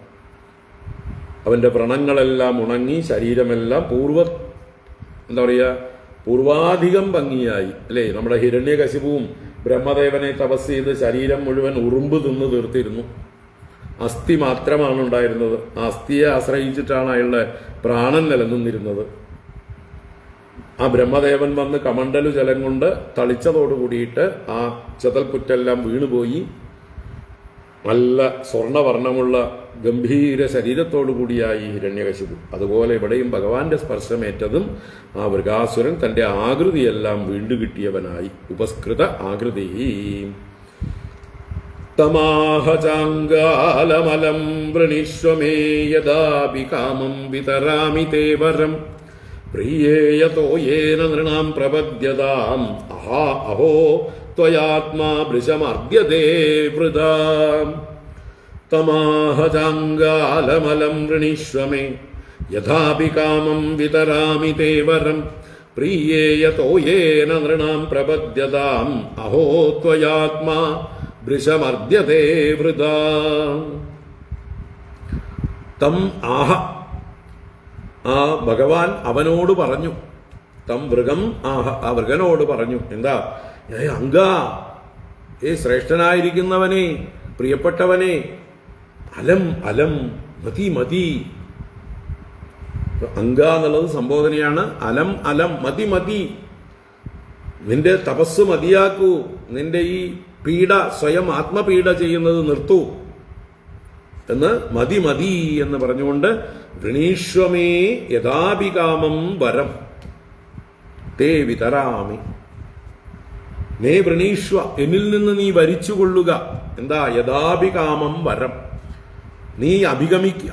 അവന്റെ വ്രണങ്ങളെല്ലാം ഉണങ്ങി, ശരീരമെല്ലാം പൂർവാധികം ഭംഗിയായി. അല്ലേ, നമ്മുടെ ഹിരണ്യകശിപുവും ബ്രഹ്മദേവനെ തപസ് ചെയ്ത് ശരീരം മുഴുവൻ ഉറുമ്പ് തിന്ന് തീർത്തിരുന്നു. അസ്ഥി മാത്രമാണ് ഉണ്ടായിരുന്നത്. ആ അസ്ഥിയെ ആശ്രയിച്ചിട്ടാണ് അയാളുടെ പ്രാണൻ നിലനിന്നിരുന്നത്. ആ ബ്രഹ്മദേവൻ വന്ന് കമണ്ടലു ജലം കൊണ്ട് തളിച്ചതോടു കൂടിയിട്ട് ആ ചെതൽപുറ്റെല്ലാം വീണുപോയി. നല്ല സ്വർണവർണ്ണമുള്ള ഗംഭീര ശരീരത്തോടു കൂടിയായി ഹിരണ്യകശിപു. അതുപോലെ ഇവിടെയും ഭഗവാന്റെ സ്പർശമേറ്റതും ആ വൃകാസുരൻ തന്റെ ആകൃതിയെല്ലാം വീണ്ടുകിട്ടിയവനായി. ഉപസ്കൃത ആകൃതി. തമാഹ ചാംഗാലമലം വൃണീഷ്വമേ യദാപി കാമം വിതരാമി തേ വരം പ്രിയേയതോ യേന നൃണാം പ്രപദ്യതാം അഹോ ത്വയാത്മാ വൃഷമർദ്യതേ വൃഥാ. തമാഹ ചാംഗാലമലം വൃണീഷ്വമേ യഥാപി കാമം വിതരാമി തേ വരം പ്രിയേയതോ യേന നൃണാം പ്രപദ്യതാം അഹോ ത്വയാത്മാ വൃഷമർദ്യതേ വൃഥാ. തം ആഹ, ആ ഭഗവാൻ അവനോട് പറഞ്ഞു. തം മൃഗം ആഹ, ആ മൃഗനോട് പറഞ്ഞു. എന്താ, അങ്ക, ശ്രേഷ്ഠനായിരിക്കുന്നവനെ, പ്രിയപ്പെട്ടവനെ, അലം അലം, മതി മതി. അങ്ക എന്നുള്ളത് സംബോധനയാണ്. അലം അലം, മതി മതി, നിന്റെ തപസ് മതിയാക്കൂ, നിന്റെ ഈ പീഡ, സ്വയം ആത്മപീഡ ചെയ്യുന്നത് നിർത്തൂ എന്ന്, മതി മതി എന്ന് പറഞ്ഞുകൊണ്ട് വൃണീഷ്വമേ യഥാഭികാമം വരം തേ വിതരാമി. നേ വൃണീഷ്വ, എന്നിൽ നിന്ന് നീ വരിച്ചുകൊള്ളുക. എന്താ, യഥാഭികാമം വരം, നീ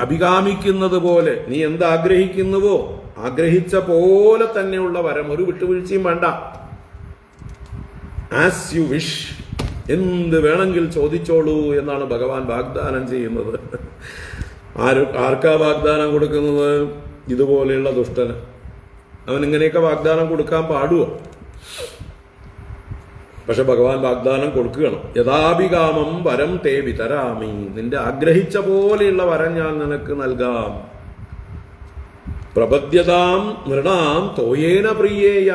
അഭികാമിക്കുന്നത് പോലെ, നീ എന്താഗ്രഹിക്കുന്നുവോ ആഗ്രഹിച്ച പോലെ തന്നെയുള്ള വരം, ഒരു വിട്ടുവീഴ്ചയും വേണ്ട. ആസ് യു വിഷ്, എന്ത് വേണമെങ്കിൽ ചോദിച്ചോളൂ എന്നാണ് ഭഗവാൻ വാഗ്ദാനം ചെയ്യുന്നത്. ആർക്കാ വാഗ്ദാനം കൊടുക്കുന്നത്? ഇതുപോലെയുള്ള ദുഷ്ടന്. അവൻ ഇങ്ങനെയൊക്കെ വാഗ്ദാനം കൊടുക്കാൻ പാടുവോ? പക്ഷെ ഭഗവാൻ വാഗ്ദാനം കൊടുക്കുകയാണ്. യഥാഭികാമം വരം തേ വിതരാമി, നിന്റെ ആഗ്രഹിച്ച പോലെയുള്ള വരം ഞാൻ നിനക്ക് നൽകാം. പ്രപദ്യതാം നൃണാം തോയേന പ്രിയേയ,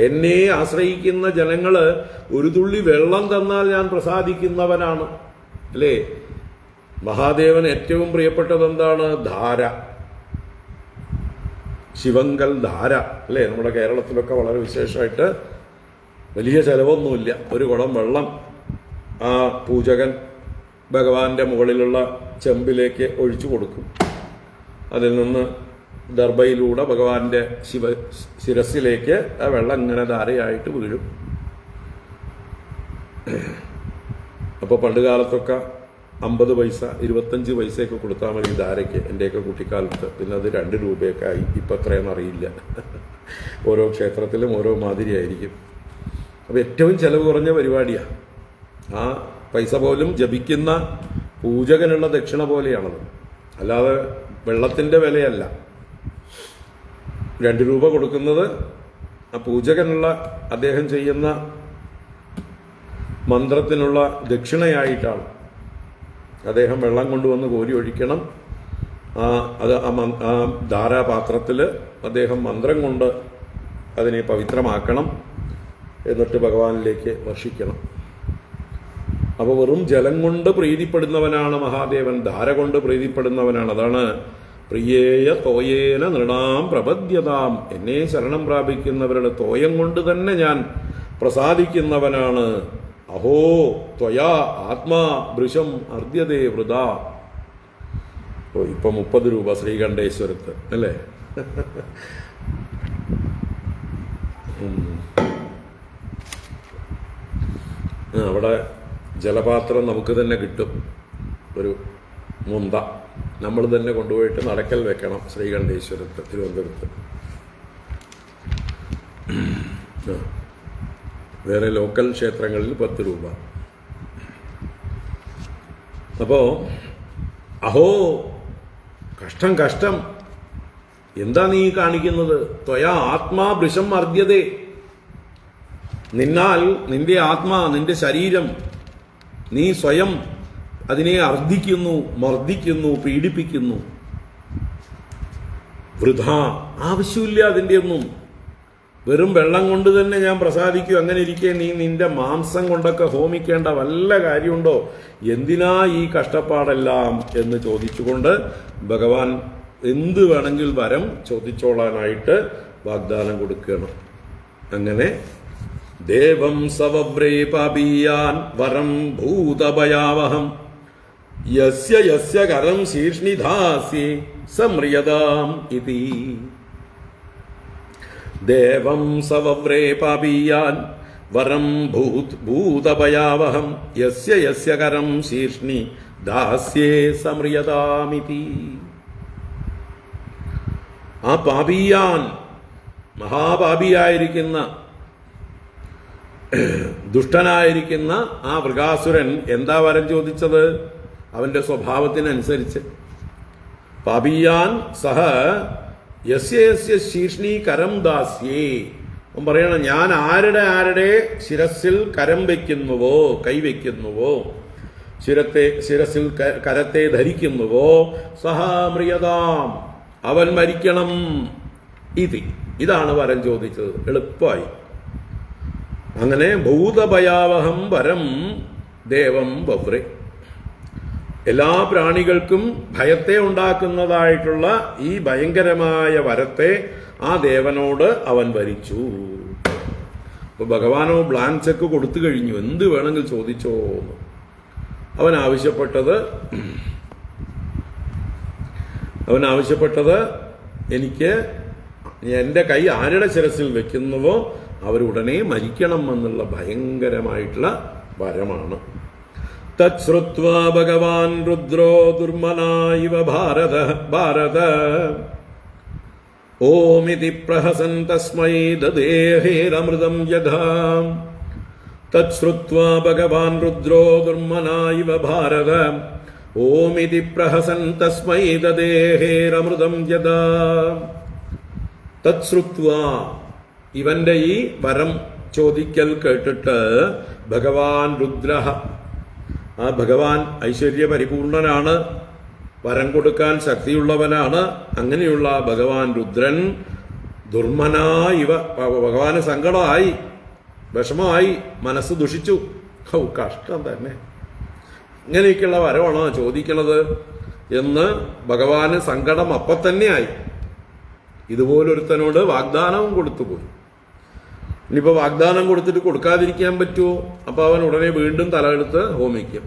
എന്നെ ആശ്രയിക്കുന്ന ജനങ്ങള് ഒരു തുള്ളി വെള്ളം തന്നാൽ ഞാൻ പ്രസാദിക്കുന്നവനാണ്. അല്ലേ, മഹാദേവൻ ഏറ്റവും പ്രിയപ്പെട്ടത് എന്താണ്? ധാര, ശിവങ്കൽ ധാര. അല്ലേ, നമ്മുടെ കേരളത്തിലൊക്കെ വളരെ വിശേഷമായിട്ട് വലിയ ചെലവൊന്നുമില്ല, ഒരു കുടം വെള്ളം ആ പൂജകൻ ഭഗവാന്റെ മുകളിലുള്ള ചെമ്പിലേക്ക് ഒഴിച്ചു കൊടുക്കും. അതിൽ നിന്ന് ദർഭയിലൂടെ ഭഗവാന്റെ ശിരസിലേക്ക് ആ വെള്ളം ഇങ്ങനെ ധാരയായിട്ട് വീഴും. അപ്പോൾ പണ്ട് കാലത്തൊക്കെ 50 പൈസ 25 പൈസയൊക്കെ കൊടുത്താൽ മതി ധാരയ്ക്ക്, എൻ്റെയൊക്കെ കുട്ടിക്കാലത്ത്. പിന്നെ അത് 2 രൂപയൊക്കെ ആയി. ഇപ്പം എത്രയെന്ന് അറിയില്ല. ഓരോ ക്ഷേത്രത്തിലും ഓരോ മാതിരിയായിരിക്കും. അപ്പോൾ ഏറ്റവും ചെലവ് കുറഞ്ഞ പരിപാടിയാണ്. ആ പൈസ പോലും ജപിക്കുന്ന പൂജകനുള്ള ദക്ഷിണ പോലെയാണത്, അല്ലാതെ വെള്ളത്തിൻ്റെ വിലയല്ല. 2 രൂപ കൊടുക്കുന്നത് ആ പൂജകനുള്ള അദ്ദേഹം ചെയ്യുന്ന മന്ത്രത്തിനുള്ള ദക്ഷിണയായിട്ടാണ്. അദ്ദേഹം വെള്ളം കൊണ്ടുവന്ന് കോരി ഒഴിക്കണം. അത് ആ ധാരാപാത്രത്തിൽ അദ്ദേഹം മന്ത്രം കൊണ്ട് അതിനെ പവിത്രമാക്കണം, എന്നിട്ട് ഭഗവാനിലേക്ക് വർഷിക്കണം. അപ്പോൾ വെറും ജലം കൊണ്ട് പ്രീതിപ്പെടുന്നവനാണ് മഹാദേവൻ, ധാര കൊണ്ട് പ്രീതിപ്പെടുന്നവനാണ്. അതാണ് പ്രിയേയ തോയേന നൃണാം പ്രപദ്യതാം, എന്നെ ശരണം പ്രാപിക്കുന്നവരുടെ തോയം കൊണ്ട് തന്നെ ഞാൻ പ്രസാദിക്കുന്നവനാണ്. അഹോ ത്വയാ ആത്മാ ഭൃശം അർദ്യതേ വൃത. ഇപ്പൊ 30 രൂപ ശ്രീകണ്ഠേശ്വരത്ത് അല്ലേ? അവിടെ ജലപാത്രം നമുക്ക് തന്നെ കിട്ടും, ഒരു മുന്ത നമ്മൾ തന്നെ കൊണ്ടുപോയിട്ട് നടക്കൽ വെക്കണം ശ്രീകണ്ഠേശ്വരത്ത്, തിരുവനന്തപുരത്ത്. വേറെ ലോക്കൽ ക്ഷേത്രങ്ങളിൽ 10 രൂപ. അപ്പോ അഹോ കഷ്ടം കഷ്ടം, എന്താ നീ കാണിക്കുന്നത്? ത്വയാ ആത്മാ ഭൃശം അർദ്യതേ, നിന്നാൽ നിന്റെ ആത്മാ, നിന്റെ ശരീരം, നീ സ്വയം അതിനെ അർദ്ദിക്കുന്നു, മർദ്ദിക്കുന്നു, പീഡിപ്പിക്കുന്നു. വൃഥ, ആവശ്യമില്ല അതിൻ്റെ ഒന്നും. വെറും വെള്ളം കൊണ്ട് തന്നെ ഞാൻ പ്രസാദിക്കും. അങ്ങനെ ഇരിക്കെ നീ നിന്റെ മാംസം കൊണ്ടൊക്കെ ഹോമിക്കേണ്ട വല്ല കാര്യമുണ്ടോ? എന്തിനാ ഈ കഷ്ടപ്പാടെല്ലാം എന്ന് ചോദിച്ചുകൊണ്ട് ഭഗവാൻ എന്ത് വേണമെങ്കിൽ വരം ചോദിച്ചോളാനായിട്ട് വാഗ്ദാനം കൊടുക്കണം. അങ്ങനെ ദേവം സവവ്രേ പാപീയാൻ വരം ഭൂതഭയാവഹം യസ്യ യസ്യ കരം ശീർഷ്ണിധാസ്യേ സംമ്രിയതാം ഇതി. ദേവം സവവ്രേ പാപീയാൻ വരം ഭൂതഭയാവഹം യസ്യ യസ്യ കരം ശീർഷ്ണി ദാസ്യേ സംമ്രിയതാമിതി. ആ പാപീയാൻ, മഹാപാപിയായിരിക്കുന്ന ദുഷ്ടനായിരിക്കുന്ന ആ വൃകാസുരൻ എന്താ വരം ചോദിച്ചത്? അവന്റെ സ്വഭാവത്തിനനുസരിച്ച്. പാപിയാൻ സഹ യസ്യ യസ്യ ശീർഷ്ണി കരം ദാസ്യേ. അവൻ പറയണം, ഞാൻ ആരുടെ ശിരസിൽ കരം വയ്ക്കുന്നുവോ, കൈവയ്ക്കുന്നുവോ, ശിരസിൽ കരത്തെ ധരിക്കുന്നുവോ, സഹാമ്രിയതാം, അവൻ മരിക്കണം. ഇതാണ് വരം ചോദിച്ചത്. എളുപ്പമായി. അങ്ങനെ ഭൂതഭയാവഹം വരം ദേവം വവ്രേ, എല്ലാ പ്രാണികൾക്കും ഭയത്തെ ഉണ്ടാക്കുന്നതായിട്ടുള്ള ഈ ഭയങ്കരമായ വരത്തെ ആ ദേവനോട് അവൻ വരിച്ചു. അപ്പൊ ഭഗവാനോ ബ്ലാങ്ക് ചെക്ക് കൊടുത്തു കഴിഞ്ഞു, എന്ത് വേണമെങ്കിൽ ചോദിച്ചോ. അവൻ ആവശ്യപ്പെട്ടത് എനിക്ക് എൻ്റെ കൈ ആരുടെ ശിരസിൽ വെക്കുന്നുവോ അവരുടനെ മരിക്കണം എന്നുള്ള ഭയങ്കരമായിട്ടുള്ള വരമാണ്. തച്ഛ്രുത്വാ ഭഗവാൻ രുദ്രോ ദുർമനായിവ ഭാരത ഓമിതി പ്രഹസൻ തസ്മൈ ദദേഹേരമൃതം യഥാ. തച്ഛ്രുത്വാ ഭഗവാൻ രുദ്രോ ദുർമനായിവ ഭാരത ഓമിതി പ്രഹസൻ തസ്മൈ ദദേഹേരമൃതം യഥാ. തച്ഛ്രുത്വാ, ഇവന്റെ ഈ വരം ചോദിക്കൽ കേട്ടിട്ട് ഭഗവാൻ രുദ്ര, ആ ഭഗവാൻ ഐശ്വര്യപരിപൂർണനാണ്, വരം കൊടുക്കാൻ ശക്തിയുള്ളവനാണ്. അങ്ങനെയുള്ള ഭഗവാൻ രുദ്രൻ ദുർമനായിവ, ഭഗവാന് സങ്കടമായി, വിഷമമായി, മനസ്സ് ദുഷിച്ചു. കഷ്ടം തന്നെ, ഇങ്ങനെയൊക്കെയുള്ള വരമാണോ ചോദിക്കണത് എന്ന് ഭഗവാന് സങ്കടം അപ്പം തന്നെയായി. ഇതുപോലൊരുത്തനോട് വാഗ്ദാനവും കൊടുത്തുപോയി. ഇനിയിപ്പോ വാഗ്ദാനം കൊടുത്തിട്ട് കൊടുക്കാതിരിക്കാൻ പറ്റുമോ? അപ്പൊ അവൻ ഉടനെ വീണ്ടും തലയെടുത്ത് ഹോമിക്കും.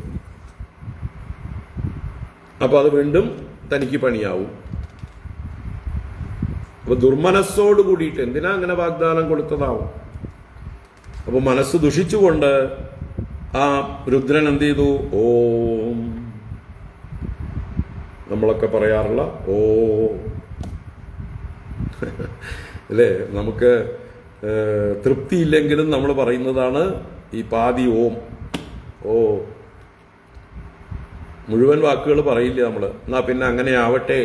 അപ്പൊ അത് വീണ്ടും തനിക്ക് പണിയാവും. അപ്പൊ ദുർമനസ്സോട് കൂടിയിട്ട് എന്തിനാ അങ്ങനെ വാഗ്ദാനം കൊടുത്തതാവും. അപ്പൊ മനസ്സ് ദുഷിച്ചുകൊണ്ട് ആ രുദ്രൻ എന്ത് ചെയ്തു? ഓം, നമ്മളൊക്കെ പറയാറുള്ള ഓ അല്ലേ, നമുക്ക് തൃപ്തിയില്ലെങ്കിലും നമ്മൾ പറയുന്നതാണ് ഈ പാതി ഓം. ഓ മുഴുവൻ വാക്കുകൾ പറയില്ല നമ്മൾ. എന്നാ പിന്നെ അങ്ങനെ ആവട്ടെ,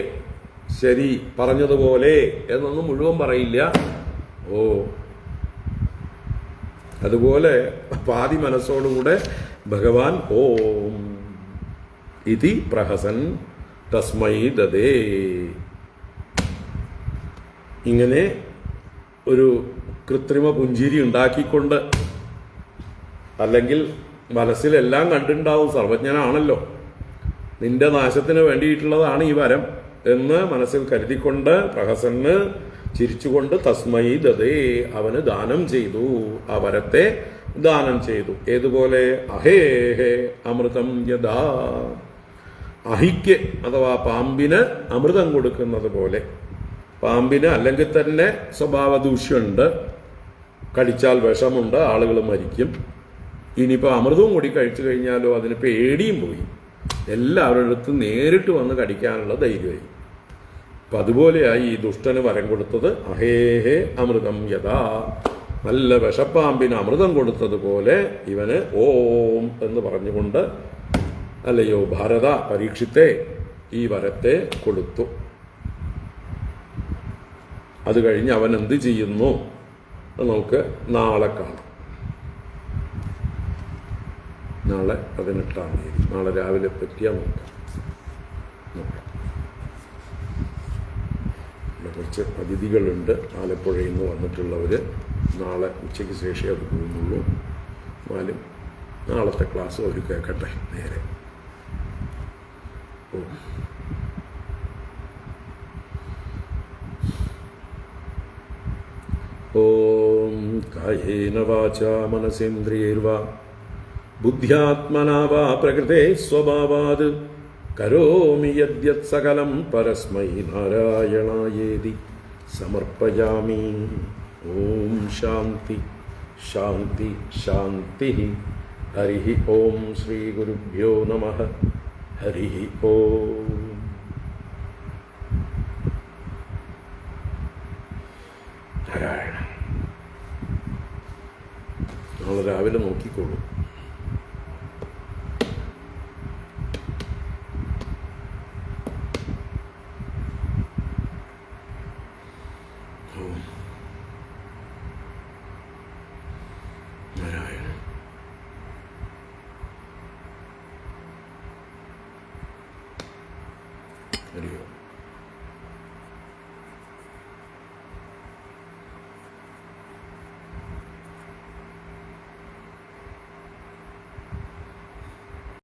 ശരി, പറഞ്ഞതുപോലെ എന്നൊന്നും മുഴുവൻ പറയില്ല. ഓ, അതുപോലെ പാതി മനസ്സോടുകൂടെ ഭഗവാൻ ഓം ഇതി പ്രഹസൻ തസ്മൈ ദദേ, ഇങ്ങനെ ഒരു കൃത്രിമ പുഞ്ചിരി ഉണ്ടാക്കിക്കൊണ്ട്, അല്ലെങ്കിൽ മനസ്സിലെല്ലാം കണ്ടിട്ടുണ്ടാവും, സർവജ്ഞനാണല്ലോ, നിന്റെ നാശത്തിന് വേണ്ടിയിട്ടുള്ളതാണ് ഈ വരം എന്ന് മനസ്സിൽ കരുതിക്കൊണ്ട് പ്രഹസന് ചിരിച്ചുകൊണ്ട് തസ്മൈ ദദേ, അവന് ദാനം ചെയ്തു, ആ വരത്തെ ദാനം ചെയ്തു. ഏതുപോലെ? അഹേഹേ അമൃതം യഥാ, അഹിക്ക് അഥവാ പാമ്പിന് അമൃതം കൊടുക്കുന്നത് പോലെ. പാമ്പിന് അല്ലെങ്കിൽ തന്നെ സ്വഭാവ ദൂഷ്യമുണ്ട്, കടിച്ചാൽ വിഷമുണ്ട്, ആളുകൾ മരിക്കും. ഇനിയിപ്പോൾ അമൃതവും കൂടി കഴിച്ചു കഴിഞ്ഞാലോ അതിന് പേടിയും പോയി, എല്ലാവരുടെ അടുത്തും നേരിട്ട് വന്ന് കടിക്കാനുള്ള ധൈര്യമായി. അപ്പം അതുപോലെയായി ഈ ദുഷ്ടന് വരം കൊടുത്തത്. അഹേഹേ അമൃതം യഥാ, നല്ല വിഷപ്പാമ്പിന് അമൃതം കൊടുത്തതുപോലെ ഇവന് ഓം എന്ന് പറഞ്ഞുകൊണ്ട്, അല്ലയോ ഭാരത പരീക്ഷിത്തെ, ഈ വരത്തെ കൊടുത്തു. അത് കഴിഞ്ഞ് അവൻ എന്ത് ചെയ്യുന്നു നമുക്ക് നാളെ കാണാം. നാളെ 18-ാം തീയതി, നാളെ രാവിലെ പറ്റിയാൽ നോക്കാം. കുറച്ച് അതിഥികളുണ്ട് ആലപ്പുഴയിൽ നിന്ന് വന്നിട്ടുള്ളവർ. നാളെ ഉച്ചയ്ക്ക് ശേഷമേ അത് പോകുന്നുള്ളൂ. എന്നാലും നാളത്തെ ക്ലാസ് അവർ കേൾക്കട്ടെ നേരെ. ഓം കായേന വാചാ മനസേന്ദ്രിയൈർവാ ബുദ്ധ്യാത്മനാ വാ പ്രകൃതേ സ്വഭാവാത് കരോമി യദ്യത് സകലം പരസ്മൈ നാരായണായേതി സമർപ്പയാമി. ഓം ശാന്തി ശാന്തി ശാന്തി. ഹരി ഓം ശ്രീ ഗുരുഭ്യോ നമഃ. ഹരി ഓം. നാരായണ. നാളെ രാവിലെ നോക്കിക്കോളൂ. നാരായണ. ഹരി ഓം.